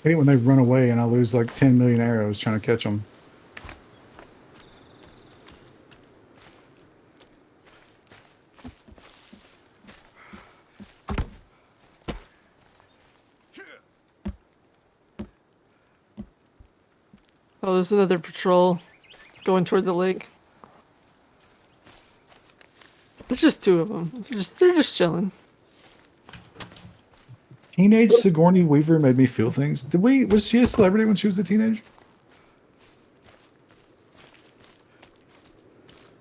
A: hate it when they run away and I lose like 10 million arrows trying to catch them.
B: Oh, there's another patrol going toward the lake. There's just two of them. They're just chilling.
A: Teenage Sigourney Weaver made me feel things. Was she a celebrity when she was a teenager?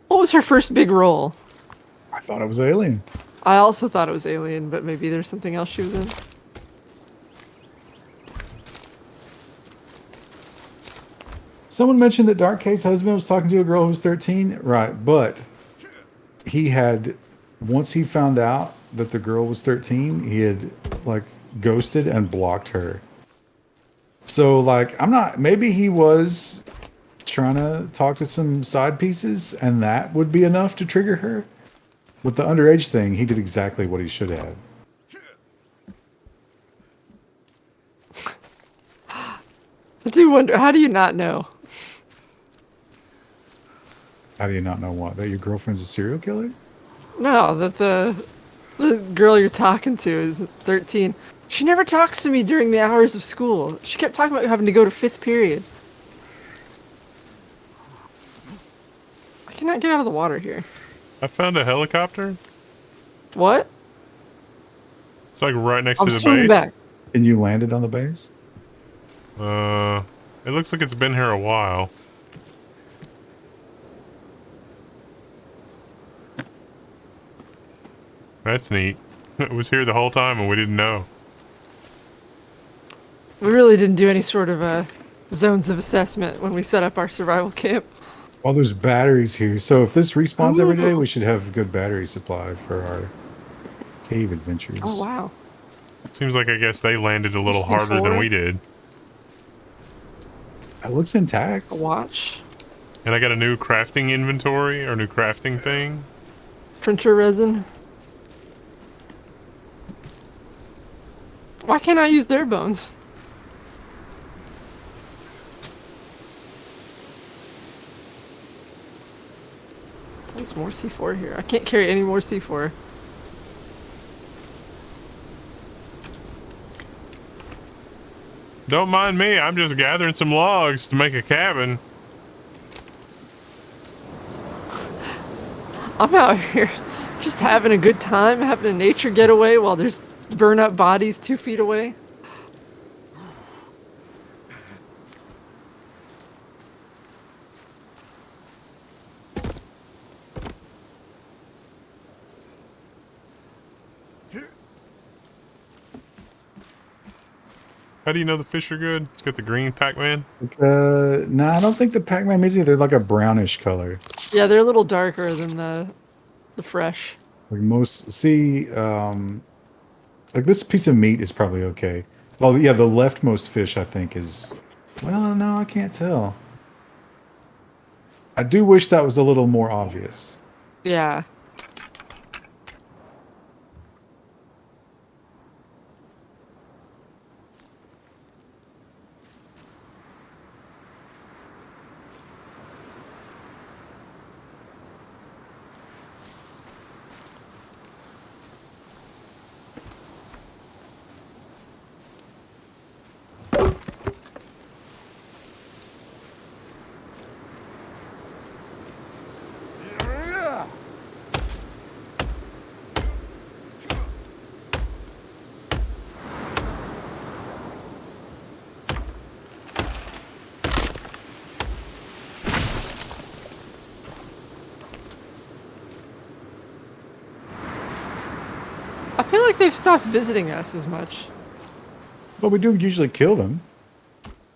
B: What was her first big role?
A: I thought it was Alien.
B: I also thought it was Alien, but maybe there's something else she was in.
A: Someone mentioned that Dark Kate's husband was talking to a girl who was 13. Right, but he had, once he found out that the girl was 13, he had like ghosted and blocked her. So like, maybe he was trying to talk to some side pieces and that would be enough to trigger her. With the underage thing, he did exactly what he should have.
B: I do wonder, how do you not know?
A: How do you not know what? That your girlfriend's a serial killer?
B: No, that the girl you're talking to is 13. She never talks to me during the hours of school. She kept talking about having to go to 5th period. I cannot get out of the water here.
C: I found a helicopter.
B: What?
C: It's like right next
B: I'm
C: to the
B: swimming
C: base.
B: back.
A: And you landed on the base?
C: It looks like it's been here a while. That's neat. It was here the whole time and we didn't know.
B: We really didn't do any sort of zones of assessment when we set up our survival camp.
A: Well, there's batteries here. So if this respawns every day, we should have good battery supply for our cave adventures.
B: Oh, wow.
C: Seems like I guess they landed a little
B: Just
C: harder than
B: forward.
C: we did.
A: It looks intact.
B: A watch.
C: And I got a new crafting inventory or new crafting thing.
B: Printer resin. Why can't I use their bones? There's more C4 here. I can't carry any more C4.
C: Don't mind me, I'm just gathering some logs to make a cabin.
B: I'm out here just having a good time, having a nature getaway while there's burn up bodies 2 feet away.
C: How do you know the fish are good? It's got the green Pac-Man.
A: No, I don't think the Pac-Man means they're like a brownish color.
B: Yeah, they're a little darker than the fresh.
A: Like like this piece of meat is probably okay. Oh yeah, the leftmost fish I think is, well, no, I can't tell. I do wish that was a little more obvious.
B: Yeah. I feel like they've stopped visiting us as much.
A: But we do usually kill them.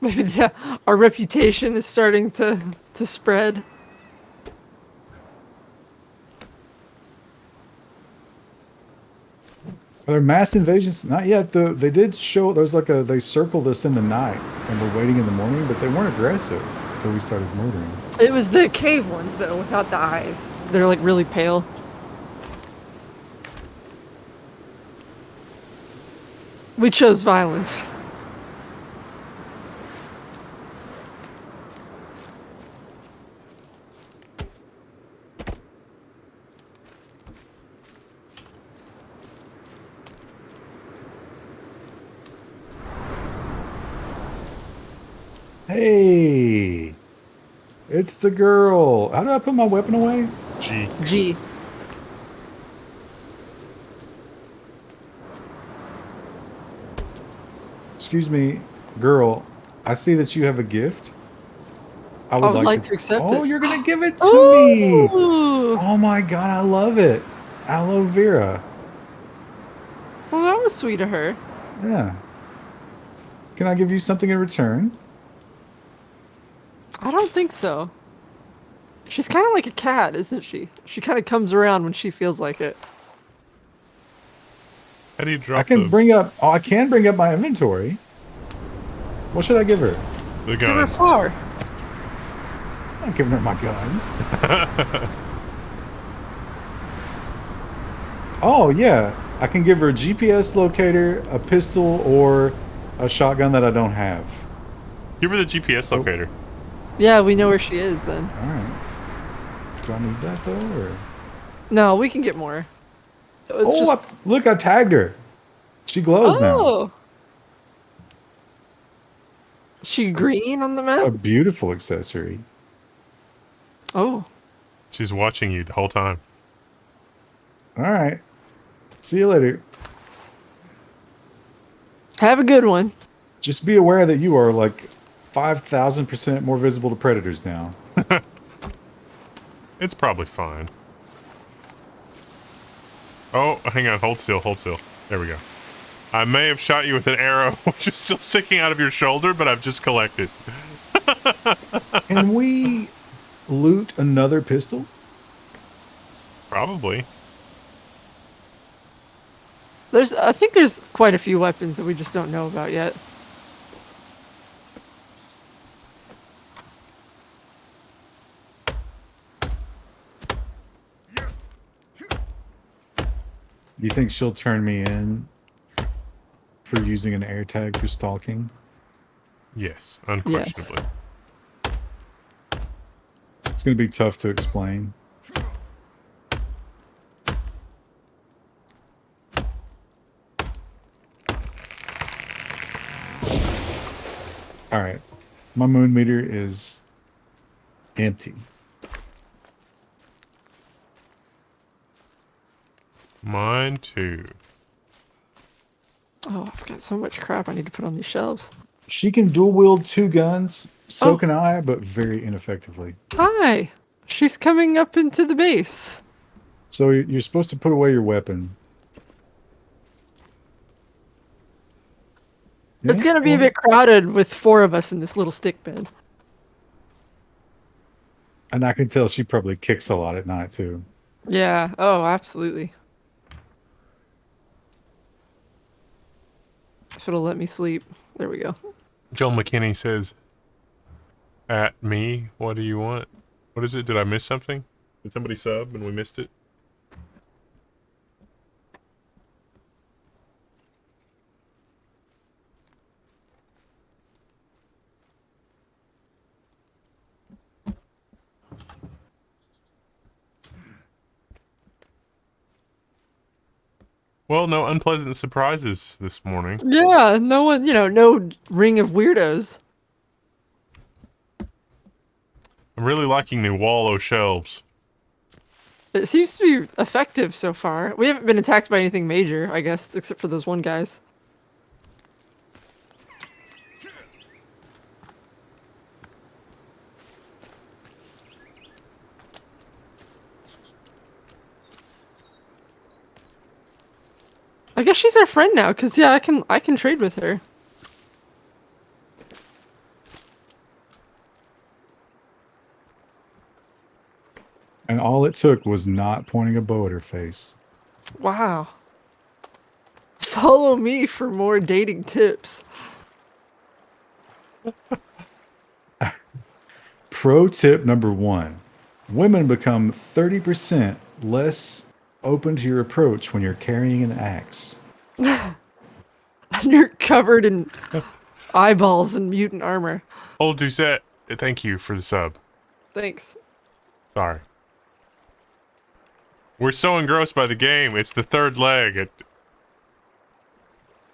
B: Maybe our reputation is starting to spread.
A: Are there mass invasions? Not yet. They did show there's like they circled us in the night and we're waiting in the morning, but they weren't aggressive until we started murdering.
B: It was the cave ones though, without the eyes. They're like really pale. We chose violence.
A: Hey, it's the girl. How do I put my weapon away?
C: Gee.
B: G.
A: Excuse me, girl. I see that you have a gift. I
B: I would like to accept
A: Oh,
B: it.
A: you're gonna give it to me.
B: Ooh!
A: Oh my god, I love it. Aloe vera.
B: Well, that was sweet of her.
A: Yeah. Can I give you something in return?
B: I don't think so. She's kind of like a cat, isn't she? She kind of comes around when she feels like it.
C: How do you
A: I
C: drop
A: can
C: the
A: bring up. Oh, I can bring up my inventory. What should I give her?
C: gun?
B: Give her a flower.
A: I'm not giving her my gun. Oh yeah, I can give her a GPS locator, a pistol, or a shotgun that I don't have.
C: Give her the GPS
A: Oh.
C: locator.
B: Yeah, we know where she is then.
A: All right. Do I need that though? Or?
B: No, we can get more. It's
A: Oh, look! I tagged her. She glows now.
B: Oh! She green on the
A: A
B: map?
A: beautiful accessory.
B: Oh.
C: She's watching you the whole time.
A: All right. See you later.
B: Have a good one.
A: Just be aware that you are like 5,000% more visible to predators now.
C: It's probably fine. Oh, hang on. Hold still. Hold still. There we go. I may have shot you with an arrow, which is still sticking out of your shoulder, but I've just collected.
A: Can we loot another pistol?
C: Probably.
B: I think there's quite a few weapons that we just don't know about yet.
A: You think she'll turn me in for using an air tag for stalking?
C: Yes, unquestionably.
A: It's going to be tough to explain. All right. My moon meter is empty.
C: Mine too.
B: Oh, I've got so much crap I need to put on these shelves.
A: She can dual wield 2 guns. So
B: Oh.
A: can I, but very ineffectively.
B: Hi! She's coming up into the base.
A: So you're supposed to put away your weapon.
B: It's
A: Yeah,
B: gonna be a
A: well,
B: bit crowded with 4 of us in this little stick bed.
A: And I can tell she probably kicks a lot at night, too.
B: Yeah, oh, absolutely. If it'll let me sleep. There we go.
C: Joel McKinney says, "At me, what do you want? What is it? Did I miss something? Did somebody sub and we missed it?" Well, no unpleasant surprises this morning.
B: Yeah, no one, no ring of weirdos.
C: I'm really liking the Wallow shelves.
B: It seems to be effective so far. We haven't been attacked by anything major, I guess, except for those one guys. I guess she's our friend now, cause yeah, I can trade with her.
A: And all it took was not pointing a bow at her face.
B: Wow. Follow me for more dating tips.
A: Pro tip number 1. Women become 30% less open to your approach when you're carrying an axe.
B: And you're covered in eyeballs and mutant armor.
C: Old Doucette, thank you for the sub.
B: Thanks.
C: Sorry. We're so engrossed by the game. It's the third leg.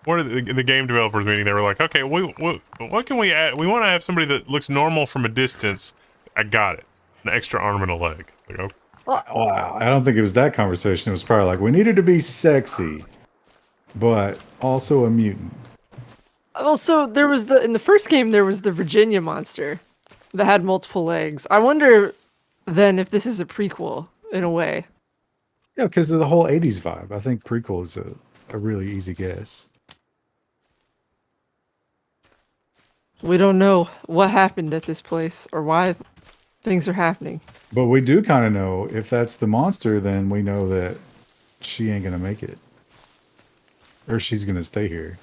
C: one of the game developers meeting, they were like, okay, what can we add? We want to have somebody that looks normal from a distance. I got it. An extra arm and a leg. Like, okay.
A: Wow, I don't think it was that conversation. It was probably like, we needed to be sexy, but also a mutant.
B: Well, so there was in the first game there was the Virginia monster that had multiple legs. I wonder then if this is a prequel in a way.
A: Yeah, because of the whole 80s vibe. I think prequel is a really easy guess.
B: We don't know what happened at this place or why things are happening.
A: But we do kind of know if that's the monster, then we know that she ain't going to make it. Or she's going to stay here.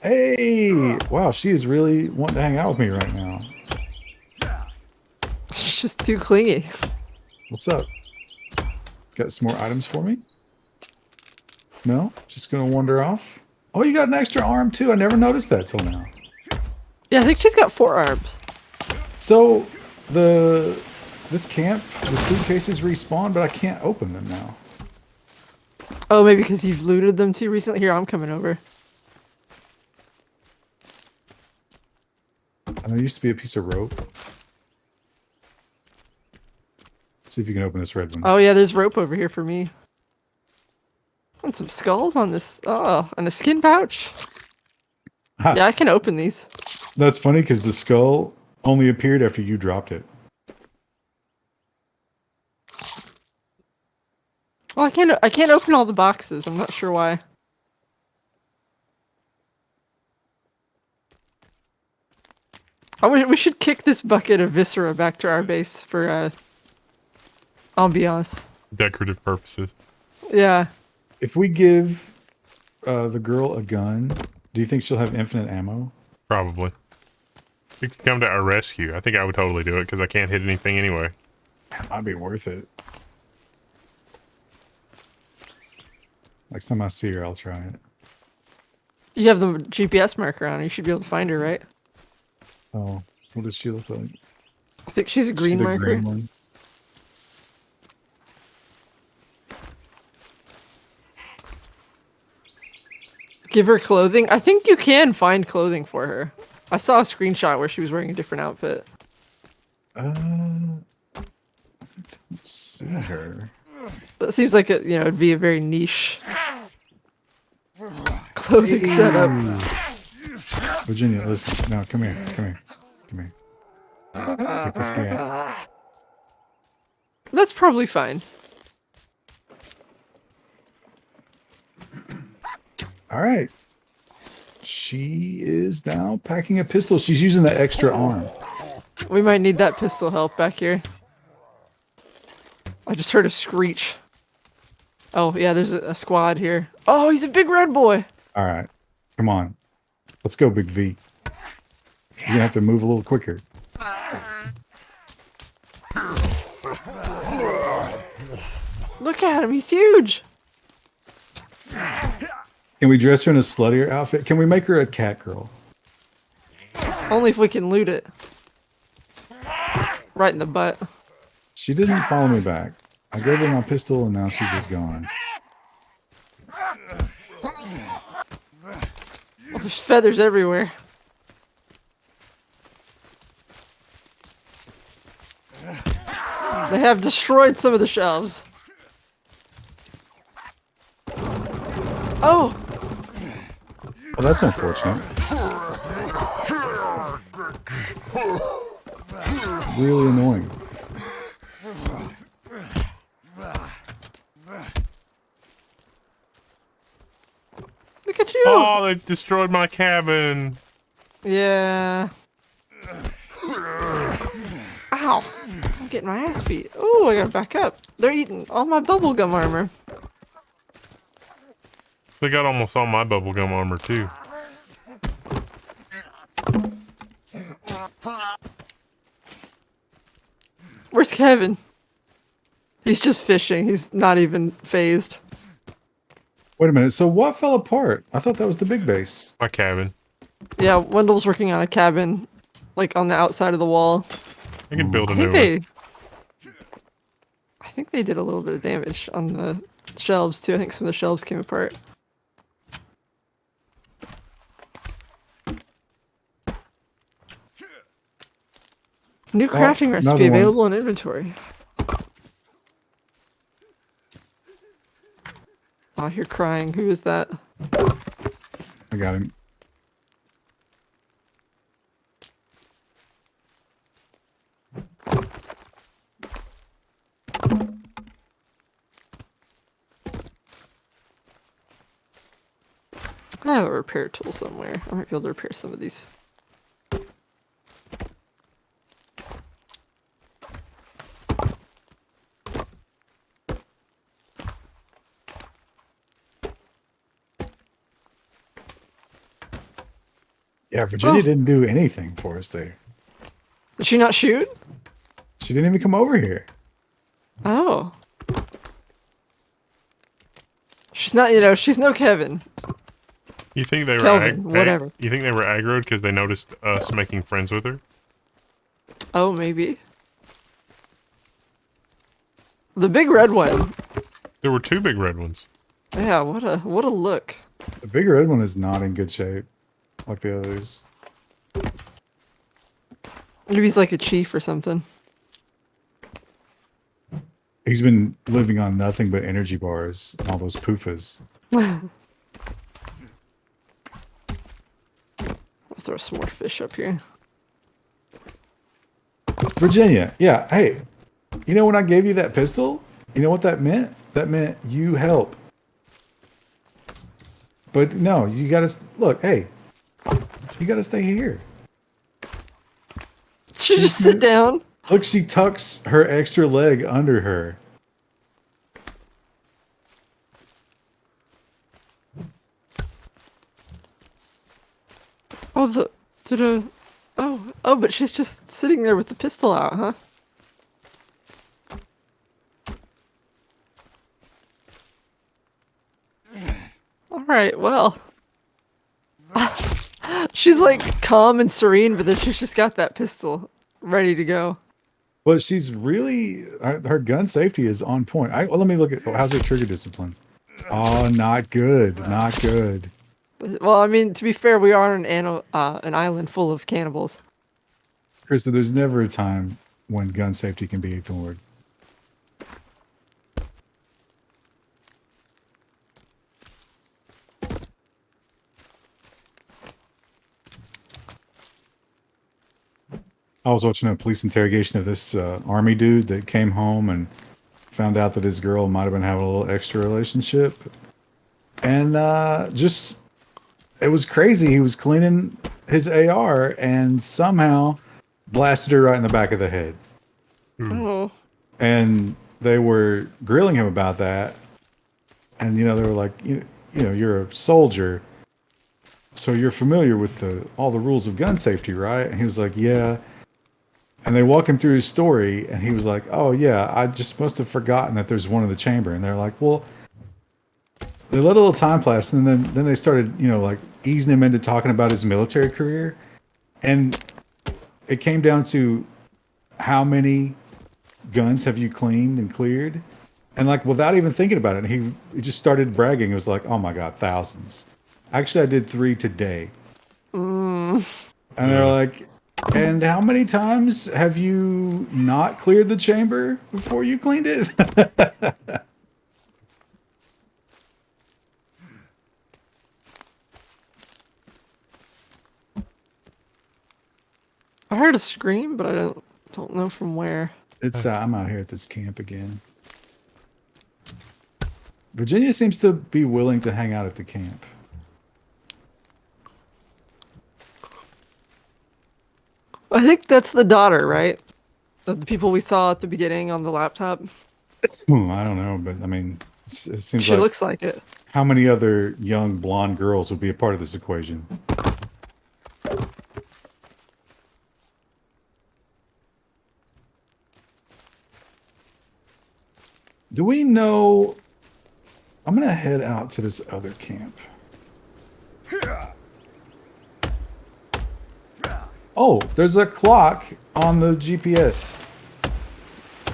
A: Hey! Wow, she is really wanting to hang out with me right now.
B: She's just too clingy.
A: What's up? Got some more items for me? No? Just going to wander off? Oh, you got an extra arm too. I never noticed that till now.
B: Yeah, I think she's got 4 arms.
A: So, this camp, the suitcases respawn, but I can't open them now.
B: Oh, maybe because you've looted them too recently? Here, I'm coming over.
A: And there used to be a piece of rope. See if you can open this red one.
B: Oh, yeah, there's rope over here for me. And some skulls on this. Oh, and a skin pouch.
A: Ha.
B: Yeah, I can open these.
A: That's funny because the skull only appeared after you dropped it.
B: Well, I can't open all the boxes. I'm not sure why. We should kick this bucket of viscera back to our base for ambiance.
C: Decorative purposes.
B: Yeah.
A: If we give the girl a gun, do you think she'll have infinite ammo?
C: Probably. You could come to our rescue. I think I would totally do it because I can't hit anything anyway.
A: That might be worth it. Next time I see her, I'll try it.
B: You have the GPS marker on her. You should be able to find her, right?
A: Oh, what does she look like?
B: I think she's a
A: Is she
B: green
A: the
B: marker.
A: green one?
B: Give her clothing. I think you can find clothing for her. I saw a screenshot where she was wearing a different outfit.
A: I don't see her.
B: That seems like it'd be a very niche clothing setup.
A: Virginia, listen. No, come here. Come here. Come here. Get this guy.
B: That's probably fine.
A: All right. She is now packing a pistol. She's using the extra arm.
B: We might need that pistol help back here. I just heard a screech. Oh, yeah, there's a squad here. Oh, he's a big red boy.
A: All right. Come on. Let's go, Big V. You're going to have to move a little quicker.
B: Look at him. He's huge.
A: Can we dress her in a sluttier outfit? Can we make her a cat girl?
B: Only if we can loot it. Right in the butt.
A: She didn't follow me back. I gave her my pistol and now she's just gone.
B: Well, there's feathers everywhere. They have destroyed some of the shelves. Oh!
A: Well, that's unfortunate. Really annoying.
B: Look at you!
C: Oh, they destroyed my cabin.
B: Yeah. Ow! I'm getting my ass beat. Oh, I gotta back up. They're eating all my bubblegum armor.
C: They got almost all my bubblegum armor, too.
B: Where's Kevin? He's just fishing. He's not even phased.
A: Wait a minute. So what fell apart? I thought that was the big base.
C: My cabin.
B: Yeah, Wendell's working on a cabin, like on the outside of the wall.
C: I can build a
B: I
C: new
B: think
C: one.
B: I think they did a little bit of damage on the Shelves too. I think some of the shelves came apart. New crafting recipe
A: another one.
B: available in inventory. Oh, I hear crying. Who is that?
A: I got him.
B: I have a repair tool somewhere. I might be able to repair some of these.
A: Yeah, Virginia
B: Oh.
A: didn't do anything for us there.
B: Did she not shoot?
A: She didn't even come over here.
B: Oh. She's not, you know, she's no Kevin.
C: You think they were
B: Kelvin, whatever.
C: You think they were aggroed because they noticed us making friends with her?
B: Oh, maybe. The big red one.
C: There were two big red ones.
B: Yeah, what a look.
A: The big red one is not in good shape, like the others.
B: Maybe he's like a chief or something.
A: He's been living on nothing but energy bars and all those poofas.
B: I'll throw some more fish up here.
A: Virginia, yeah, hey, you know when I gave you that pistol? You know what that meant? That meant you help. But no, you gotta, look, hey, you gotta stay here.
B: She just sit down.
A: Look, she tucks her extra leg under her.
B: Oh, oh, but she's just sitting there with the pistol out, huh? All right, well. She's like calm and serene, but then she's just got that pistol ready to go.
A: Well, she's really, her gun safety is on point. Well, let me look at, how's her trigger discipline? Oh, not good, not good.
B: Well, I mean, to be fair, we are on an island full of cannibals.
A: Krista, there's never a time when gun safety can be ignored. I was watching a police interrogation of this army dude that came home and found out that his girl might have been having a little extra relationship. And just, it was crazy. He was cleaning his AR and somehow blasted her right in the back of the head.
B: Oh.
A: And they were grilling him about that. And, you know, they were like, you know, you're a soldier, so you're familiar with all the rules of gun safety, right? And he was like, yeah. And they walked him through his story, and he was like, oh, yeah, I just must have forgotten that there's one in the chamber. And they're like, well, they let a little time pass, and then they started, you know, like easing him into talking about his military career. And it came down to how many guns have you cleaned and cleared? And like, without even thinking about it, he just started bragging. It was like, oh my God, thousands. Actually, I did 3 today. And they're like, and how many times have you not cleared the chamber before you cleaned it?
B: I heard a scream, but I don't know from where.
A: It's I'm out here at this camp again. Virginia seems to be willing to hang out at the camp.
B: I think that's the daughter, right? Of the people we saw at the beginning on the laptop.
A: I don't know, but I mean, it seems
B: She
A: like
B: looks like it.
A: how many other young blonde girls would be a part of this equation? Do we know? I'm gonna head out to this other camp. Oh, there's a clock on the GPS.
C: Well,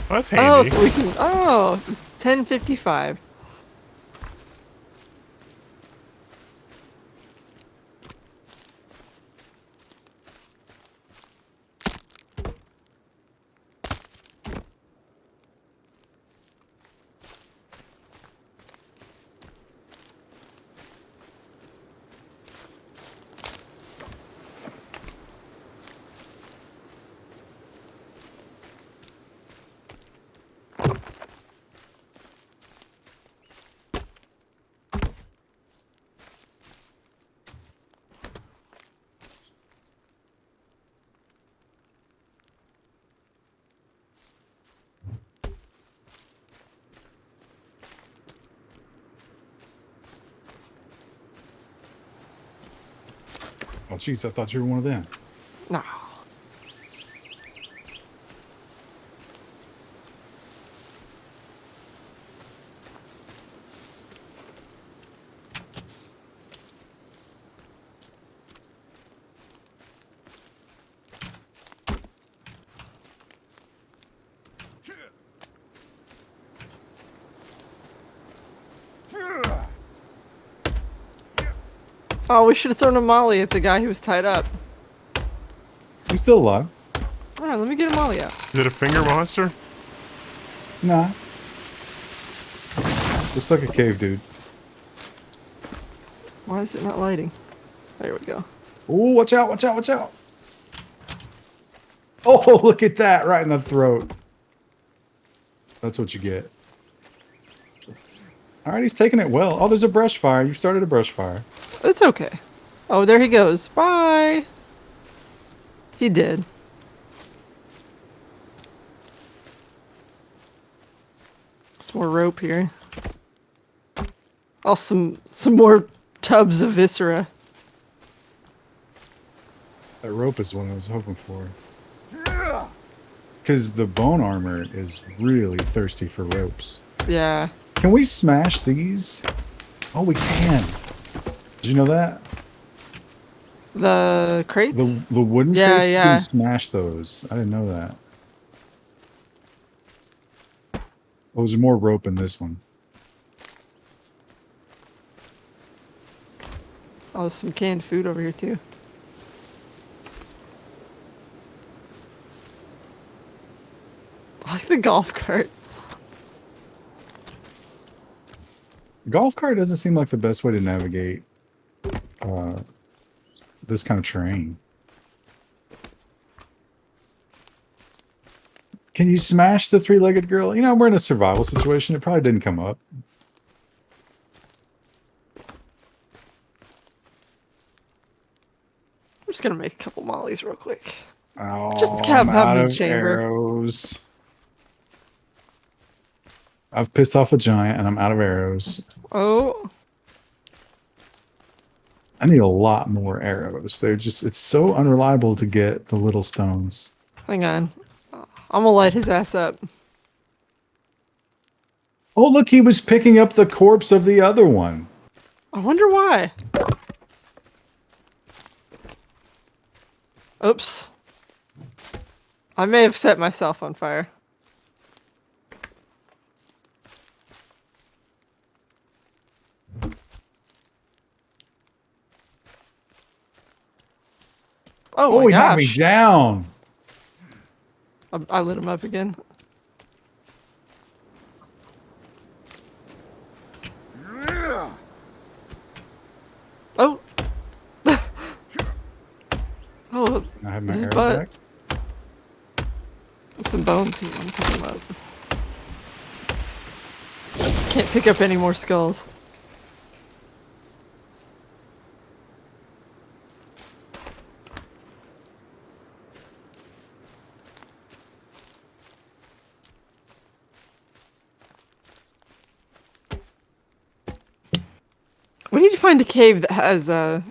C: that's handy.
B: Oh, so we can. Oh, it's 10:55.
A: Oh, jeez, I thought you were one of them.
B: No. Oh, we should have thrown a molly at the guy who was tied up.
A: He's still alive.
B: All right, let me get a molly out.
C: Is it a finger monster?
A: Nah. Looks like a cave, dude.
B: Why is it not lighting? There we go.
A: Oh, watch out, watch out, watch out. Oh, look at that, right in the throat. That's what you get. All right, he's taking it well. Oh, there's a brush fire. You started a brush fire.
B: It's okay. Oh, there he goes. Bye. He did. Some more rope here. Oh, some more tubs of viscera.
A: That rope is what I was hoping for. Because the bone armor is really thirsty for ropes.
B: Yeah.
A: Can we smash these? Oh, we can. Did you know that?
B: The crates?
A: The wooden
B: Yeah,
A: crates, you
B: yeah.
A: can smash those. I didn't know that. Oh, there's more rope in this one.
B: Oh, there's some canned food over here too. I like the golf cart.
A: Golf cart doesn't seem like the best way to navigate this kind of terrain. Can you smash the three-legged girl? You know, we're in a survival situation. It probably didn't come up.
B: I'm just gonna make a couple mollies real quick.
A: Oh,
B: Just have
A: I'm
B: them
A: out
B: in
A: of
B: chamber.
A: arrows. I've pissed off a giant and I'm out of arrows.
B: Oh,
A: I need a lot more arrows. They're just, it's so unreliable to get the little stones.
B: hang on. I'm gonna light his ass up.
A: Oh, look, he was picking up the corpse of the other one.
B: I wonder why. Oops. I may have set myself on fire. Oh,
A: Oh,
B: my
A: he knocked me
B: gosh.
A: down.
B: I lit him up again. Oh. Oh,
A: I have my
B: his
A: arrow
B: butt.
A: back.
B: Some bones here. I'm picking them up. Can't pick up any more skulls. We need to find a cave that has a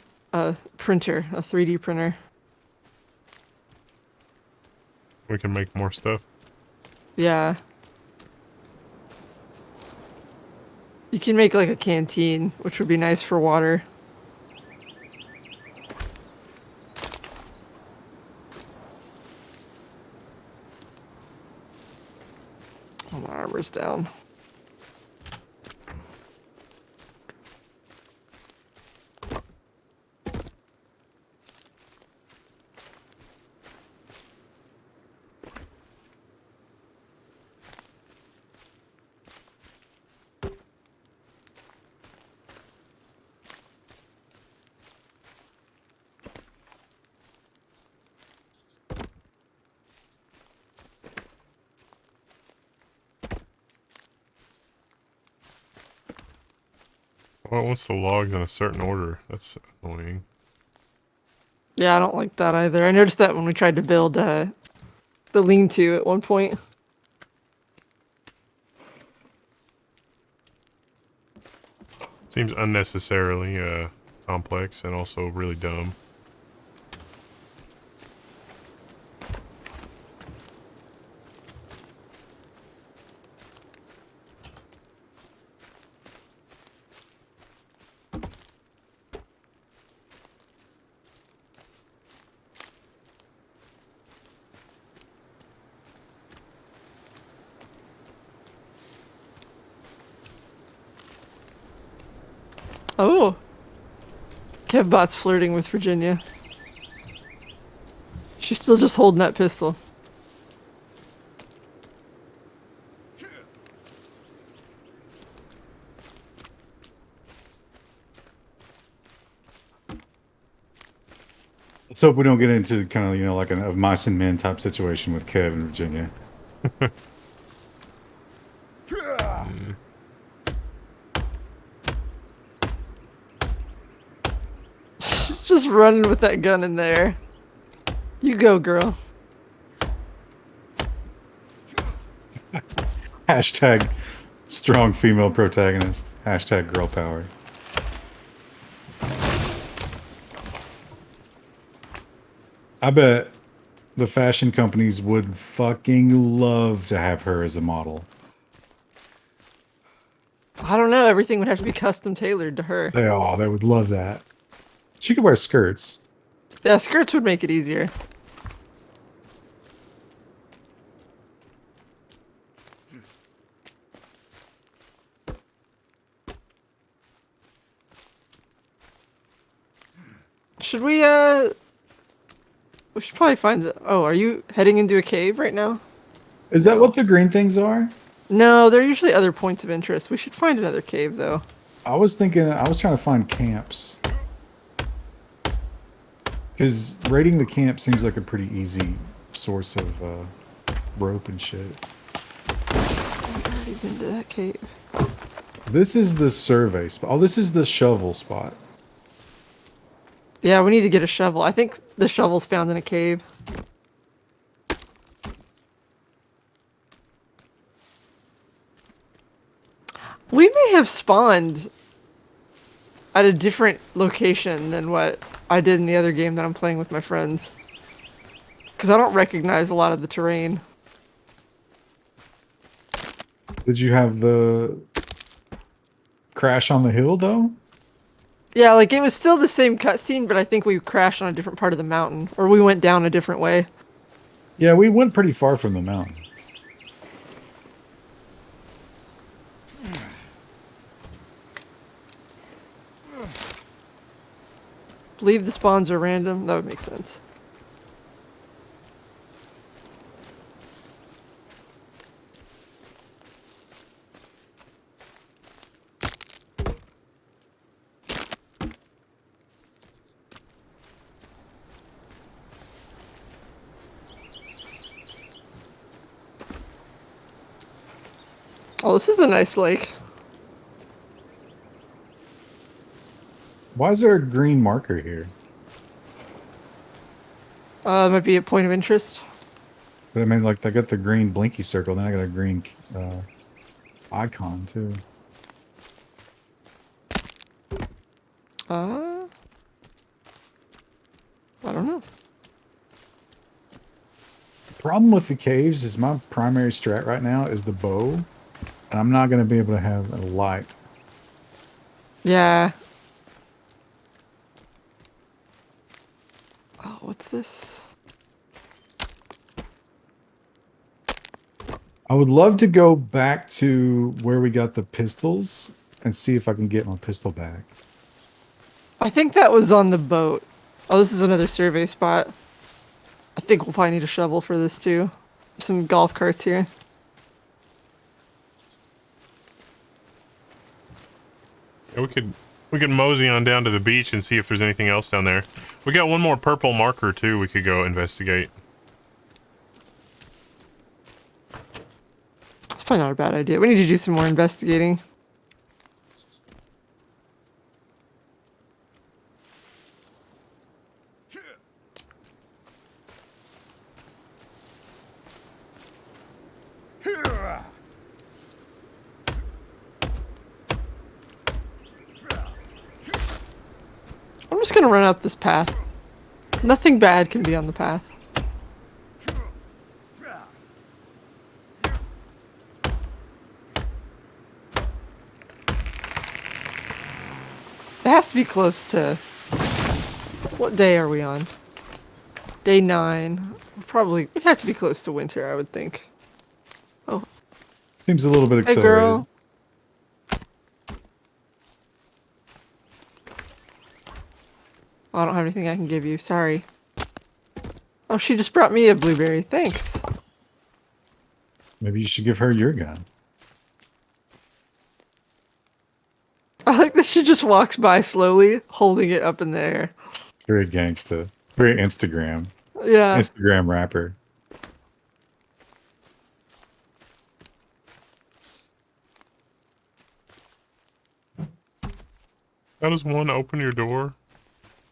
B: printer, a 3D printer.
C: We can make more stuff.
B: Yeah. You can make like a canteen, which would be nice for water. Oh, my armor's down.
C: Well, it wants the logs in a certain order. That's annoying.
B: Yeah, I don't like that either. I noticed that when we tried to build the lean-to at one point.
C: Seems unnecessarily complex and also really dumb.
B: Oh. Kevbot's flirting with Virginia. She's still just holding that pistol.
A: Let's hope we don't get into kind of, like a mice and men type situation with Kev and Virginia.
B: Just running with that gun in there. You go, girl.
A: Hashtag strong female protagonist. Hashtag girl power. I bet the fashion companies would fucking love to have her as a model.
B: I don't know. Everything would have to be custom tailored to her.
A: They would love that. She could wear skirts.
B: Yeah, skirts would make it easier. Should we should probably find it. Oh, are you heading into a cave right now?
A: Is that what the green things are?
B: No, they're usually other points of interest. We should find another cave, though.
A: I was trying to find camps. Because raiding the camp seems like a pretty easy source of rope and shit.
B: I've already been to that cave.
A: This is the survey spot. Oh, this is the shovel spot.
B: Yeah, we need to get a shovel. I think the shovel's found in a cave. We may have spawned at a different location than what I did in the other game that I'm playing with my friends. Because I don't recognize a lot of the terrain.
A: Did you have the crash on the hill, though?
B: Yeah, like it was still the same cutscene, but I think we crashed on a different part of the mountain. Or we went down a different way.
A: Yeah, we went pretty far from the mountain.
B: Believe the spawns are random. That would make sense. Oh, this is a nice lake.
A: Why is there a green marker here?
B: Might be a point of interest.
A: But I mean, like, I got the green blinky circle, then I got a green icon, too.
B: I don't know.
A: The problem with the caves is my primary strat right now is the bow, and I'm not going to be able to have a light.
B: Yeah. Oh, what's this?
A: I would love to go back to where we got the pistols and see if I can get my pistol back.
B: I think that was on the boat. Oh, this is another survey spot. I think we'll probably need a shovel for this too. Some golf carts here.
C: Yeah, we could mosey on down to the beach and see if there's anything else down there. We got one more purple marker too. We could go investigate.
B: It's probably not a bad idea. We need to do some more investigating. I'm just gonna run up this path. Nothing bad can be on the path. It has to be close to... What day are we on? Day 9. We have to be close to winter, I would think. Oh,
A: Seems a little bit
B: hey
A: accelerated.
B: girl. I don't have anything I can give you. Sorry. Oh, she just brought me a blueberry. Thanks.
A: Maybe you should give her your gun.
B: I like that she just walks by slowly, holding it up in the air.
A: Very gangsta. Very Instagram.
B: Yeah.
A: Instagram rapper.
C: How does one open your door?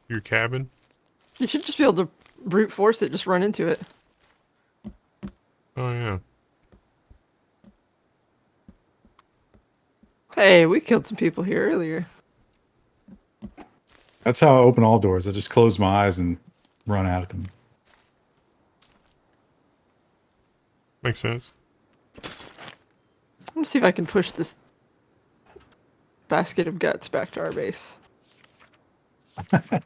C: Your cabin?
B: You should just be able to brute force it, just run into it.
C: Oh yeah.
B: Hey, we killed some people here earlier.
A: That's how I open all doors. I just close my eyes and run out of them.
C: Makes sense.
B: Let me see if I can push this basket of guts back to our base.
A: I'm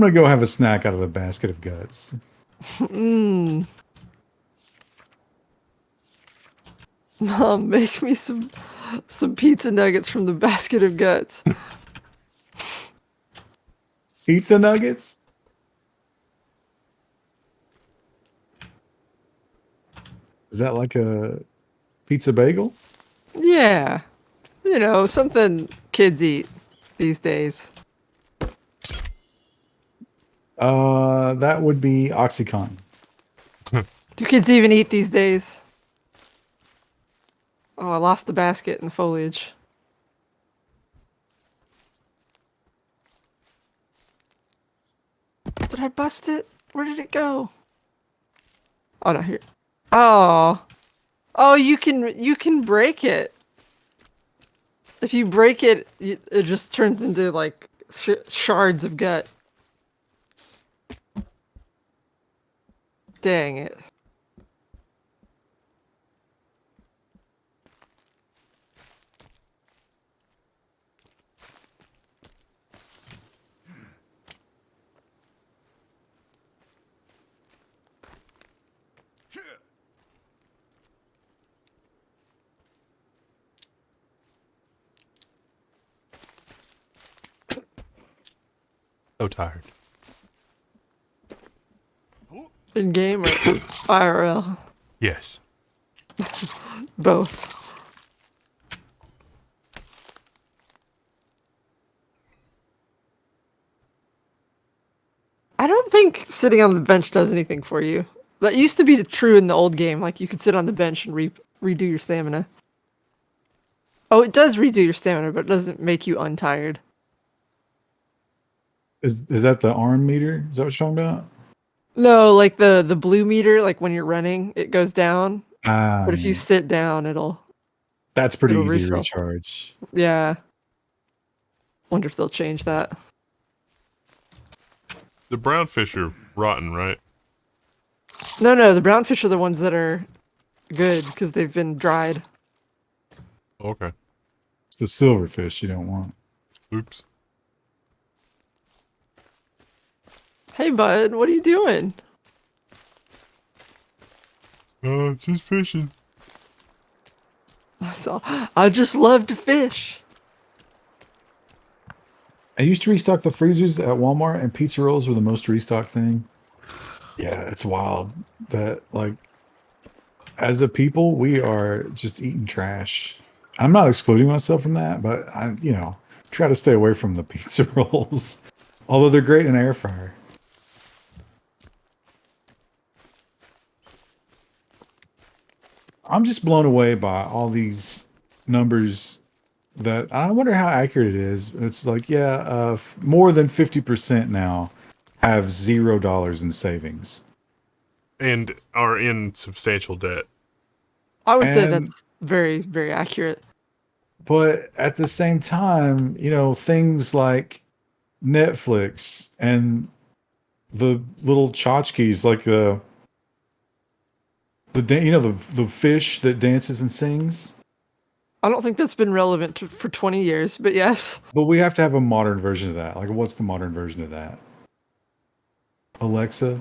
A: gonna go have a snack out of the basket of guts.
B: Mmm. Mom, make me some pizza nuggets from the basket of guts.
A: Pizza nuggets? Is that like a pizza bagel?
B: Yeah. You know, something kids eat these days.
A: That would be Oxycontin.
B: Do kids even eat these days? Oh, I lost the basket in the foliage. Did I bust it? Where did it go? Oh, not here. Oh. Oh, you can break it. If you break it, it just turns into like shards of gut. Dang it.
C: So tired.
B: In game or IRL?
C: Yes.
B: Both. I don't think sitting on the bench does anything for you. That used to be true in the old game. Like, you could sit on the bench and redo your stamina. Oh, it does redo your stamina, but it doesn't make you untired.
A: Is that the arm meter? Is that what you're talking about?
B: No, like the blue meter, like when you're running, it goes down.
A: Ah,
B: But if you
A: yeah.
B: sit down, it'll
A: That's pretty
B: it'll
A: easy to
B: refill.
A: recharge.
B: Yeah. Wonder if they'll change that.
C: The brownfish are rotten, right?
B: No, the brownfish are the ones that are good because they've been dried.
C: Okay.
A: It's the silverfish you don't want.
C: Oops.
B: Hey, bud, what are you doing?
C: Just fishing.
B: That's all. I just love to fish.
A: I used to restock the freezers at Walmart, and pizza rolls were the most restocked thing. Yeah, it's wild that, like, as a people, we are just eating trash. I'm not excluding myself from that, but I, try to stay away from the pizza rolls. Although they're great in an air fryer. I'm just blown away by all these numbers that I wonder how accurate it is. It's like, more than 50% now have $0 in savings.
C: And are in substantial debt.
B: I would say
A: And-
B: that's very, very accurate.
A: But at the same time, things like Netflix and the little tchotchkes, like the fish that dances and sings.
B: I don't think that's been relevant for 20 years, but yes.
A: But we have to have a modern version of that. Like, what's the modern version of that? Alexa?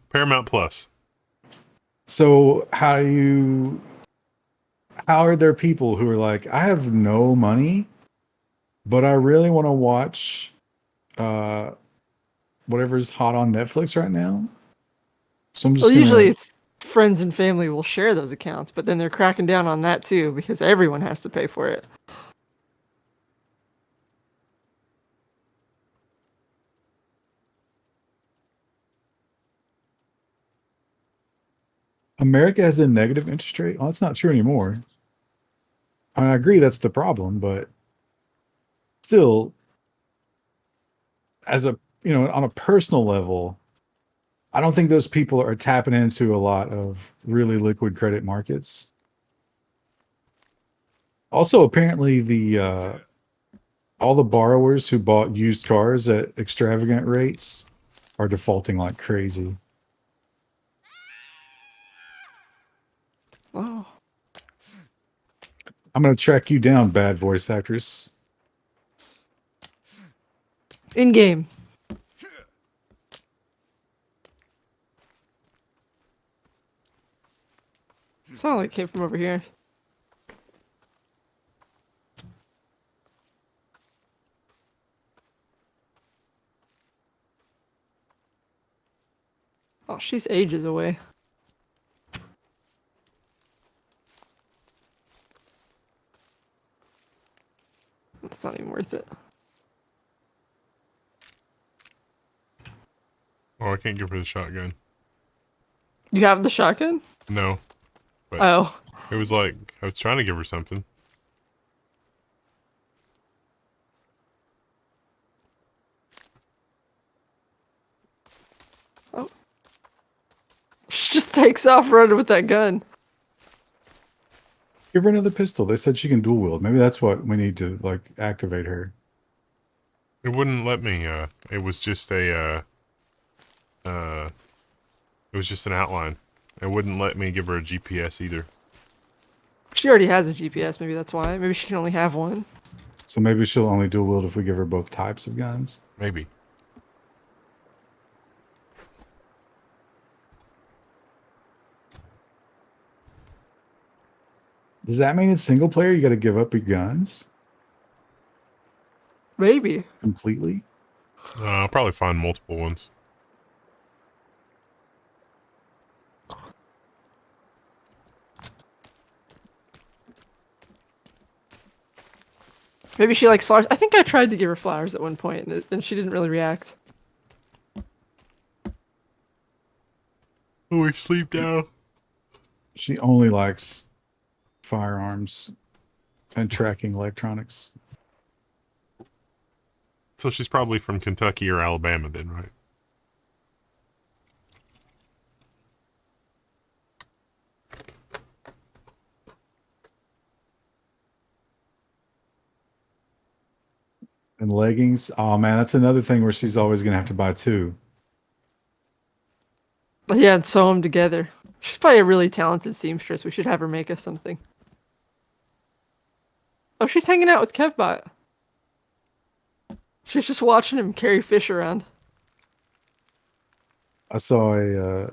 C: Paramount Plus.
A: So how are there people who are like, I have no money, but I really want to watch whatever's hot on Netflix right now. So I'm just
B: Well,
A: gonna.
B: usually it's friends and family will share those accounts, but then they're cracking down on that too because everyone has to pay for it.
A: America has a negative interest rate. Well, that's not true anymore. I mean, I agree that's the problem, but still, as a on a personal level, I don't think those people are tapping into a lot of really liquid credit markets. Also, apparently, the all the borrowers who bought used cars at extravagant rates are defaulting like crazy.
B: Oh,
A: I'm gonna track you down, bad voice actress.
B: in game. Sounded like it came from over here. Oh, she's ages away. It's not even worth it.
C: Oh, I can't give her the shotgun.
B: You have the shotgun?
C: No, but
B: Oh,
C: it was like I was trying to give her something.
B: she just takes off running with that gun.
A: Give her another pistol. They said she can dual wield. Maybe that's what we need to like activate her.
C: It wouldn't let me. It was just a it was just an outline. It wouldn't let me give her a GPS either.
B: She already has a GPS. Maybe that's why. Maybe she can only have one.
A: So maybe she'll only dual wield if we give her both types of guns.
C: Maybe.
A: Does that mean it's single player? You got to give up your guns
B: Maybe.
A: completely?
C: I'll probably find multiple ones.
B: Maybe she likes flowers. I think I tried to give her flowers at one point, and she didn't really react.
C: Oh, we sleep now.
A: She only likes firearms and tracking electronics.
C: So she's probably from Kentucky or Alabama then, right?
A: And leggings. Oh man, that's another thing where she's always gonna have to buy two.
B: But yeah, and sew them together. She's probably a really talented seamstress. We should have her make us something. Oh, she's hanging out with Kevbot. She's just watching him carry fish around.
A: I saw a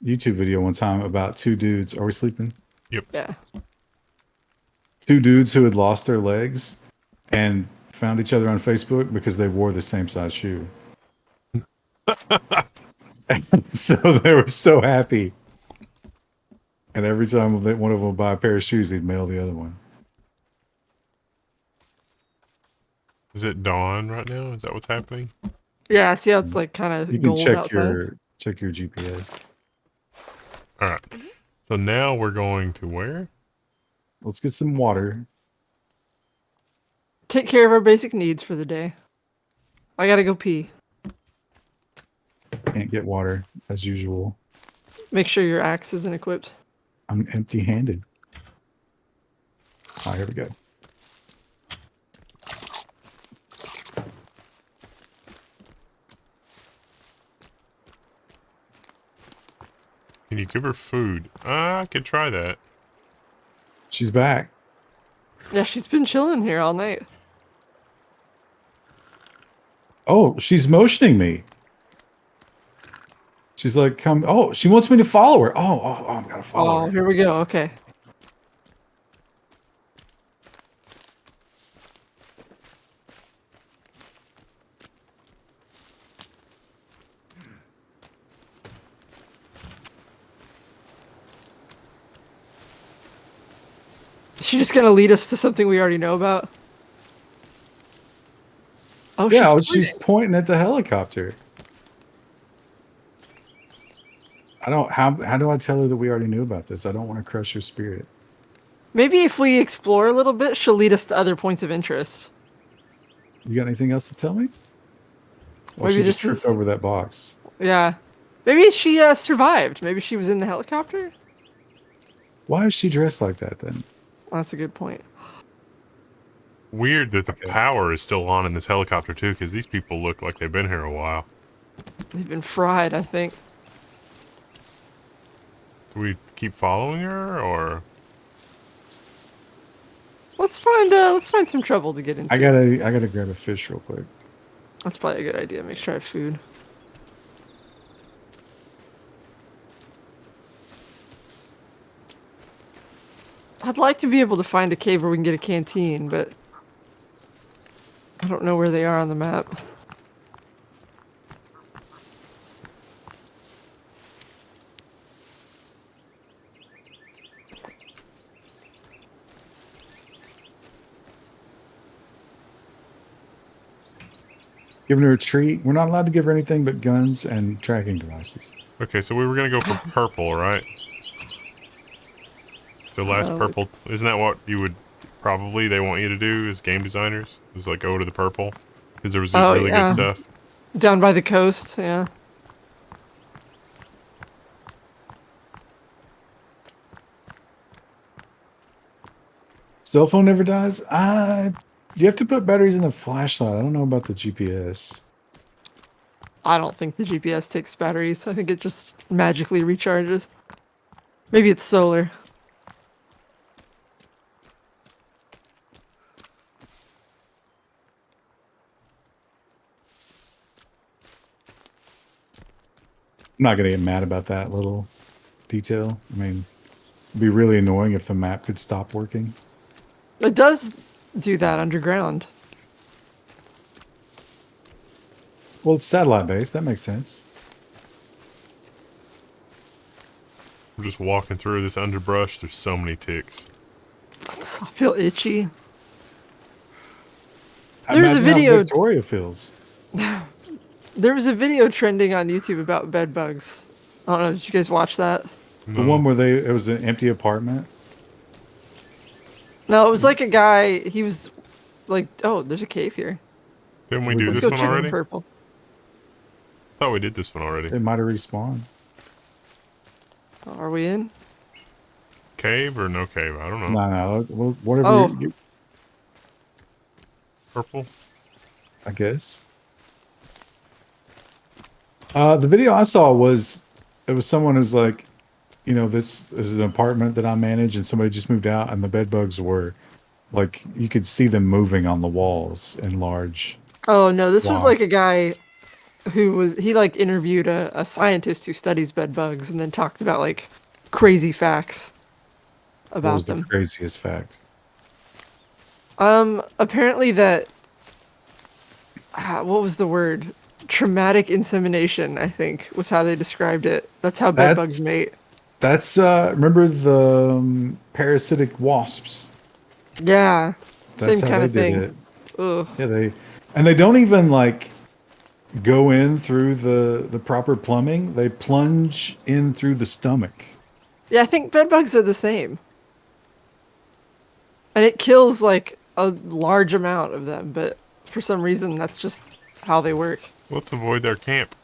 A: YouTube video one time about two dudes. Are we sleeping?
B: Yeah.
A: Two dudes who had lost their legs and found each other on Facebook because they wore the same size shoe. So they were so happy. And every time one of them would buy a pair of shoes, he'd mail the other one.
C: Is it dawn right now? Is that what's happening?
B: Yeah, see how it's like kind of
A: You can
B: gold
A: check
B: outside?
A: your GPS.
C: All right. So now we're going to where?
A: Let's get some water.
B: Take care of our basic needs for the day. I gotta go pee.
A: Can't get water as usual.
B: Make sure your axe isn't equipped.
A: I'm empty-handed. Oh, here we go.
C: Can you give her food? I could try that.
A: She's back.
B: Yeah, she's been chilling here all night.
A: Oh, she's motioning me. She's like, come. Oh, she wants me to follow her. Oh, I'm gonna follow
B: Oh,
A: her.
B: here we go. Okay. Is she just gonna lead us to something we already know about? Oh,
A: Yeah, well,
B: she's
A: she's
B: pointing.
A: pointing at the helicopter. I don't. How do I tell her that we already knew about this? I don't want to crush her spirit.
B: Maybe if we explore a little bit, she'll lead us to other points of interest.
A: You got anything else to tell me? Well,
B: Maybe
A: she just
B: this
A: tripped
B: is
A: over that box.
B: yeah. Maybe she survived. Maybe she was in the helicopter.
A: Why is she dressed like that then?
B: That's a good point.
C: Weird that the
A: Okay.
C: power is still on in this helicopter too, because these people look like they've been here a while.
B: They've been fried, I think.
C: Do we keep following her, or
B: Let's find some trouble to get into.
A: I gotta grab a fish real quick.
B: That's probably a good idea. Make sure I have food. I'd like to be able to find a cave where we can get a canteen, but I don't know where they are on the map.
A: Giving her a treat. We're not allowed to give her anything but guns and tracking devices.
C: okay? So we were gonna go for purple, right? The last purple. Isn't that what you would probably they want you to do as game designers? Is like go to the purple because there was some
B: Oh,
C: really
B: yeah.
C: good stuff.
B: Down by the coast, yeah.
A: Cell phone never dies. You have to put batteries in the flashlight. I don't know about the GPS.
B: I don't think the GPS takes batteries. I think it just magically recharges. Maybe it's solar.
A: I'm not gonna get mad about that little detail. I mean, it'd be really annoying if the map could stop working.
B: It does do that underground.
A: Well, it's satellite based. That makes sense.
C: We're just walking through this underbrush. There's so many ticks.
B: I feel itchy.
A: I
B: There's a
A: imagine how
B: video-
A: Victoria feels.
B: There was a video trending on YouTube about bed bugs. I don't know. Did you guys watch that?
A: The one where it was an empty apartment.
B: No, it was like a guy. He was like, "Oh, there's a cave here.
C: Didn't we do
B: Let's
C: this
B: go
C: one
B: check
C: already?
B: in purple."
C: Thought we did this one already.
A: It might have respawned.
B: Are we in?
C: Cave or no cave? I don't know.
A: No. Well, whatever.
B: Oh.
C: Purple.
A: I guess. The video I saw was someone who's like, this is an apartment that I manage, and somebody just moved out, and the bed bugs were like you could see them moving on the walls in large.
B: Oh no, this was
A: Wow.
B: like a guy he like interviewed a scientist who studies bed bugs and then talked about like crazy facts
A: What
B: about
A: was the
B: them.
A: craziest fact?
B: Apparently that what was the word? Traumatic insemination, I think, was how they described it. That's how bed bugs mate.
A: That's remember the parasitic wasps.
B: Yeah.
A: That's
B: Same
A: how
B: kind
A: they
B: of
A: did
B: thing.
A: it.
B: Ugh.
A: Yeah, they don't even like go in through the proper plumbing. They plunge in through the stomach.
B: Yeah, I think bed bugs are the same. And it kills like a large amount of them, but for some reason that's just how they work.
C: Let's avoid their camp.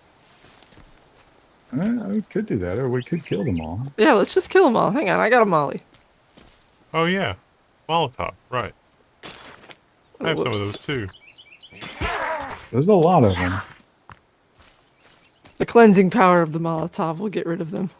A: We could do that, or we could kill them all.
B: Yeah, let's just kill them all. Hang on, I got a molly.
C: Oh yeah, Molotov. Right. I have some of
B: Whoops.
C: those too.
A: There's a lot of them.
B: The cleansing power of the Molotov will get rid of them.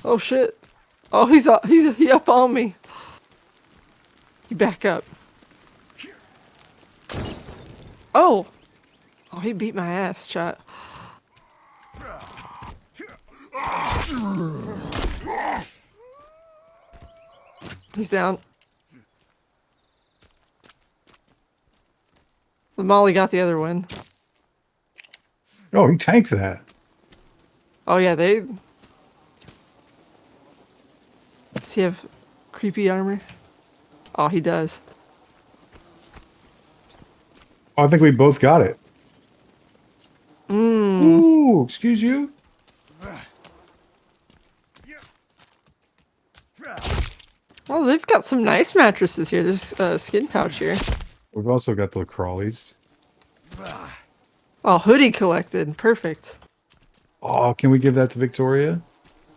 B: Oh shit. Oh, he up on me. You back up. Oh. Oh, he beat my ass, chat. He's down. The Molly got the other one.
A: Oh, he tanked that.
B: Oh yeah, they. Does he have creepy armor? Oh, he does.
A: Oh, I think we both got it. Ooh, excuse you.
B: Oh, they've got some nice mattresses here. There's a skin pouch here.
A: We've also got the crawlies.
B: Oh, hoodie collected. Perfect.
A: Oh, can we give that to Victoria?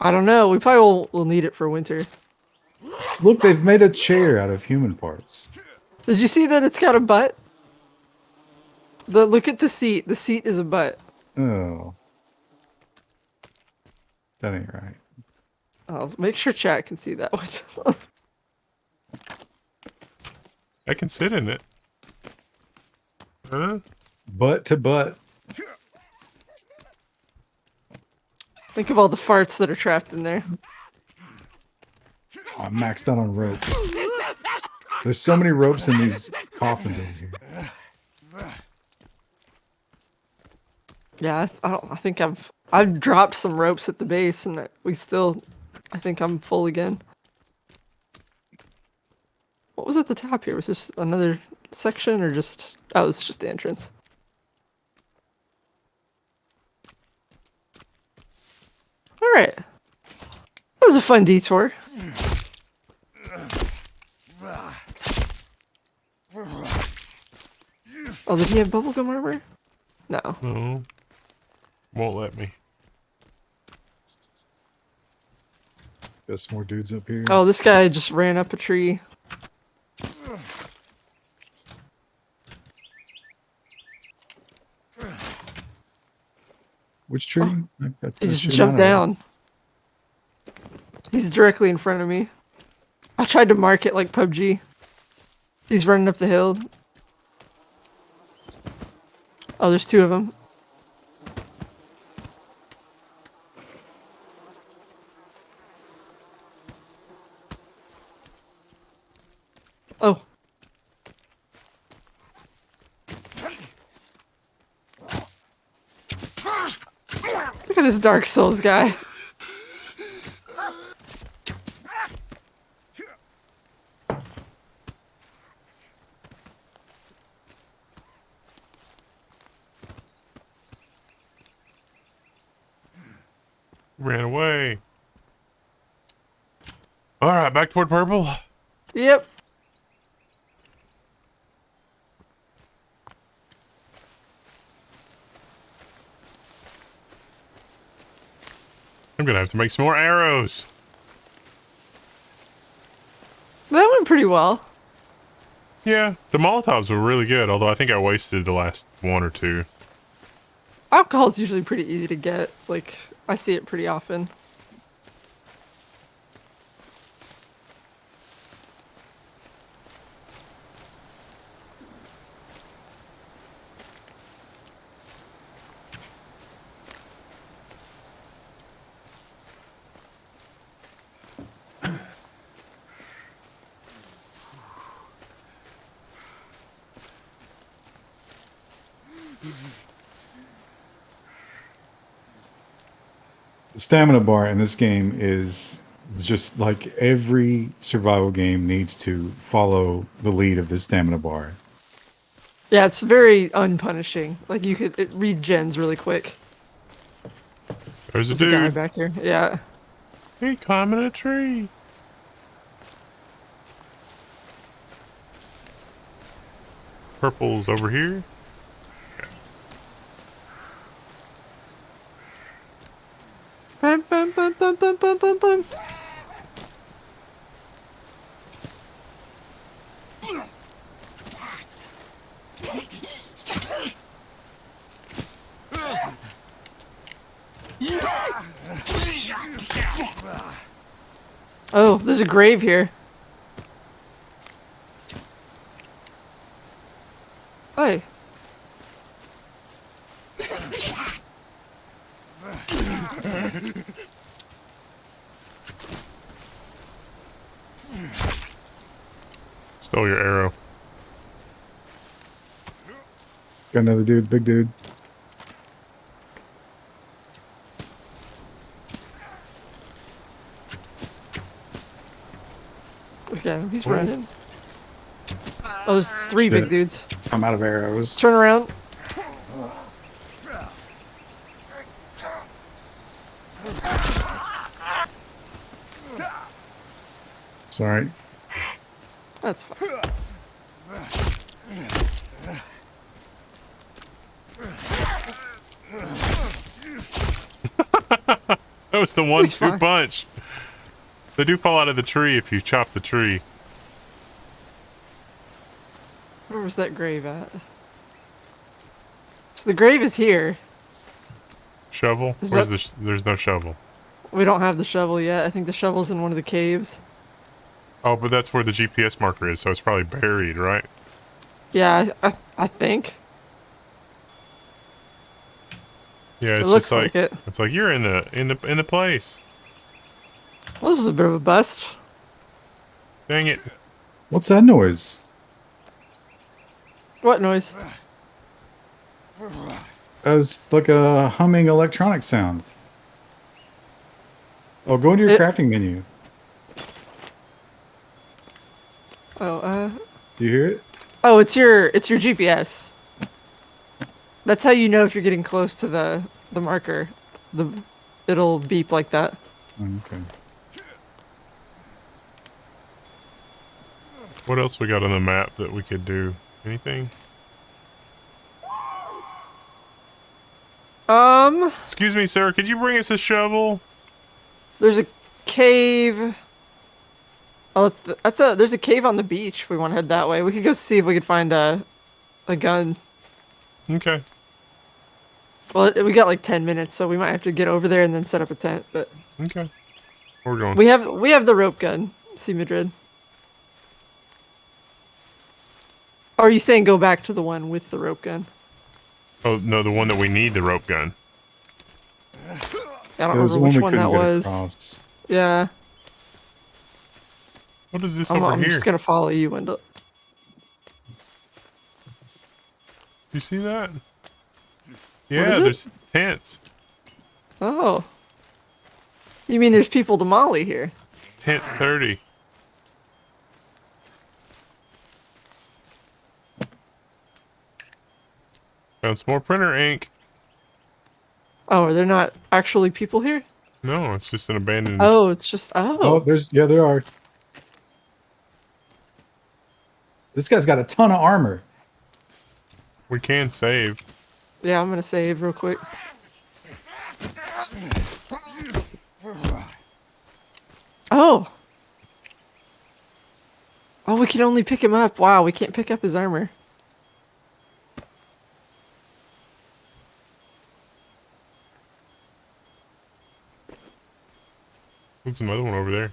B: I don't know. We probably will need it for winter.
A: Look, they've made a chair out of human parts.
B: Did you see that it's got a butt? Look at the seat. The seat is a butt.
A: Oh. That ain't right.
B: Oh, make sure chat can see that one.
C: I can sit in it. Huh?
A: Butt to butt.
B: Think of all the farts that are trapped in there.
A: Oh, I'm maxed out on ropes. There's so many ropes in these coffins over here.
B: Yeah, I think I've dropped some ropes at the base, and I think I'm full again. What was at the top here? Was this another section or just? Oh, it's just the entrance. All right, that was a fun detour. Oh, did he have bubblegum armor? No.
C: No. Won't let me.
A: Got some more dudes up here.
B: Oh, this guy just ran up a tree.
A: Which tree?
B: He just jumped down. He's directly in front of me. I tried to mark it like PUBG. He's running up the hill. Oh, there's two of them. Oh. Look at this Dark Souls guy.
C: Ran away. All right, back toward purple.
B: Yep.
C: I'm gonna have to make some more arrows.
B: That went pretty well.
C: Yeah, the Molotovs were really good, although I think I wasted the last one or two.
B: Alcohol's usually pretty easy to get. Like, I see it pretty often.
A: The stamina bar in this game is just like every survival game needs to follow the lead of the stamina bar.
B: Yeah, it's very unpunishing. Like, it regens really quick.
C: There's a
B: There's a guy
C: dude.
B: back here. Yeah.
C: He climbing a tree. Purple's over here.
B: Bum, bum, bum, bum, bum, bum, bum, bum. Oh, there's a grave here. Hey.
C: Stole your arrow.
A: Got another dude, big dude.
B: Look at him. He's
C: Where?
B: running. Oh, there's 3 big
A: Shit.
B: dudes.
A: I'm out of arrows.
B: Turn around.
A: Sorry.
B: That's fine.
C: That was the
B: He's
C: 1-2
B: fine.
C: punch. They do fall out of the tree if you chop the tree.
B: Where was that grave at? So the grave is here.
C: Shovel?
B: Is
C: Where's
B: that-
C: there's no shovel.
B: We don't have the shovel yet. I think the shovel's in one of the caves.
C: Oh, but that's where the GPS marker is, so it's probably buried, right?
B: Yeah, I think.
C: Yeah,
B: It
C: it's
B: looks
C: just like,
B: like it.
C: it's like you're in the place.
B: Well, this was a bit of a bust.
C: Dang it.
A: What's that noise?
B: What noise?
A: That was like a humming electronic sound. Oh, go into your
B: It-
A: crafting menu.
B: Oh,
A: Do you hear it?
B: oh, it's your GPS. That's how you know if you're getting close to the marker. It'll beep like that.
A: Oh, okay.
C: What else we got on the map that we could do? Anything? Excuse me, sir. Could you bring us a shovel?
B: There's a cave. Oh, there's a cave on the beach. If we want to head that way, we could go see if we could find a gun.
C: Okay.
B: Well, we got like 10 minutes, so we might have to get over there and then set up a tent. But
C: Okay. We're going.
B: we have the rope gun. See Madrid. Or are you saying go back to the one with the rope gun?
C: Oh, no, the one that we need, the rope gun.
B: I don't
A: There was
B: remember
A: one
B: which
A: we
B: one
A: couldn't
B: that
A: get
B: was.
A: across.
B: Yeah,
C: What is this
B: I'm
C: over here?
B: just gonna follow you, Wendell.
C: You see that?
B: is
C: Yeah,
B: it?
C: there's tents.
B: Oh, you mean there's people to molly here?
C: Tent 30. Found some more printer ink.
B: Oh, are there not actually people here?
C: No, it's just an abandoned.
B: Oh, it's just
A: Oh, there are. This guy's got a ton of armor.
C: We can save.
B: Yeah, I'm gonna save real quick. Oh. Oh, we can only pick him up. Wow, we can't pick up his armor.
C: There's another one over there.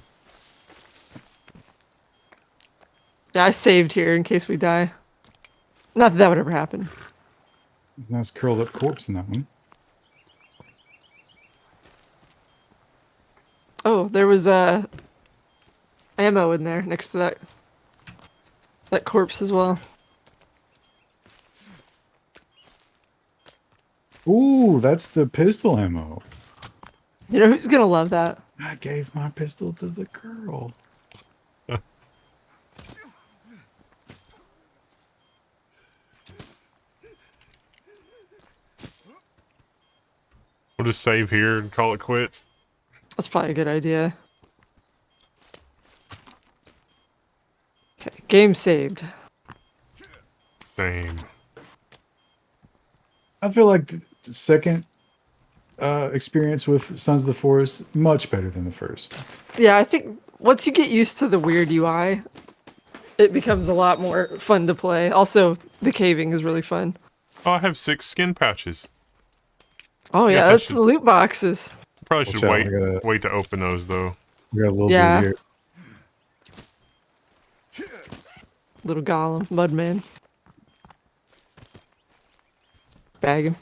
B: Yeah, I saved here in case we die. Not that that would ever happen.
A: There's a nice curled up corpse in that one.
B: Oh, there was ammo in there next to that corpse as well.
A: Ooh, that's the pistol ammo.
B: You know who's gonna love that?
A: I gave my pistol to the girl.
C: We'll just save here and call it quits.
B: That's probably a good idea. Okay, game saved.
C: Same.
A: I feel like the second experience with Sons of the Forest much better than the first.
B: Yeah, I think once you get used to the weird UI, it becomes a lot more fun to play. Also, the caving is really fun.
C: Oh, I have 6 skin pouches.
B: Oh
C: Guess
B: yeah,
C: I
B: that's
C: should-
B: the loot boxes.
C: Probably
A: Watch
C: should
A: out,
C: wait
A: I gotta-
C: wait to open those though.
A: We got a little
B: Yeah.
A: dude here.
B: Little golem, mudman. Bag him.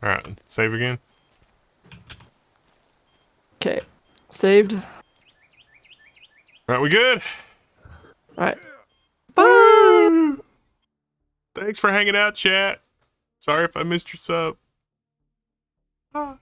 C: Alright, save again.
B: Okay. Saved.
C: All right, we good?
B: All right. Bye.
C: Thanks for hanging out, chat. Sorry if I missed your sub. Ah.